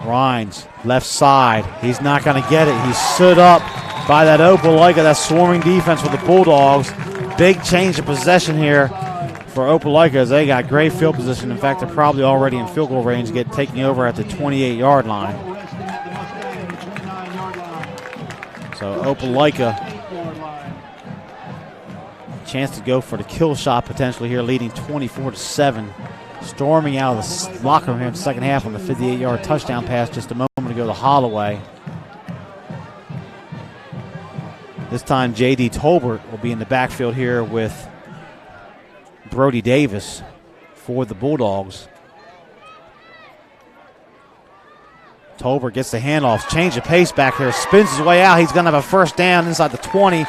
Rhines, left side. He's not going to get it. He's stood up by that Opelika, that swarming defense with the Bulldogs. Big change of possession here for Opelika as they got great field position. In fact, they're probably already in field goal range, taking over at the 28-yard line. So Opelika, chance to go for the kill shot potentially here, leading 24-7. Storming out of the locker room here in the second half on the 58-yard touchdown pass just a moment ago to Holloway. This time J.D. Tolbert will be in the backfield here with Brody Davis for the Bulldogs. Tolbert gets the handoff, change of pace back here, spins his way out. He's going to have a first down inside the 20,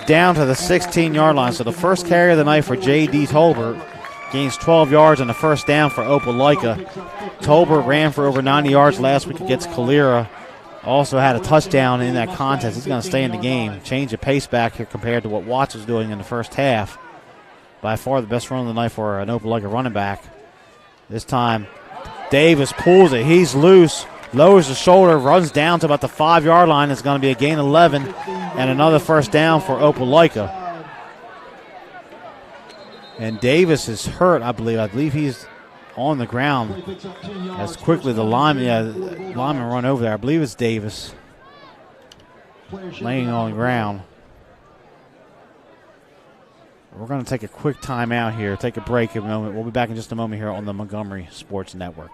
down to the 16-yard line. So the first carry of the night for J.D. Tolbert. Gains 12 yards on the first down for Opelika. Tolbert ran for over 90 yards last week against Calera. Also had a touchdown in that contest. He's going to stay in the game. Change of pace back here compared to what Watts was doing in the first half. By far the best run of the night for an Opelika running back. This time Davis pulls it. He's loose. Lowers the shoulder. Runs down to about the 5-yard line. It's going to be a gain 11 and another first down for Opelika. And Davis is hurt, I believe. I believe he's on the ground as quickly the lineman run over there. I believe it's Davis laying on the ground. We're going to take a quick timeout here, take a break in a moment. We'll be back in just a moment here on the Montgomery Sports Network.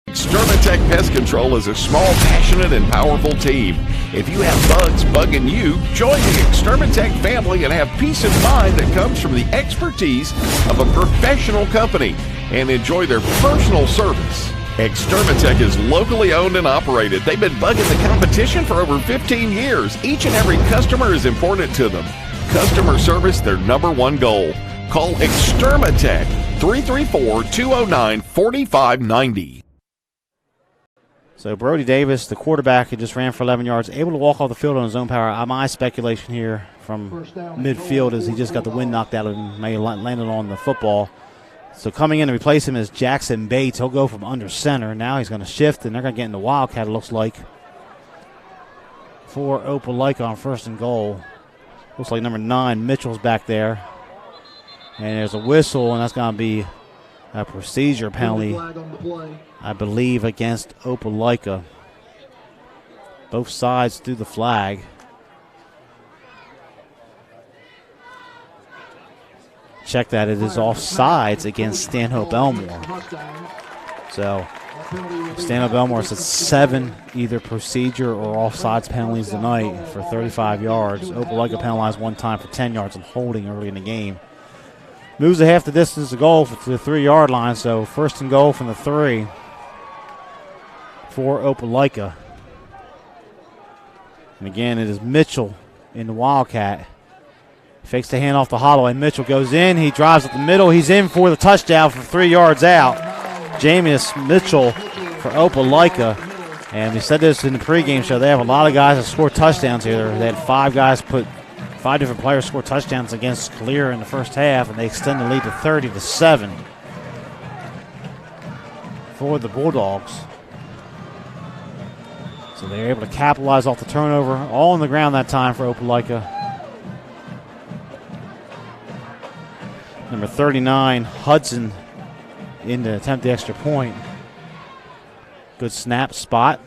Extermatech Pest Control is a small, passionate, and powerful team. If you have bugs bugging you, join the Extermatech family and have peace of mind that comes from the expertise of a professional company and enjoy their personal service. Extermatech is locally owned and operated. They've been bugging the competition for over 15 years. Each and every customer is important to them. Customer service, their #1 goal. Call Extermatech 334-209-4590. So Brody Davis, the quarterback, who just ran for 11 yards, able to walk off the field on his own power. My speculation here from midfield is he just got the wind knocked out of him, may have landed on the football. So coming in to replace him is Jackson Bates. He'll go from under center. Now he's going to shift, and they're going to get in the Wildcat, it looks like, for Opelika on first and goal. Looks like number 9, Mitchell's back there. And there's a whistle, and that's going to be a procedure penalty, I believe, against Opelika. Both sides threw the flag. Check that. It is offsides against Stanhope Elmore. So Stanhope Elmore said 7 either procedure or offsides penalties tonight for 35 yards. Opelika penalized 1 time for 10 yards and holding early in the game. Moves a half the distance to goal to the 3-yard line, so first and goal from the 3 for Opelika. And again, it is Mitchell in the Wildcat. Fakes the handoff to Holloway. Mitchell goes in. He drives up the middle. He's in for the touchdown from 3 yards out. Jameis Mitchell for Opelika. And we said this in the pregame show. They have a lot of guys that score touchdowns here. They had 5 different players score touchdowns against Calera in the first half, and they extend the lead to 30-7. for the Bulldogs. So they're able to capitalize off the turnover, all on the ground that time for Opelika. Number 39, Hudson, in to attempt the extra point. Good snap spot.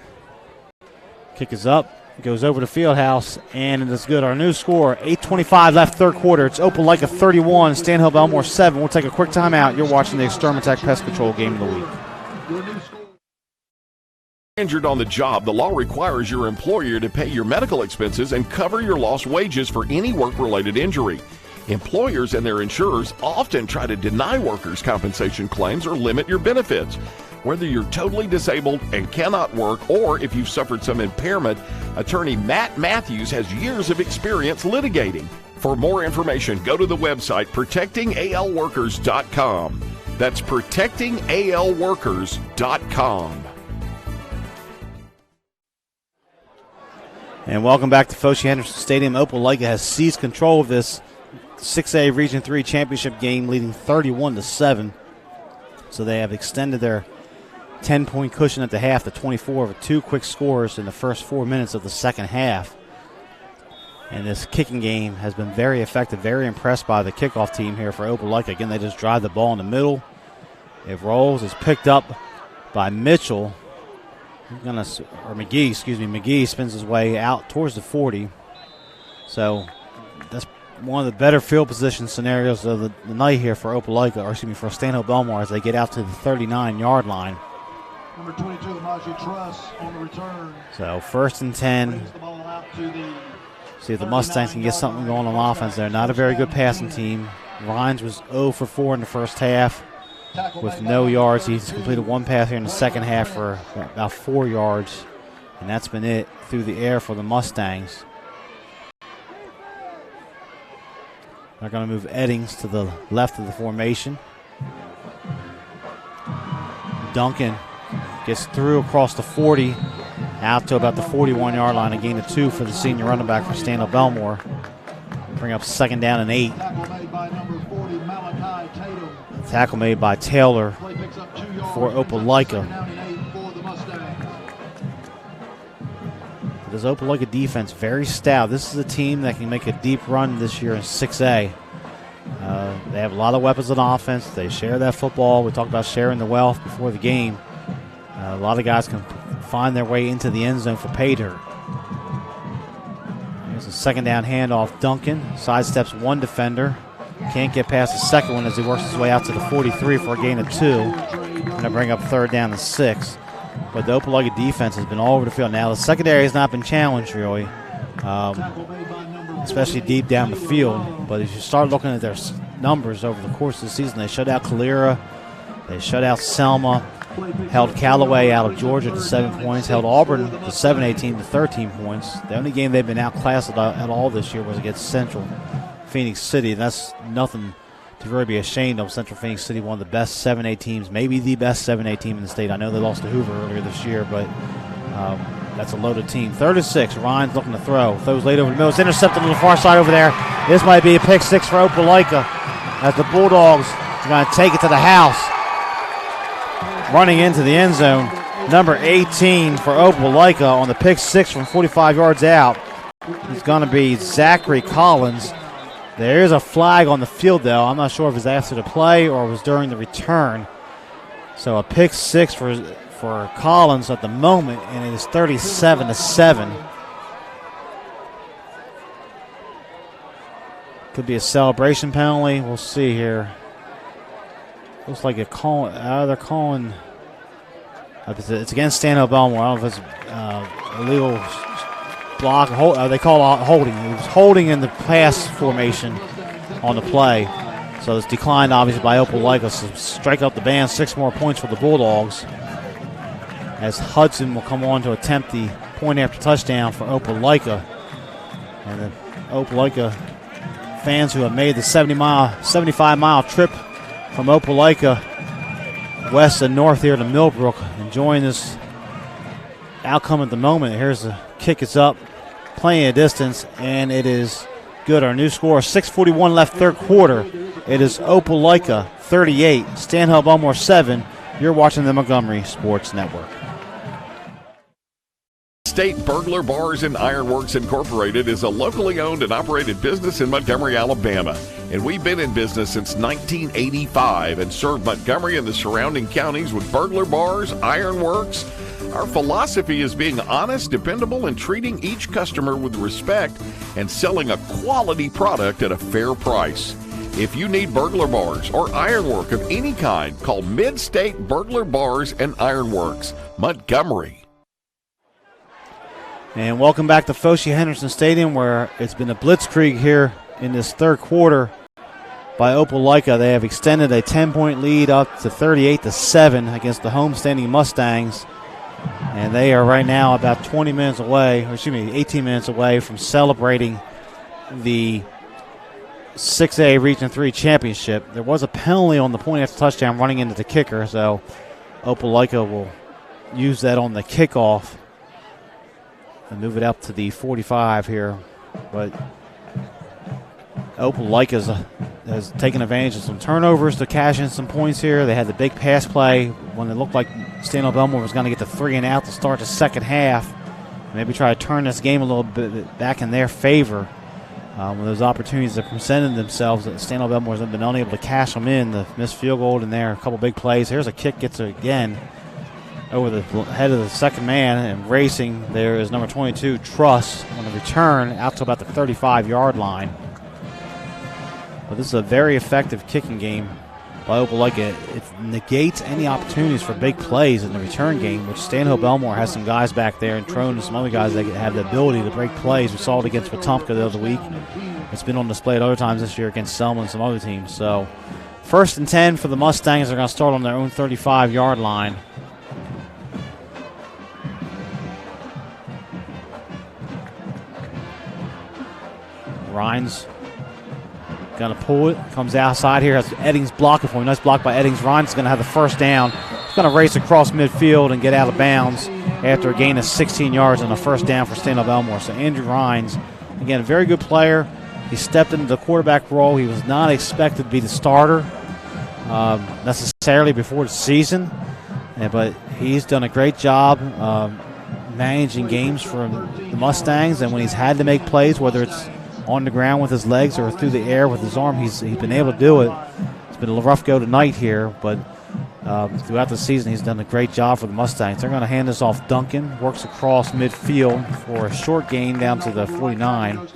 Kick is up, goes over to Fieldhouse, and it is good. Our new score, 8:25 left third quarter. It's Opelika 31, Stanhope Elmore 7. We'll take a quick timeout. You're watching the Extermatech Pest Control Game of the Week. Injured on the job, the law requires your employer to pay your medical expenses and cover your lost wages for any work-related injury. Employers and their insurers often try to deny workers' compensation claims or limit your benefits. Whether you're totally disabled and cannot work, or if you've suffered some impairment, attorney Matt Matthews has years of experience litigating. For more information, go to the website protectingalworkers.com. That's protectingalworkers.com. And welcome back to Foshee-Henderson Stadium. Opelika has seized control of this 6A Region 3 championship game, leading 31-7. So they have extended their 10-point cushion at the half to 24 with 2 quick scores in the first 4 minutes of the second half. And this kicking game has been very effective, very impressed by the kickoff team here for Opelika. Again, they just drive the ball in the middle. It rolls, it's picked up by Mitchell. McGee spins his way out towards the 40. So that's one of the better field position scenarios of the night here for for Stanhope Elmore as they get out to the 39-yard line. Number 22, Najee Truss on the return. So 1st and 10. See if the Mustangs can get something going on offense. They're not a very good passing team. Rhines was 0 for 4 in the first half with no yards. He's completed 1 pass here in the second half for about 4 yards, and that's been it through the air for the Mustangs. They're going to move Eddings to the left of the formation. Duncan gets through across the 40, out to about the 41-yard line, a gain of 2 for the senior running back for Stanhope Elmore. Bring up 2nd down and 8. Tackle made by Taylor for Opelika. This Opelika defense, very stout. This is a team that can make a deep run this year in 6A. They have a lot of weapons on offense. They share that football. We talked about sharing the wealth before the game. A lot of guys can find their way into the end zone for pay dirt. Here's a 2nd down handoff. Duncan sidesteps 1 defender. Can't get past the second one as he works his way out to the 43 for a gain of 2. Going to bring up 3rd down and 6. But the Opelika defense has been all over the field. Now, the secondary has not been challenged, really, especially deep down the field. But if you start looking at their numbers over the course of the season, they shut out Calera, they shut out Selma, held Callaway out of Georgia to 7 points, held Auburn, the 7A team, to 13 points. The only game they've been outclassed at all this year was against Central Phoenix City. That's nothing to really be ashamed of. Central Phoenix City, one of the best 7A teams, maybe the best 7A team in the state. I know they lost to Hoover earlier this year, but that's a loaded team. 3rd and 6. Ryan's looking to throw. Throws late over the middle. It's intercepted to the far side over there. This might be a pick 6 for Opelika as the Bulldogs are going to take it to the house. Running into the end zone, number 18 for Opelika on the pick 6 from 45 yards out. It's going to be Zachary Collins. There is a flag on the field, though. I'm not sure if it's after the play or it was during the return. So a pick 6 for Collins at the moment, and it is 37-7. Could be a celebration penalty. We'll see here. Looks like they're calling. It's against Stanhope Elmore. I don't know if it's illegal block. They call it holding. He was holding in the pass formation on the play. So it's declined, obviously, by Opelika. So strike up the band. 6 more points for the Bulldogs, as Hudson will come on to attempt the point after touchdown for Opelika. And the Opelika fans who have made the 75-mile trip from Opelika west and north here to Millbrook, enjoying this outcome at the moment. Here's the kick. It's up, plenty of distance, and it is good. Our new score, 6:41 left third quarter. It is Opelika 38, Stanhope Elmore 7. You're watching the Montgomery Sports Network. State Burglar Bars and Ironworks Incorporated is a locally owned and operated business in Montgomery, Alabama. And we've been in business since 1985 and served Montgomery and the surrounding counties with burglar bars, ironworks. Our philosophy is being honest, dependable, and treating each customer with respect and selling a quality product at a fair price. If you need burglar bars or ironwork of any kind, call Mid-State Burglar Bars and Ironworks, Montgomery. And welcome back to Foshee Henderson Stadium, where it's been a blitzkrieg here in this third quarter by Opelika. They have extended a 10-point lead up to 38-7 against the homestanding Mustangs. And they are right now about 18 minutes away from celebrating the 6A Region 3 championship. There was a penalty on the point after touchdown running into the kicker, so Opelika will use that on the kickoff and move it up to the 45 here. But Opelika has taken advantage of some turnovers to cash in some points here. They had the big pass play when it looked like Stanhope Elmore was going to get the 3 and out to start the second half. Maybe try to turn this game a little bit back in their favor. When those opportunities have presented themselves, Stanhope Elmore has been unable to cash them in. The missed field goal in there, a couple big plays. Here's a kick, gets it again over the head of the second man, and racing there is number 22, Truss, on the return out to about the 35-yard line. But this is a very effective kicking game by Opelika. It negates any opportunities for big plays in the return game, which Stanhope Elmore has some guys back there, and Trone and some other guys that have the ability to break plays. We saw it against Wetumpka the other week. It's been on display at other times this year against Selma and some other teams. So 1st and 10 for the Mustangs. They're going to start on their own 35-yard line. Rhines going to pull it, comes outside here, has Eddings blocking for him. Nice block by Eddings. Rhines is going to have the first down. He's going to race across midfield and get out of bounds after a gain of 16 yards and a first down for Stanhope Elmore. So Andrew Rhines, again, a very good player. He stepped into the quarterback role. He was not expected to be the starter necessarily before the season, but he's done a great job managing games for the Mustangs, and when he's had to make plays, whether it's on the ground with his legs or through the air with his arm, he's been able to do it. It's been a rough go tonight here, but throughout the season he's done a great job for the Mustangs. They're going to hand this off. Duncan works across midfield for a short gain down to the 49,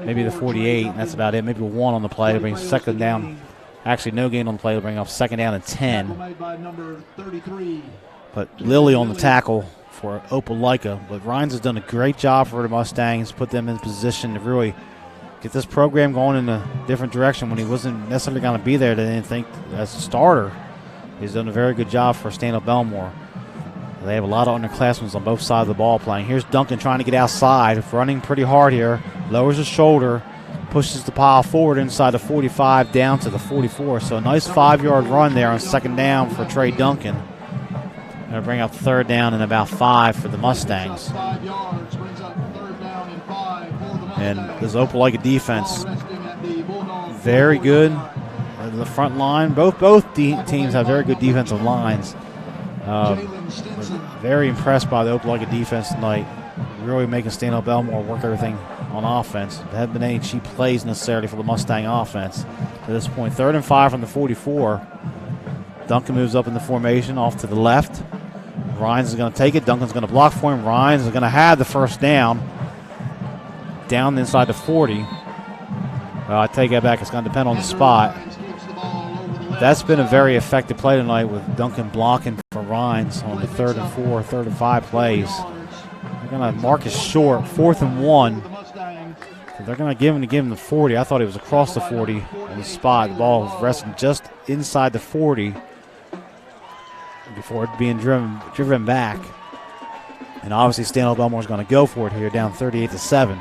maybe the 48, and that's about it. Maybe 1 on the play to bring second down. Actually, no gain on the play to bring up second down and 10. But Lilly on the tackle for Opelika. But Rhines has done a great job for the Mustangs, put them in position to really get this program going in a different direction when he wasn't necessarily going to be there. They didn't think as a starter. He's done a very good job for Stanhope Elmore. They have a lot of underclassmen on both sides of the ball playing. Here's Duncan trying to get outside, running pretty hard here. Lowers his shoulder, pushes the pile forward inside the 45 down to the 44. So a nice 5-yard run there on second down for Trey Duncan. Going to bring up third down and about 5 for the Mustangs. And this Opelika defense, very good. The front line, both teams have very good defensive lines. Very impressed by the Opelika defense tonight. Really making Stanhope Elmore work everything on offense. There haven't been any cheap plays necessarily for the Mustang offense to this point. 3rd and 5 from the 44. Duncan moves up in the formation off to the left. Rhines is going to take it. Duncan's going to block for him. Rhines is going to have the first down inside the 40. Well, I take that back. It's going to depend on the spot. That's been a very effective play tonight with Duncan blocking for Rhines on the 3rd and 4, 3rd and 5 plays. They're going to mark it short, 4th and 1. So they're going to give him the 40. I thought he was across the 40 on the spot. The ball was resting just inside the 40 before it being driven back. And obviously Stanhope Elmore is going to go for it here, down 38-7.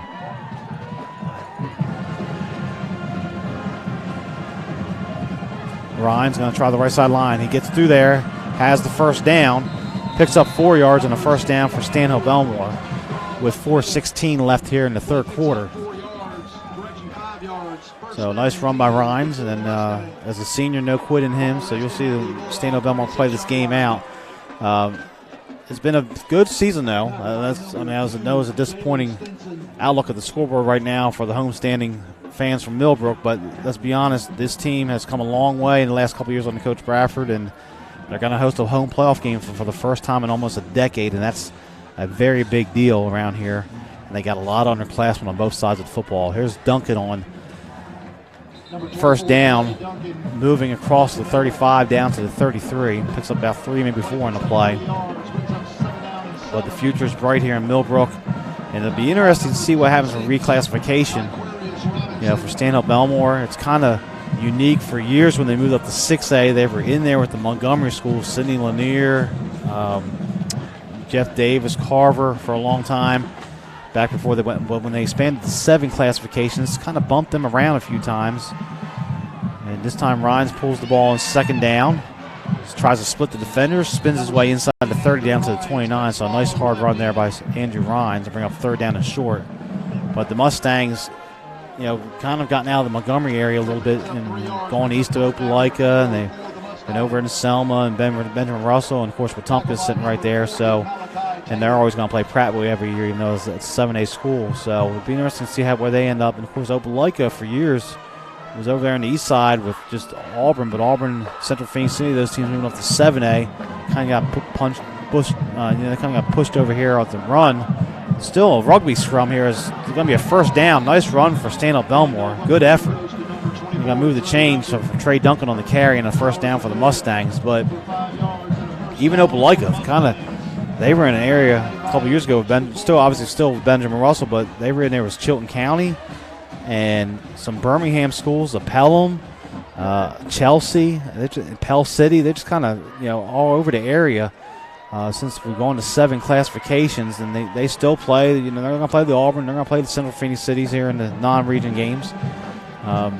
Ryan's going to try the right side line. He gets through there, has the first down, picks up 4 yards and a first down for Stanhope Elmore with 4:16 left here in the third quarter. So nice run by Rhines, and then as a senior, no quit in him. So you'll see Stanhope Elmore play this game out. It's been a good season, though. I know it was a disappointing outlook at the scoreboard right now for the homestanding fans from Millbrook, but let's be honest, this team has come a long way in the last couple of years under Coach Bradford, and they're going to host a home playoff game for the first time in almost a decade, and that's a very big deal around here. And they got a lot of underclassmen on both sides of the football. Here's Duncan on first down, moving across the 35 down to the 33. Picks up about 3, maybe 4 in the play. But the future is bright here in Millbrook, and it'll be interesting to see what happens with reclassification. For Stanhope Elmore, it's kind of unique. For years when they moved up to 6A, they were in there with the Montgomery schools, Sidney Lanier, Jeff Davis, Carver for a long time. Back before they went, but when they expanded to 7 classifications, kind of bumped them around a few times. And this time Rhines pulls the ball on second down. Just tries to split the defenders, spins his way inside the 30 down to the 29. So a nice hard run there by Andrew Rhines to bring up third down and short. But the Mustangs, kind of gotten out of the Montgomery area a little bit and going east to Opelika, and they've been over in Selma and Benjamin Russell, and of course Wetumpka's sitting right there. So. And they're always going to play Prattville every year, even though it's a 7A school. So it'll be interesting to see where they end up. And, of course, Opelika for years was over there on the east side with just Auburn. But Auburn, Central Phoenix City, those teams moving up to 7A, kind of got pushed over here on the run. Still a rugby scrum here. Is going to be a first down. Nice run for Stanhope Elmore. Good effort. You're going to move the chains for Trey Duncan on the carry and a first down for the Mustangs. But even Opelika kind of – they were in an area a couple years ago, still with Benjamin Russell, but they were in there with Chilton County and some Birmingham schools, Pelham, Chelsea, Pell City. They're just kind of all over the area since we've gone to 7 classifications, and they still play. They're going to play the Auburn, they're going to play the Central Phoenix cities here in the non-region games. But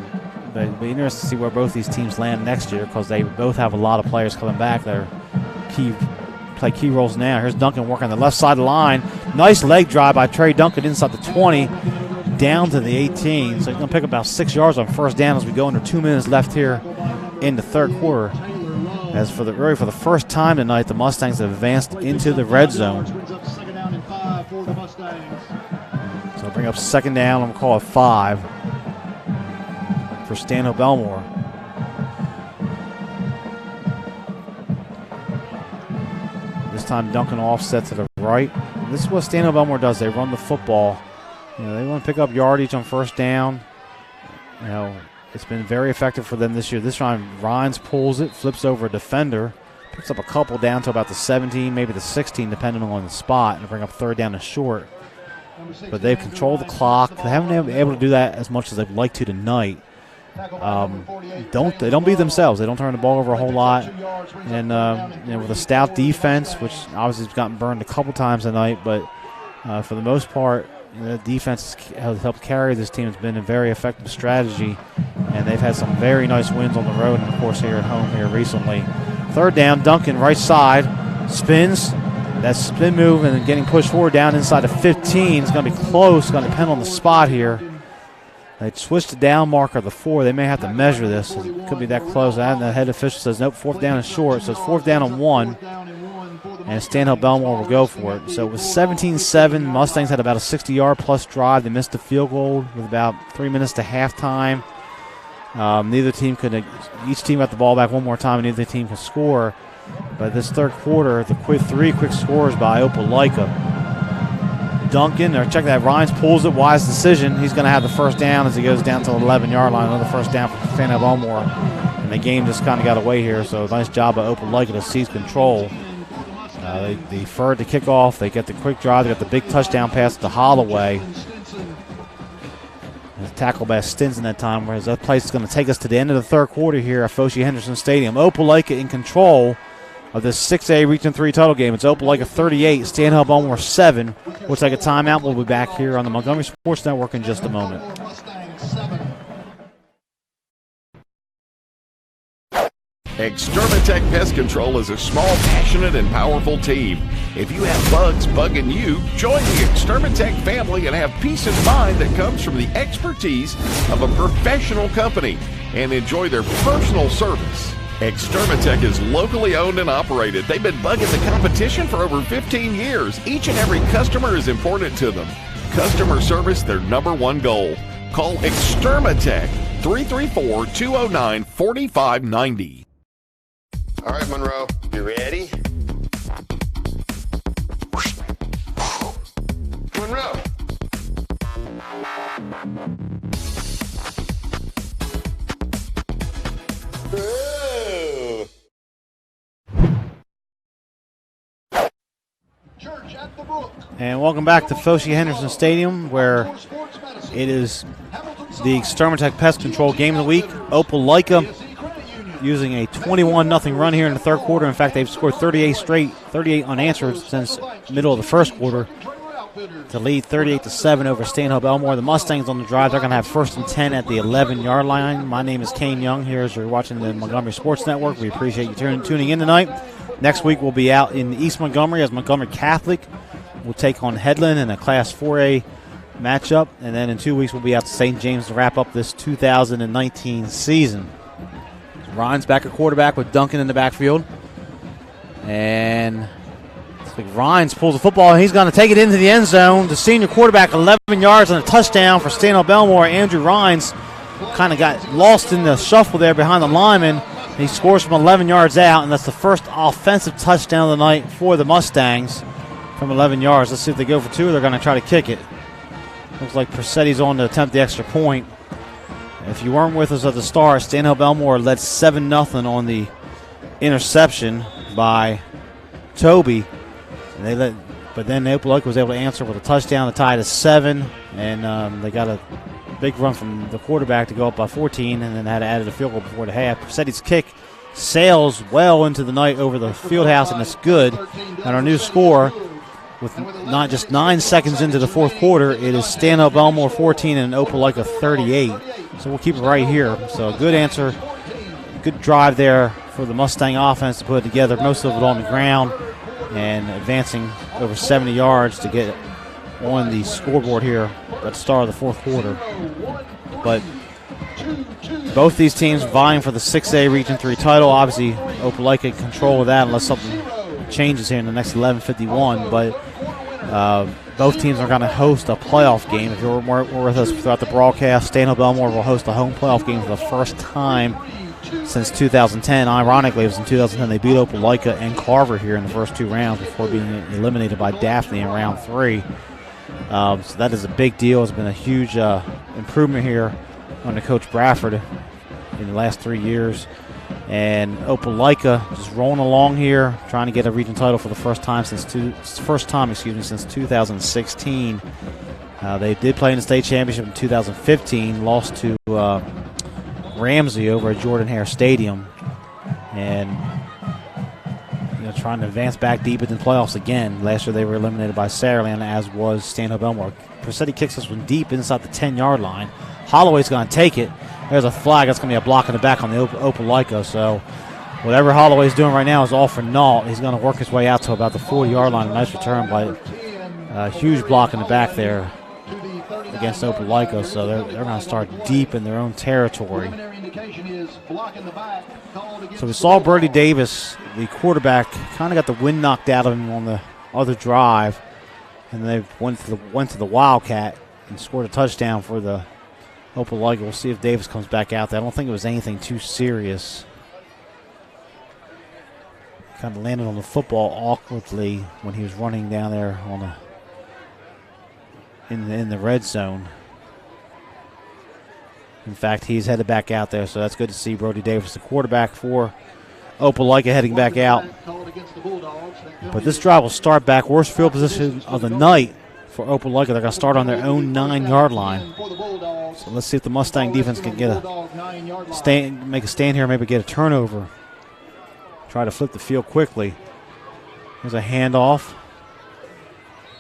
it'll be interesting to see where both these teams land next year because they both have a lot of players coming back that are play key roles now. Here's Duncan working on the left side of the line. Nice leg drive by Trey Duncan inside the 20 down to the 18. So he's going to pick about 6 yards on first down as we go under 2 minutes left here in the third quarter. As for the first time tonight, the Mustangs have advanced into the red zone. So bring up second down. I'm going to call it 5 for Stanhope Elmore. This time Duncan offset to the right. This is what Stanhope Elmore does. They run the football. They want to pick up yardage on first down. It's been very effective for them this year. This time Rhines pulls it, flips over a defender, picks up a couple down to about the 17, maybe the 16, depending on the spot, and bring up third down and short. But they've controlled the clock. They haven't been able to do that as much as they'd like to tonight. They don't beat themselves. They don't turn the ball over a whole lot, and with a stout defense, which obviously has gotten burned a couple times tonight, but for the most part, the defense has helped carry this team. It's been a very effective strategy, and they've had some very nice wins on the road, and of course here at home here recently. Third down, Duncan right side spins. That spin move and then getting pushed forward down inside the 15. It's going to be close. It's going to depend on the spot here. They switched to down marker the 4. They may have to measure this. It could be that close. And the head official says, nope, fourth down is short. So it's fourth down and 1. And Stanhope Elmore will go for it. So it was 17-7. Mustangs had about a 60-yard plus drive. They missed the field goal with about 3 minutes to halftime. Each team got the ball back one more time, and neither team could score. But this third quarter, the three quick scores by Opelika. Duncan, or check that, Rhines pulls it, wise decision. He's going to have the first down as he goes down to the 11-yard line. Another first down for Stanhope Elmore. And the game just kind of got away here, so nice job by Opelika to seize control. They deferred the kickoff. They get the quick drive. They got the big touchdown pass to Holloway. And tackled by Stinson that time, whereas that place is going to take us to the end of the third quarter here at Foshee-Henderson Stadium. Opelika in control of this 6A Region 3 title game. It's Opelika 38, Stanhope Elmore 7. We'll take a timeout. We'll be back here on the Montgomery Sports Network in just a moment. Extermatech Pest Control is a small, passionate, and powerful team. If you have bugs bugging you, join the Extermatech family and have peace of mind that comes from the expertise of a professional company and enjoy their personal service. Extermatech is locally owned and operated. They've been bugging the competition for over 15 years. Each and every customer is important to them. Customer service, their #1 goal. Call Extermatech, 334-209-4590. All right, Monroe, you ready? Monroe. Ooh. And welcome back to Foshie Henderson Stadium, where it is the Extermatech Pest Control Game of the Week. Opelika using a 21-0 run here in the third quarter. In fact, they've scored 38 unanswered since middle of the first quarter to lead 38-7 over Stanhope Elmore. The Mustangs on the drive. They're going to have 1st and 10 at the 11-yard line. My name is Kane Young here as you're watching the Montgomery Sports Network. We appreciate you tuning in tonight. Next week we'll be out in East Montgomery as Montgomery Catholic will take on Headland in a Class 4A matchup. And then in 2 weeks we'll be out to St. James to wrap up this 2019 season. Ryan's back at quarterback with Duncan in the backfield. And Rhines pulls the football, and he's going to take it into the end zone. The senior quarterback, 11 yards on a touchdown for Stanhope Elmore. Andrew Rhines kind of got lost in the shuffle there behind the lineman. He scores from 11 yards out, and that's the first offensive touchdown of the night for the Mustangs from 11 yards. Let's see if they go for two. They're going to try to kick it. Looks like Persetti's on to attempt the extra point. If you weren't with us at the start, Stanhope Elmore led 7-0 on the interception by Toby. But then Opelika was able to answer with a touchdown to tie to 7, and they got a big run from the quarterback to go up by 14, and then had added a field goal before the half. Persetti's kick sails well into the night over the field house, and it's good. And our new score, with not just 9 seconds into the fourth quarter, it is Stanhope Elmore 14 and Opelika 38. So we'll keep it right here. So a good answer, good drive there for the Mustang offense to put it together, most of it on the ground, and advancing over 70 yards to get on the scoreboard here at the start of the fourth quarter. But both these teams vying for the 6A Region 3 title. Obviously, Opelika in control of that unless something changes here in the next 11:51. But both teams are going to host a playoff game. If you're with us throughout the broadcast, Stanhope Elmore will host a home playoff game for the first time since 2010. Ironically, it was in 2010 they beat Opelika and Carver here in the first 2 rounds before being eliminated by Daphne in round 3. So that is a big deal. It's been a huge improvement here under Coach Bradford in the last 3 years. And Opelika just rolling along here, trying to get a region title for the first time since 2016. They did play in the state championship in 2015, lost to Ramsey over at Jordan Hare Stadium, and trying to advance back deep into the playoffs again. Last year they were eliminated by Saraland, as was Stanhope Elmore. Persetti kicks this one deep inside the 10-yard line. Holloway's going to take it. There's a flag. That's going to be a block in the back on the Opelika. So whatever Holloway's doing right now is all for naught. He's going to work his way out to about the 40-yard line. A nice return by a huge block in the back there against Opelika. So they're going to start deep in their own territory. So we saw Brody Davis, the quarterback, kind of got the wind knocked out of him on the other drive, and they went to the Wildcat and scored a touchdown for the Opelika. We'll see if Davis comes back out there. I don't think it was anything too serious. Kind of landed on the football awkwardly when he was running down there on in the red zone. In fact, he's headed back out there, so that's good to see Brody Davis, the quarterback for Opelika, heading back out. But this drive will start back. Worst field position of the night for Opelika. They're going to start on their own 9-yard line. So let's see if the Mustang defense can make a stand here, maybe get a turnover. Try to flip the field quickly. There's a handoff.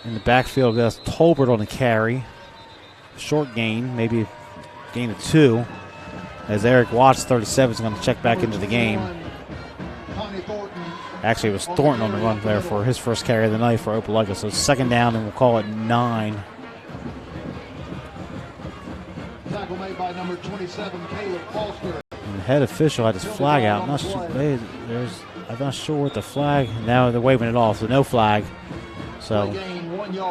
In the backfield, that's Tolbert on the carry. Short gain, maybe a gain of 2. As Eric Watts, 37, is going to check back into the game. Actually, it was Thornton on the run there for his first carry of the night for Opelika. So second down, and we'll call it 9. Tackle made by number 27, Caleb Foster. And the head official had his flag out. I'm not sure what the flag. Now they're waving it off, so no flag. So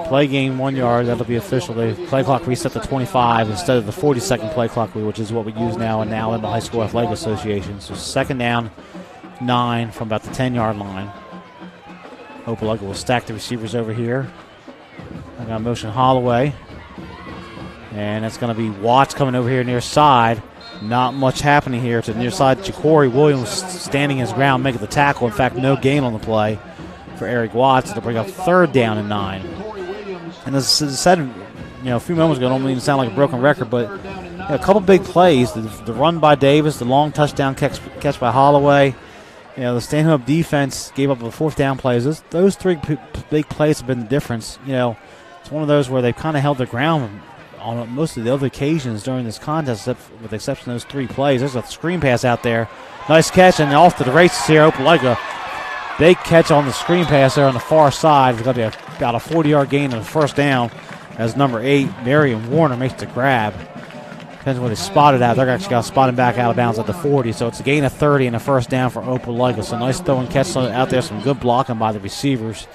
play game 1 yard. That'll be official. The play clock reset to 25 instead of the 40-second play clock, which is what we use now in the Alabama High School Athletic Association. So second down, 9 from about the 10-yard line. Opelika will stack the receivers over here. I got motion Holloway. And it's going to be Watts coming over here near side. Not much happening here to the near side. Ja'Cory Williams standing his ground, making the tackle. In fact, no gain on the play for Eric Watts to bring up third down and 9. And as I said, a few moments ago, I don't mean to sound like a broken record, but a couple big plays. The run by Davis, the long touchdown catch by Holloway. The Stanhope defense gave up the fourth down plays. Those 3 big plays have been the difference. It's one of those where they've kind of held their ground on most of the other occasions during this contest, with the exception of those 3 plays. There's a screen pass out there. Nice catch, and off to the races here. Opelika, big catch on the screen pass there on the far side. It's going to be about a 40-yard gain on the first down as number 8, Marion Warner, makes the grab. Depends where they spot it at. They're actually got to spot him back out of bounds at the 40. So it's a gain of 30 and a first down for Opelika. So nice throw and catch out there. Some good blocking by the receivers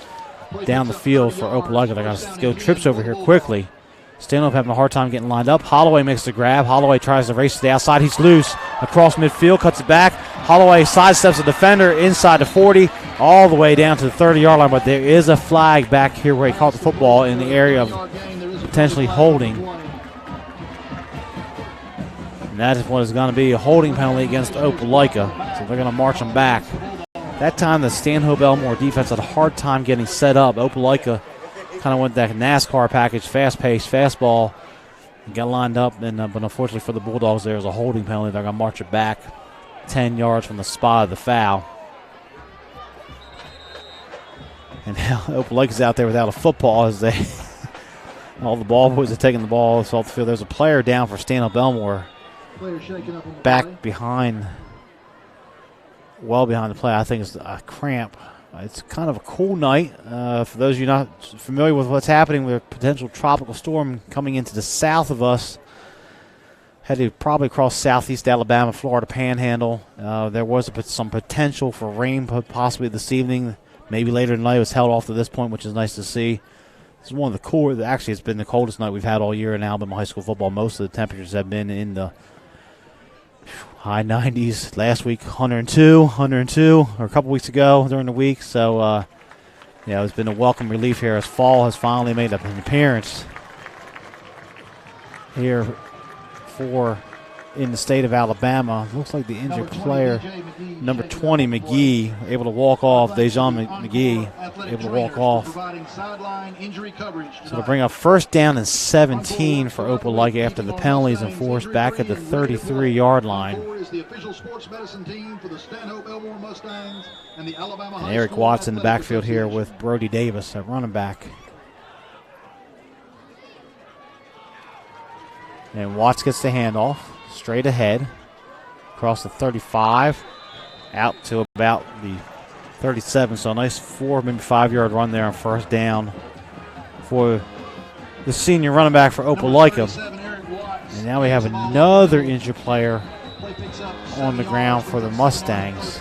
down the field for Opelika. They got to go trips over here quickly. Stanhope having a hard time getting lined up. Holloway makes the grab. Holloway tries to race to the outside. He's loose across midfield, cuts it back. Holloway sidesteps the defender inside the 40, all the way down to the 30-yard line. But there is a flag back here where he caught the football in the area of potentially holding. And that is what is going to be a holding penalty against Opelika. So they're going to march them back. That time the Stanhope Elmore defense had a hard time getting set up. Opelika kind of went that NASCAR package, fast-paced, fastball, and got lined up. And but unfortunately for the Bulldogs, there was a holding penalty. They're going to march it back 10 yards from the spot of the foul. And now Opelika's out there without a football as they all the ball boys are taking the ball off the field. There's a player down for Stanhope Elmore. Back behind, well behind the play. I think it's a cramp. It's kind of a cool night. For those of you not familiar with what's happening with a potential tropical storm coming into the south of us, headed probably across southeast Alabama, Florida Panhandle. There was some potential for rain possibly this evening. Maybe later tonight. It was held off to this point, which is nice to see. This is one of the cooler. Actually, it's been the coldest night we've had all year in Alabama high school football. Most of the temperatures have been in the high 90s. Last week, 102, or a couple weeks ago during the week. So, it's been a welcome relief here as fall has finally made an appearance here in the state of Alabama. Looks like the injured player, number 20, McGee, able to walk off. Dejon McGee, able to walk off. So to bring up first down and 17 for Opelika after the penalties enforced back at the 33-yard line. And Eric Watts in the backfield here with Brody Davis at running back. And Watts gets the handoff. Straight ahead, across the 35, out to about the 37. So a nice 4, maybe 5-yard run there on first down for the senior running back for Opelika. And now we have another injured player on the ground for the Mustangs.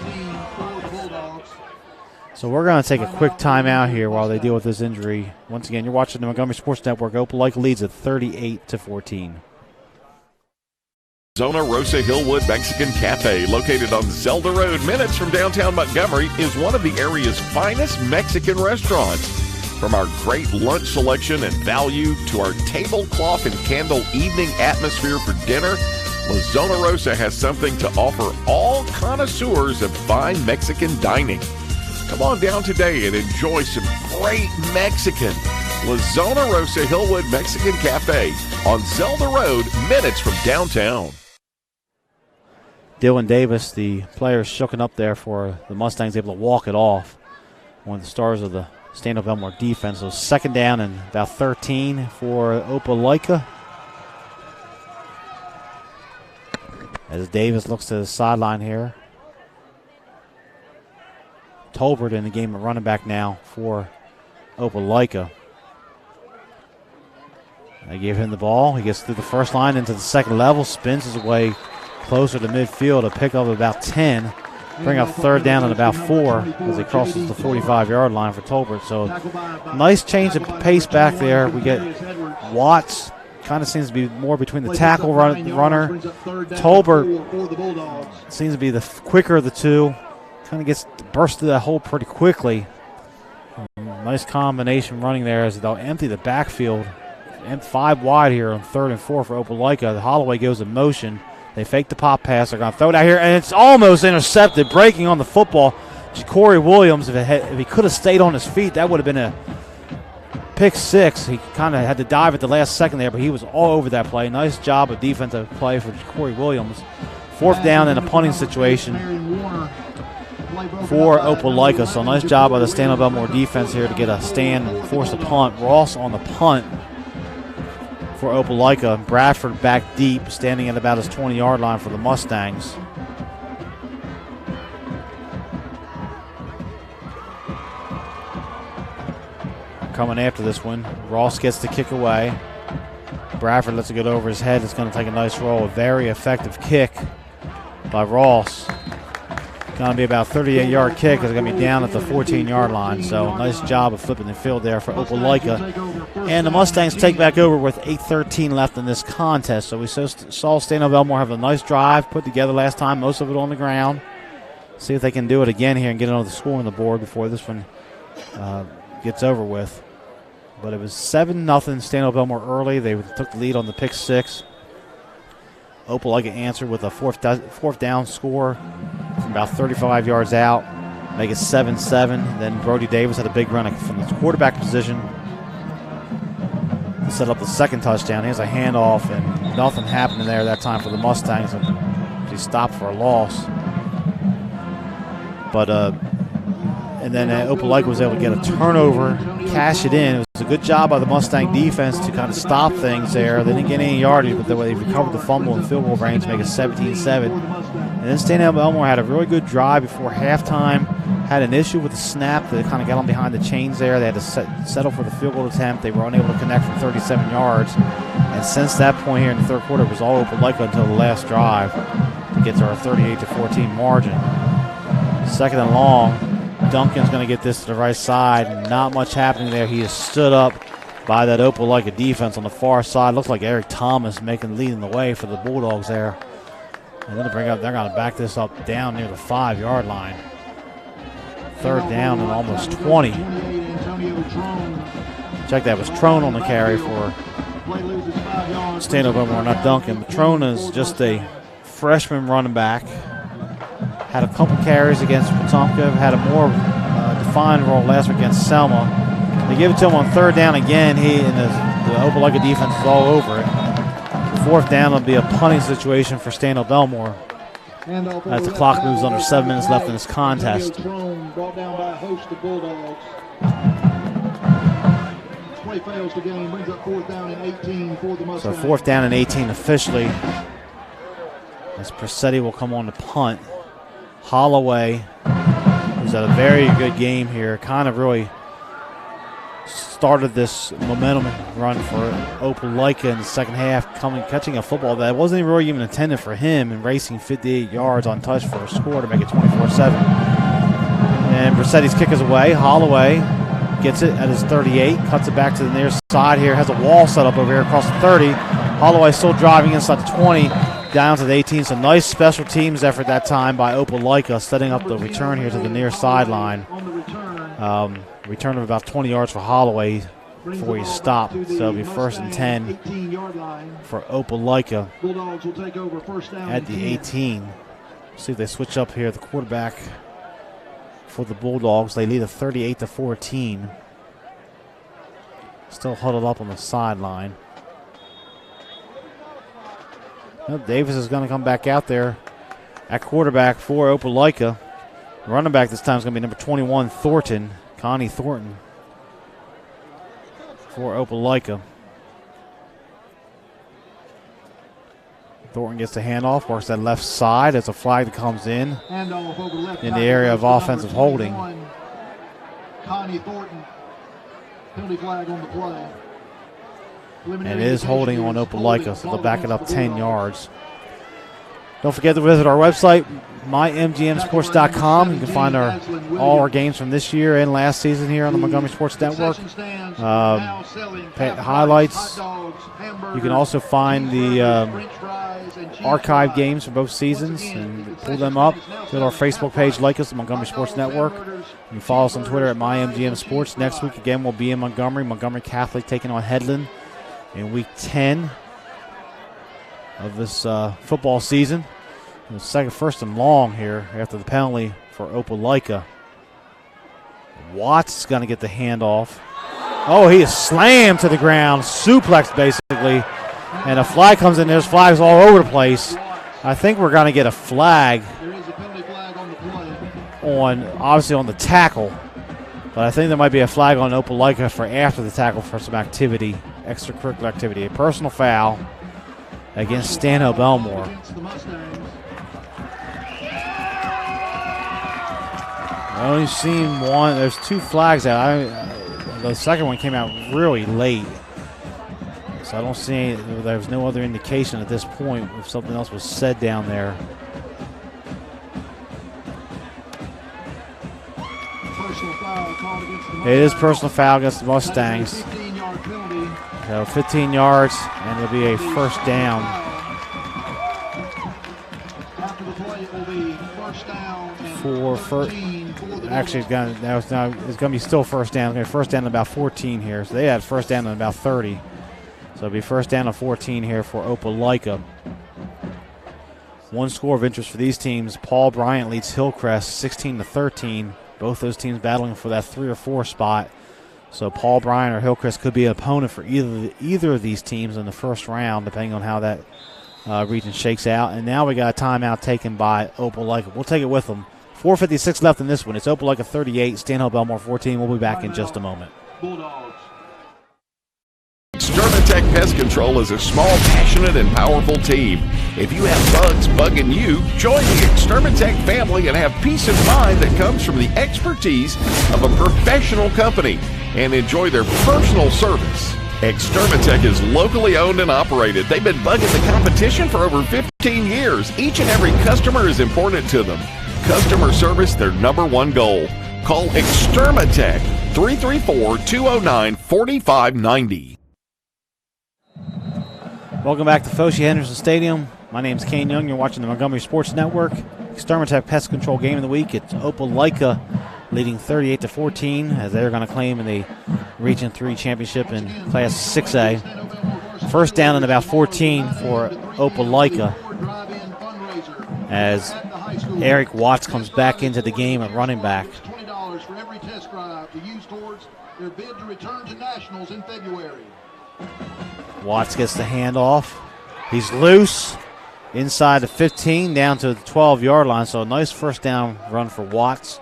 So we're going to take a quick timeout here while they deal with this injury. Once again, you're watching the Montgomery Sports Network. Opelika leads at 38-14. Zona Rosa Hillwood Mexican Cafe, located on Zelda Road, minutes from downtown Montgomery, is one of the area's finest Mexican restaurants. From our great lunch selection and value to our tablecloth and candle evening atmosphere for dinner, La Zona Rosa has something to offer all connoisseurs of fine Mexican dining. Come on down today and enjoy some great Mexican. La Zona Rosa Hillwood Mexican Cafe on Zelda Road, minutes from downtown. Dylan Davis, the player shooken up there for the Mustangs, able to walk it off. One of the stars of the Stanhope Elmore defense. So second down and about 13 for Opelika. As Davis looks to the sideline here. Tolbert in the game at running back now for Opelika. They gave him the ball. He gets through the first line into the second level, spins his way closer to midfield, a pick up about 10. Bring up third down and about 4 as he crosses the 45-yard line for Tolbert. So nice change of pace back there. We get Watts, kind of seems to be more between the tackle runner. Tolbert seems to be the quicker of the two. Kind of gets burst through that hole pretty quickly. Nice combination running there as they'll empty the backfield. And 5 wide here on 3rd and 4 for Opelika. Holloway goes in motion. They fake the pop pass. They're going to throw it out here, and it's almost intercepted. Breaking on the football, Corey Williams. If he could have stayed on his feet, that would have been a pick 6. He kind of had to dive at the last second there, but he was all over that play. Nice job of defensive play for Corey Williams. 4th down in a punting situation for Opelika. So nice job by the Stanhope Elmore defense here to get a stand and force a punt. Ross on the punt for Opelika. Bradford back deep, standing at about his 20-yard line for the Mustangs. Coming after this one, Ross gets the kick away. Bradford lets it get over his head. It's going to take a nice roll. A very effective kick by Ross. Going to be about a 38-yard kick. It's going to be down at the 14-yard line. So nice job of flipping the field there for Opelika. And the Mustangs take back over with 8:13 left in this contest. So we saw Stanhope Elmore have a nice drive put together last time, most of it on the ground. See if they can do it again here and get another score on the board before this one gets over with. But it was 7-0 Stanhope Elmore early. They took the lead on the pick 6. Opelika answered with a fourth down score from about 35 yards out. Make it 7-7. Then Brody Davis had a big run from the quarterback position to set up the second touchdown. He has a handoff, and nothing happening there that time for the Mustangs. He stopped for a loss. But and then Opelika was able to get a turnover, cash it in. It was a good job by the Mustang defense to kind of stop things there. They didn't get any yardage, but they recovered the fumble in field goal range to make it 17-7. And then Stanhope Elmore had a really good drive before halftime. Had an issue with the snap. They kind of got on behind the chains there. They had to settle for the field goal attempt. They were unable to connect from 37 yards. And since that point here in the third quarter, it was all Opelika until the last drive to get to our 38-14 margin. 2nd and long. Duncan's going to get this to the right side. Not much happening there. He is stood up by that Opelika defense on the far side. Looks like Eric Thomas leading the way for the Bulldogs there. And then they're going to back this up down near the 5-yard line. 3rd down and almost 20. Check that. It was Trone on the carry for Stanhope Elmore, not Duncan. But Trone is just a freshman running back. Had a couple carries against Wetumpka, had a more defined role last week against Selma. They give it to him on 3rd down again. He and the Opelika defense is all over it. 4th down will be a punting situation for Stanhope Elmore as the clock moves under 7 minutes left in this contest. So 4th down and 18 officially, as Pressetti will come on to punt. Holloway, who's had a very good game here, kind of really started this momentum run for Opelika in the second half, catching a football that wasn't really even intended for him and racing 58 yards untouched for a score to make it 24-7. And Pressetti's kick is away. Holloway gets it at his 38, cuts it back to the near side here, has a wall set up over here across the 30. Holloway still driving inside the 20. Down to the 18. So nice special teams effort that time by Opelika, setting up the return here to the near sideline. Return of about 20 yards for Holloway before he stopped. So it'll be 1st and 10 for Opelika at the 18. See if they switch up here. The quarterback for the Bulldogs. They lead a 38-14. Still huddled up on the sideline. Well, Davis is going to come back out there at quarterback for Opelika. Running back this time is going to be number 21, Thornton, Connie Thornton for Opelika. Thornton gets the handoff, works that left side as a flag that comes in the area of offensive holding. Connie Thornton, penalty flag on the play. And it is holding on Opelika, so they'll back it up 10 yards. Don't forget to visit our website, mymgmsports.com. You can find all our games from this year and last season here on the Montgomery Sports Network. Highlights. You can also find the archive games for both seasons and pull them up. Go to our Facebook page, like us at Montgomery Sports Network. You can follow us on Twitter at mymgmsports. Next week, again, we'll be in Montgomery. Montgomery Catholic taking on Headland in week 10 of this football season. First and long here after the penalty for Opelika. Watts is going to get the handoff. Oh, he is slammed to the ground, suplexed basically, and a flag comes in. There's flags all over the place. I think we're going to get a flag obviously on the tackle, but I think there might be a flag on Opelika for after the tackle for some activity, extracurricular activity. A personal foul against Stanhope Elmore. I only seen one. There's two flags out. The second one came out really late, so I don't see. There's no other indication at this point if something else was said down there. It is personal foul against the Mustangs. 15 yards, and it'll be a first down. Actually, it's going to be still first down. It's going to be first down at about 14 here. So they had first down at about 30. So it'll be first down at 14 here for Opelika. One score of interest for these teams. Paul Bryant leads Hillcrest 16-13. Both those teams battling for that 3 or 4 spot. So Paul Bryant or Hillcrest could be an opponent for either of these teams in the first round, depending on how that region shakes out. And now we got a timeout taken by Opelika. We'll take it with them. 4:56 left in this one. It's Opelika 38, Stanhope Elmore 14. We'll be back in just a moment. Extermatech Pest Control is a small, passionate, and powerful team. If you have bugs bugging you, join the Extermatech family and have peace of mind that comes from the expertise of a professional company and enjoy their personal service. Extermatech is locally owned and operated. They've been bugging the competition for over 15 years. Each and every customer is important to them. Customer service, their #1 goal. Call Extermatech 334-209-4590. Welcome back to Foshee Henderson Stadium. My name is Kane Young. You're watching the Montgomery Sports Network. Extermatech Pest Control game of the week. It's Opelika leading 38-14 as they're going to claim the Region 3 championship in Class 6A. First down and about 14 for Opelika as Eric Watts comes back into the game at running back. $20 for every test drive to use towards their bid to return to nationals in February. Watts gets the handoff. He's loose inside the 15 down to the 12-yard line. So a nice first down run for Watts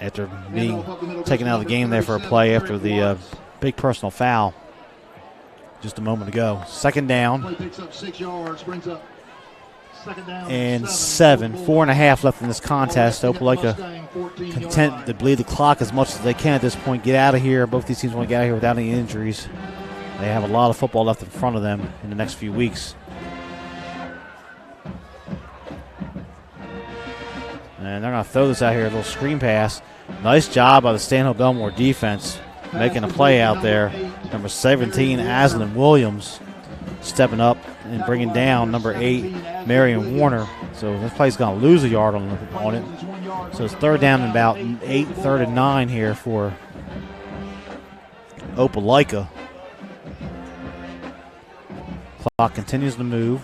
after being taken out of the game there for a play after the big personal foul just a moment ago. Second down. Play picks up 6 yards, brings up second down and 7. 4.5 left in this contest. Opelika content to bleed the clock as much as they can at this point. Get out of here. Both these teams want to get out of here without any injuries. They have a lot of football left in front of them in the next few weeks. And they're going to throw this out here, a little screen pass. Nice job by the Stanhope Elmore defense making a play out there. Number 17, Aslan Williams, stepping up and bringing down number 8, Marion Warner. So this play's going to lose a yard on it. So it's third down and about 8, third and 9 here for Opelika. Clock continues to move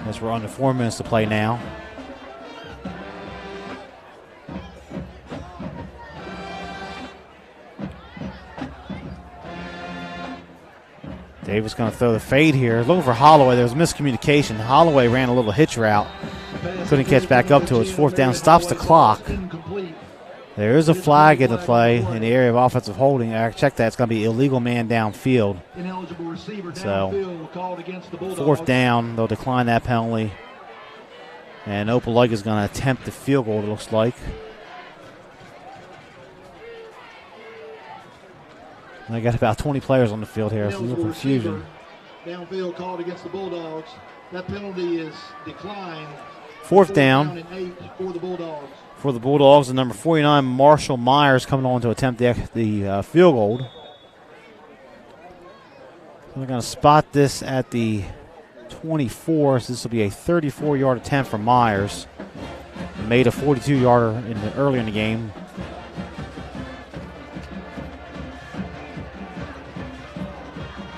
as we're under 4 minutes to play now. Davis going to throw the fade here. Looking for Holloway. There was miscommunication. Holloway ran a little hitch route. Couldn't catch back up to it. It's fourth down. Stops the clock There is a flag in the play in the area of offensive holding. I checked that. It's going to be illegal man downfield. So, fourth down, they'll decline that penalty. And Opelika is going to attempt the field goal, it looks like. And they got about 20 players on the field here. It's a little confusion. Downfield called against the Bulldogs. That penalty is declined. Fourth down and 8 for the Bulldogs. For the Bulldogs, and number 49, Marshall Myers, coming on to attempt the field goal. So they're going to spot this at the 24, so this will be a 34-yard attempt from Myers. Made a 42-yarder earlier in the game.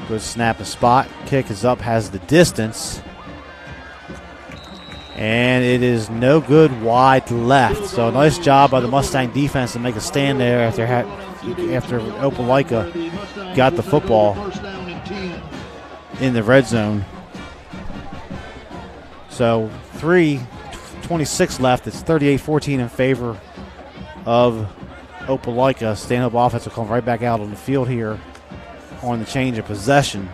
Good snap and spot. Kick is up, has the distance. And it is no good wide left. So nice job by the Mustang defense to make a stand there after Opelika got the football in the red zone. So 3:26 left. It's 38-14 in favor of Opelika. Stanhope offense will come right back out on the field here on the change of possession.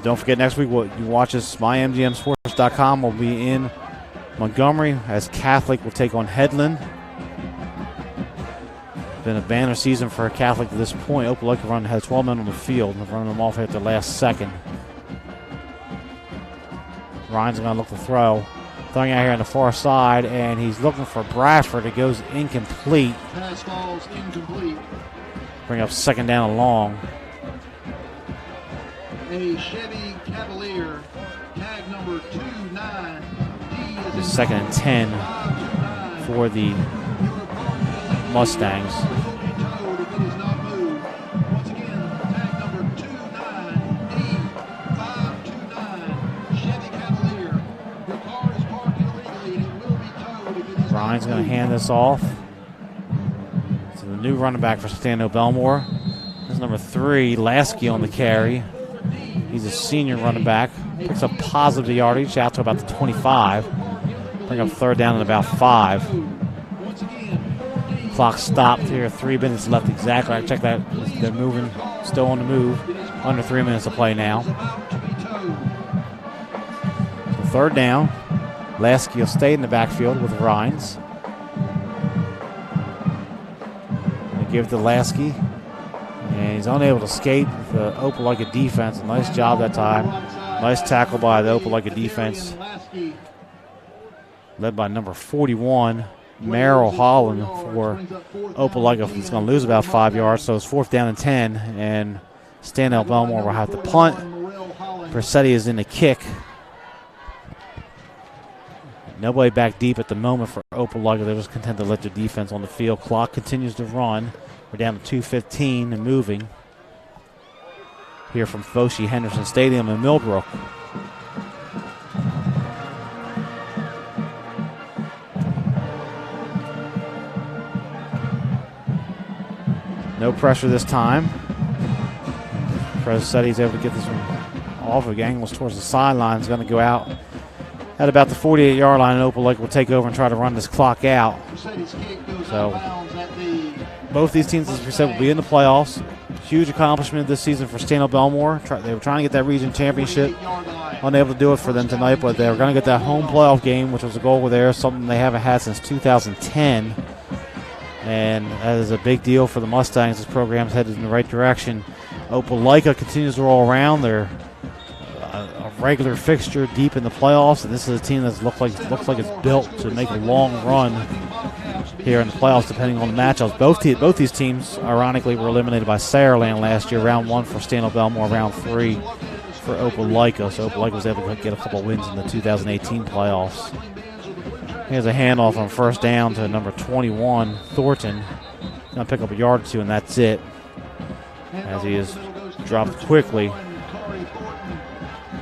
Don't forget, next week you watch us, mymgmsports.com will be in Montgomery as Catholic will take on Headland. Been a banner season for Catholic to this point. Opelika has 12 men on the field and running them off at the last second. Ryan's going to look to throw. Throwing out here on the far side, and he's looking for Bradford. It goes incomplete. Pass falls incomplete. Bring up second down and long. A Chevy Cavalier, tag number 29. Second and 10 for the Mustangs. Ryan's going to hand this off to the new running back for Stanhope Elmore. This is number 3, Lasky on the carry. He's a senior running back. Picks up positive yardage out to about the 25. Bring up third down at about 5. Clock stopped here. 3 minutes left exactly. I checked that. They're moving, still on the move. Under 3 minutes to play now. So third down. Lasky will stay in the backfield with Rhines. They give it to Lasky. And he's unable to escape the Opelika defense. A nice job that time. Nice tackle by the Opelika defense. Led by number 41, Merrill Holland for Opelika. He's going to lose about 5 yards, so it's fourth down and 10. And Stanhope Elmore will have to punt. Persetti is in the kick. Nobody back deep at the moment for Opelika. They're just content to let their defense on the field. Clock continues to run. We're down to 2:15 and moving. Here from Foshee Henderson Stadium in Millbrook. No pressure this time. Presetti's able to get this one off of angles towards the sideline. Is going to go out at about the 48-yard line, and Opelika will take over and try to run this clock out. So both these teams, as we said, will be in the playoffs. Huge accomplishment this season for Stanhope Elmore. They were trying to get that region championship. Unable to do it for them tonight, but they were going to get that home playoff game, which was a goal there, something they haven't had since 2010. And that is a big deal for the Mustangs. This program's headed in the right direction. Opelika continues to roll around. They're a regular fixture deep in the playoffs, and this is a team that looks like it's built to make a long run here in the playoffs, depending on the matchups. Both these teams, ironically, were eliminated by Saraland last year. Round 1 for Stanhope Elmore, round 3 for Opelika. So Opelika was able to get a couple wins in the 2018 playoffs. Here's a handoff on first down to number 21, Thornton. Going to pick up a yard or two, and that's it, as he is dropped quickly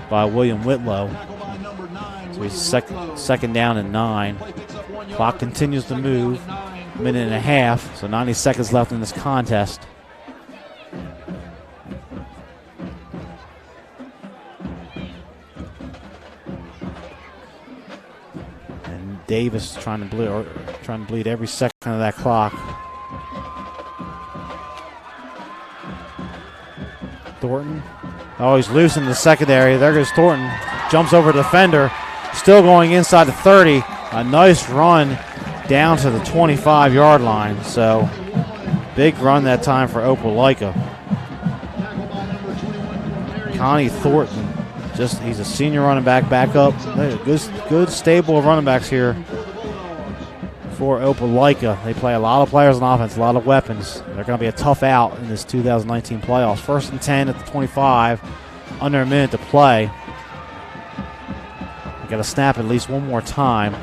by William Whitlow. So he's second down and 9. Clock continues to move. Minute and a half, so 90 seconds left in this contest. And Davis trying to trying to bleed every second of that clock. Thornton. Oh, he's loose in the secondary. There goes Thornton. Jumps over the defender. Still going inside the 30. A nice run down to the 25-yard line. So, big run that time for Opelika. Connie Thornton. He's a senior running back up. Good stable of running backs here for Opelika. They play a lot of players on offense, a lot of weapons. They're going to be a tough out in this 2019 playoffs. 1st and 10 at the 25. Under a minute to play. We got to snap at least one more time.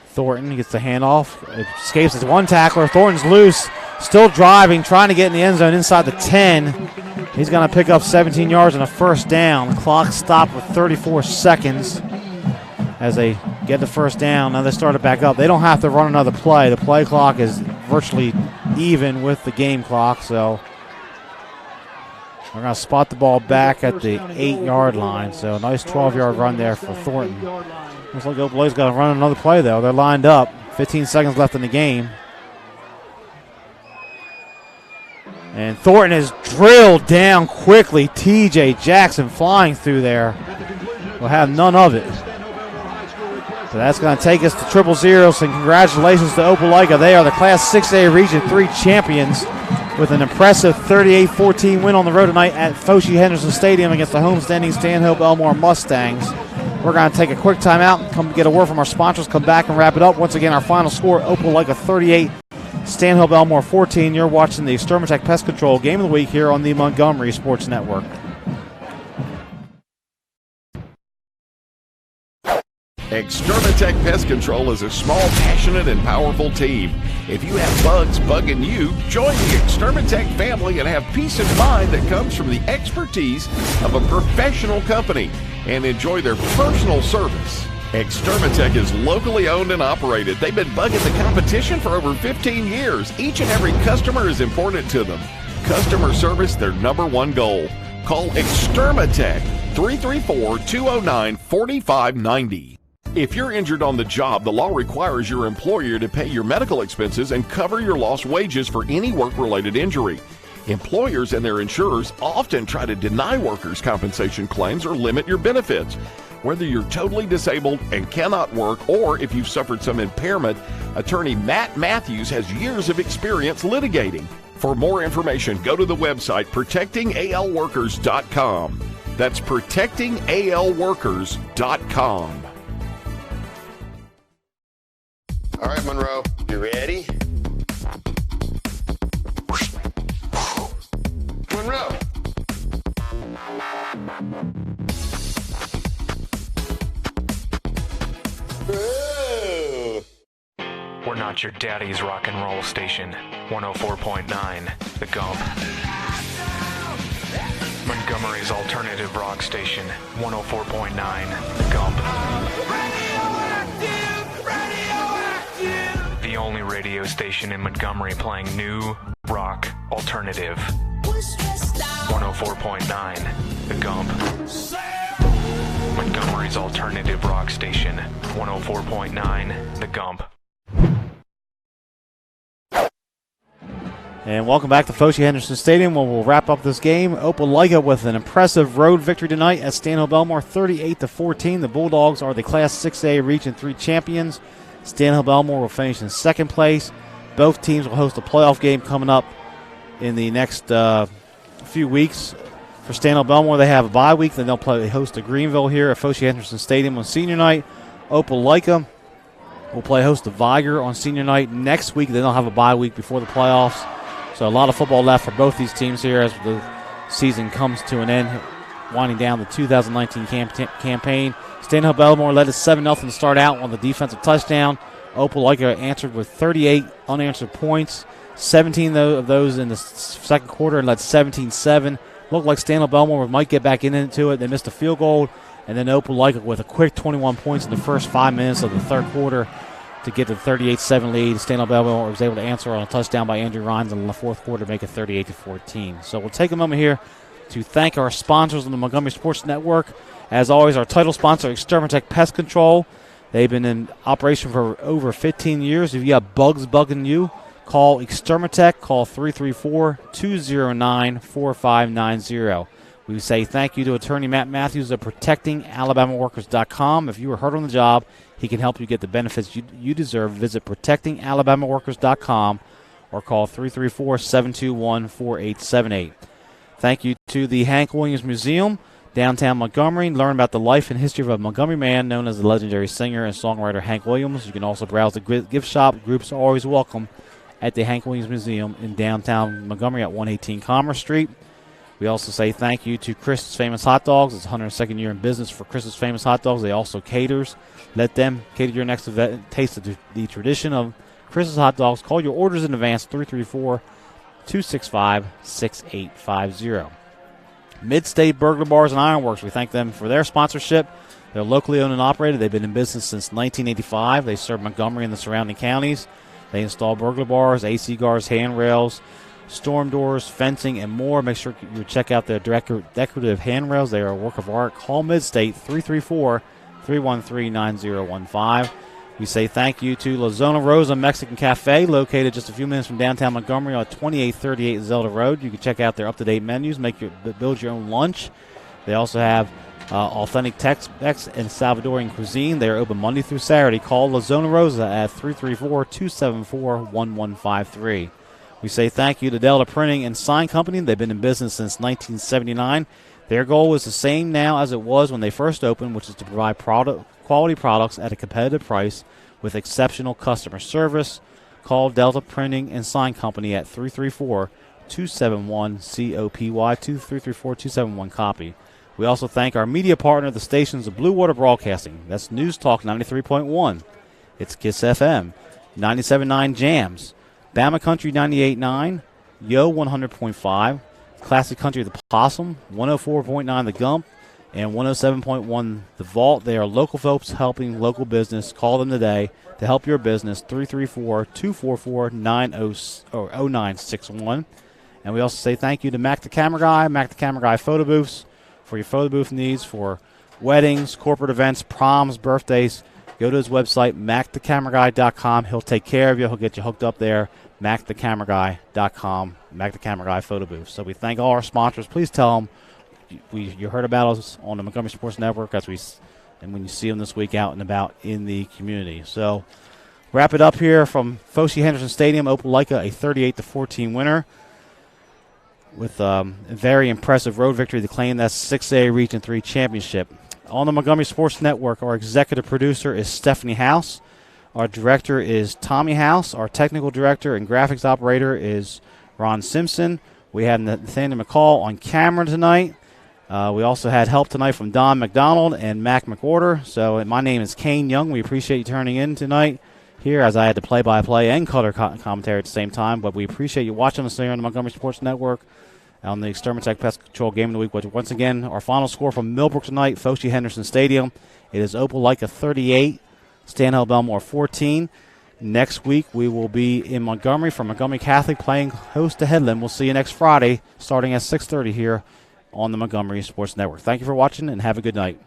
Thornton gets the handoff. It escapes as one tackler. Thornton's loose. Still driving, trying to get in the end zone inside the 10. He's going to pick up 17 yards and a first down. The clock stopped with 34 seconds as they get the first down. Now they start it back up. They don't have to run another play. The play clock is virtually even with the game clock, so they're going to spot the ball back at the 8-yard line. So a nice 12-yard run there for Thornton. Looks like Opelika's got to run another play, though. They're lined up. 15 seconds left in the game. And Thornton is drilled down quickly. T.J. Jackson flying through there. Will have none of it. So that's going to take us to 000. And congratulations to Opelika. They are the Class 6A Region 3 champions with an impressive 38-14 win on the road tonight at Foshee Henderson Stadium against the homestanding Stanhope Elmore Mustangs. We're going to take a quick timeout, come get a word from our sponsors, come back and wrap it up. Once again, our final score, Opelika 38, Stanhope Elmore 14. You're watching the Extermatech Pest Control Game of the Week here on the Montgomery Sports Network. Extermatech Pest Control is a small, passionate, and powerful team. If you have bugs bugging you, join the Extermatech family and have peace of mind that comes from the expertise of a professional company and enjoy their personal service. Extermatech is locally owned and operated. They've been bugging the competition for over 15 years. Each and every customer is important to them. Customer service, their #1 goal. Call Extermatech 334-209-4590. If you're injured on the job, the law requires your employer to pay your medical expenses and cover your lost wages for any work-related injury. Employers and their insurers often try to deny workers' compensation claims or limit your benefits. Whether you're totally disabled and cannot work or if you've suffered some impairment, attorney Matt Matthews has years of experience litigating. For more information, go to the website protectingalworkers.com. That's protectingalworkers.com. All right, Monroe, you ready? Monroe! We're not your daddy's rock and roll station. 104.9, The Gump. Montgomery's alternative rock station. 104.9, The Gump. The only radio station in Montgomery playing new rock alternative. 104.9, The Gump. Montgomery's alternative rock station. 104.9, The Gump. And welcome back to Foshee Henderson Stadium, where we'll wrap up this game. Opelika with an impressive road victory tonight at Stanhope Elmore, 38-14. The Bulldogs are the Class 6A Region 3 champions. Stanhope Elmore will finish in second place. Both teams will host a playoff game coming up in the next few weeks. For Stanhope Elmore, they have a bye week. Then they'll host to Greenville here at Foshee Henderson Stadium on senior night. Opelika will play host to Viger on senior night next week. Then they'll have a bye week before the playoffs. So a lot of football left for both these teams here as the season comes to an end, winding down the 2019 campaign. Stanhope Elmore led at 7-0 to start out on the defensive touchdown. Opelika answered with 38 unanswered points, 17 of those in the second quarter, and led 17-7. Looked like Stanhope Elmore might get back into it. They missed a field goal, and then Opelika with a quick 21 points in the first 5 minutes of the third quarter to get the 38-7 lead. Stanhope Elmore was able to answer on a touchdown by Andrew Rhines in the fourth quarter to make it 38-14. So we'll take a moment here to thank our sponsors on the Montgomery Sports Network. As always, our title sponsor, Extermatech Pest Control. They've been in operation for over 15 years. If you got bugs bugging you, call Extermatech. Call 334-209-4590. We say thank you to attorney Matt Matthews of ProtectingAlabamaWorkers.com. If you were hurt on the job, he can help you get the benefits you deserve. Visit ProtectingAlabamaWorkers.com or call 334-721-4878. Thank you to the Hank Williams Museum, downtown Montgomery. Learn about the life and history of a Montgomery man known as the legendary singer and songwriter Hank Williams. You can also browse the gift shop. Groups are always welcome at the Hank Williams Museum in downtown Montgomery at 118 Commerce Street. We also say thank you to Chris's Famous Hot Dogs. It's 102nd year in business for Chris's Famous Hot Dogs. They also caters. Let them cater your next event. Taste the tradition of Chris's Hot Dogs. Call your orders in advance, 334-265-6850. Mid-State Burglar Bars and Ironworks. We thank them for their sponsorship. They're locally owned and operated. They've been in business since 1985. They serve Montgomery and the surrounding counties. They install burglar bars, AC guards, handrails, storm doors, fencing, and more. Make sure you check out their decorative handrails. They are a work of art. Call Mid-State, 334-313-9015. We say thank you to La Zona Rosa Mexican Cafe, located just a few minutes from downtown Montgomery on 2838 Zelda Road. You can check out their up-to-date menus, build your own lunch. They also have authentic Tex-Mex and Salvadorian cuisine. They are open Monday through Saturday. Call La Zona Rosa at 334-274-1153. We say thank you to Delta Printing and Sign Company. They've been in business since 1979. Their goal is the same now as it was when they first opened, which is to provide quality products at a competitive price with exceptional customer service. Call Delta Printing and Sign Company at 334-271-COPY, 334-271-COPY. We also thank our media partner, the stations of Blue Water Broadcasting. That's News Talk 93.1. It's KISS FM, 97.9 Jams, Bama Country 98.9, Yo 100.5, Classic Country The Possum, 104.9 The Gump, and 107.1 The Vault. They are local folks helping local business. Call them today to help your business, 334-244-0961. And we also say thank you to Mac the Camera Guy Photo Booths for your photo booth needs for weddings, corporate events, proms, birthdays. Go to his website, MacTheCameraGuy.com. He'll take care of you. He'll get you hooked up there, MacTheCameraGuy.com, Mac the Camera Guy Photo Booth. So we thank all our sponsors. Please tell them you heard about us on the Montgomery Sports Network and when you see them this week out and about in the community. So wrap it up here from Foshee Henderson Stadium. Opelika, a 38-14 winner with a very impressive road victory to claim that 6A Region 3 championship. On the Montgomery Sports Network, our executive producer is Stephanie House. Our director is Tommy House. Our technical director and graphics operator is Ron Simpson. We had Nathaniel McCall on camera tonight. We also had help tonight from Don McDonald and Mac McWhorter. So my name is Kane Young. We appreciate you turning in tonight here, as I had to play-by-play and color commentary at the same time. But we appreciate you watching us here on the Montgomery Sports Network on the Extermatech Pest Control Game of the Week. Once again, our final score from Millbrook tonight, Foshee Henderson Stadium. It is Opelika 38, Stanhope Elmore 14. Next week, we will be in Montgomery for Montgomery Catholic playing host to Headland. We'll see you next Friday starting at 6:30 here on the Montgomery Sports Network. Thank you for watching and have a good night.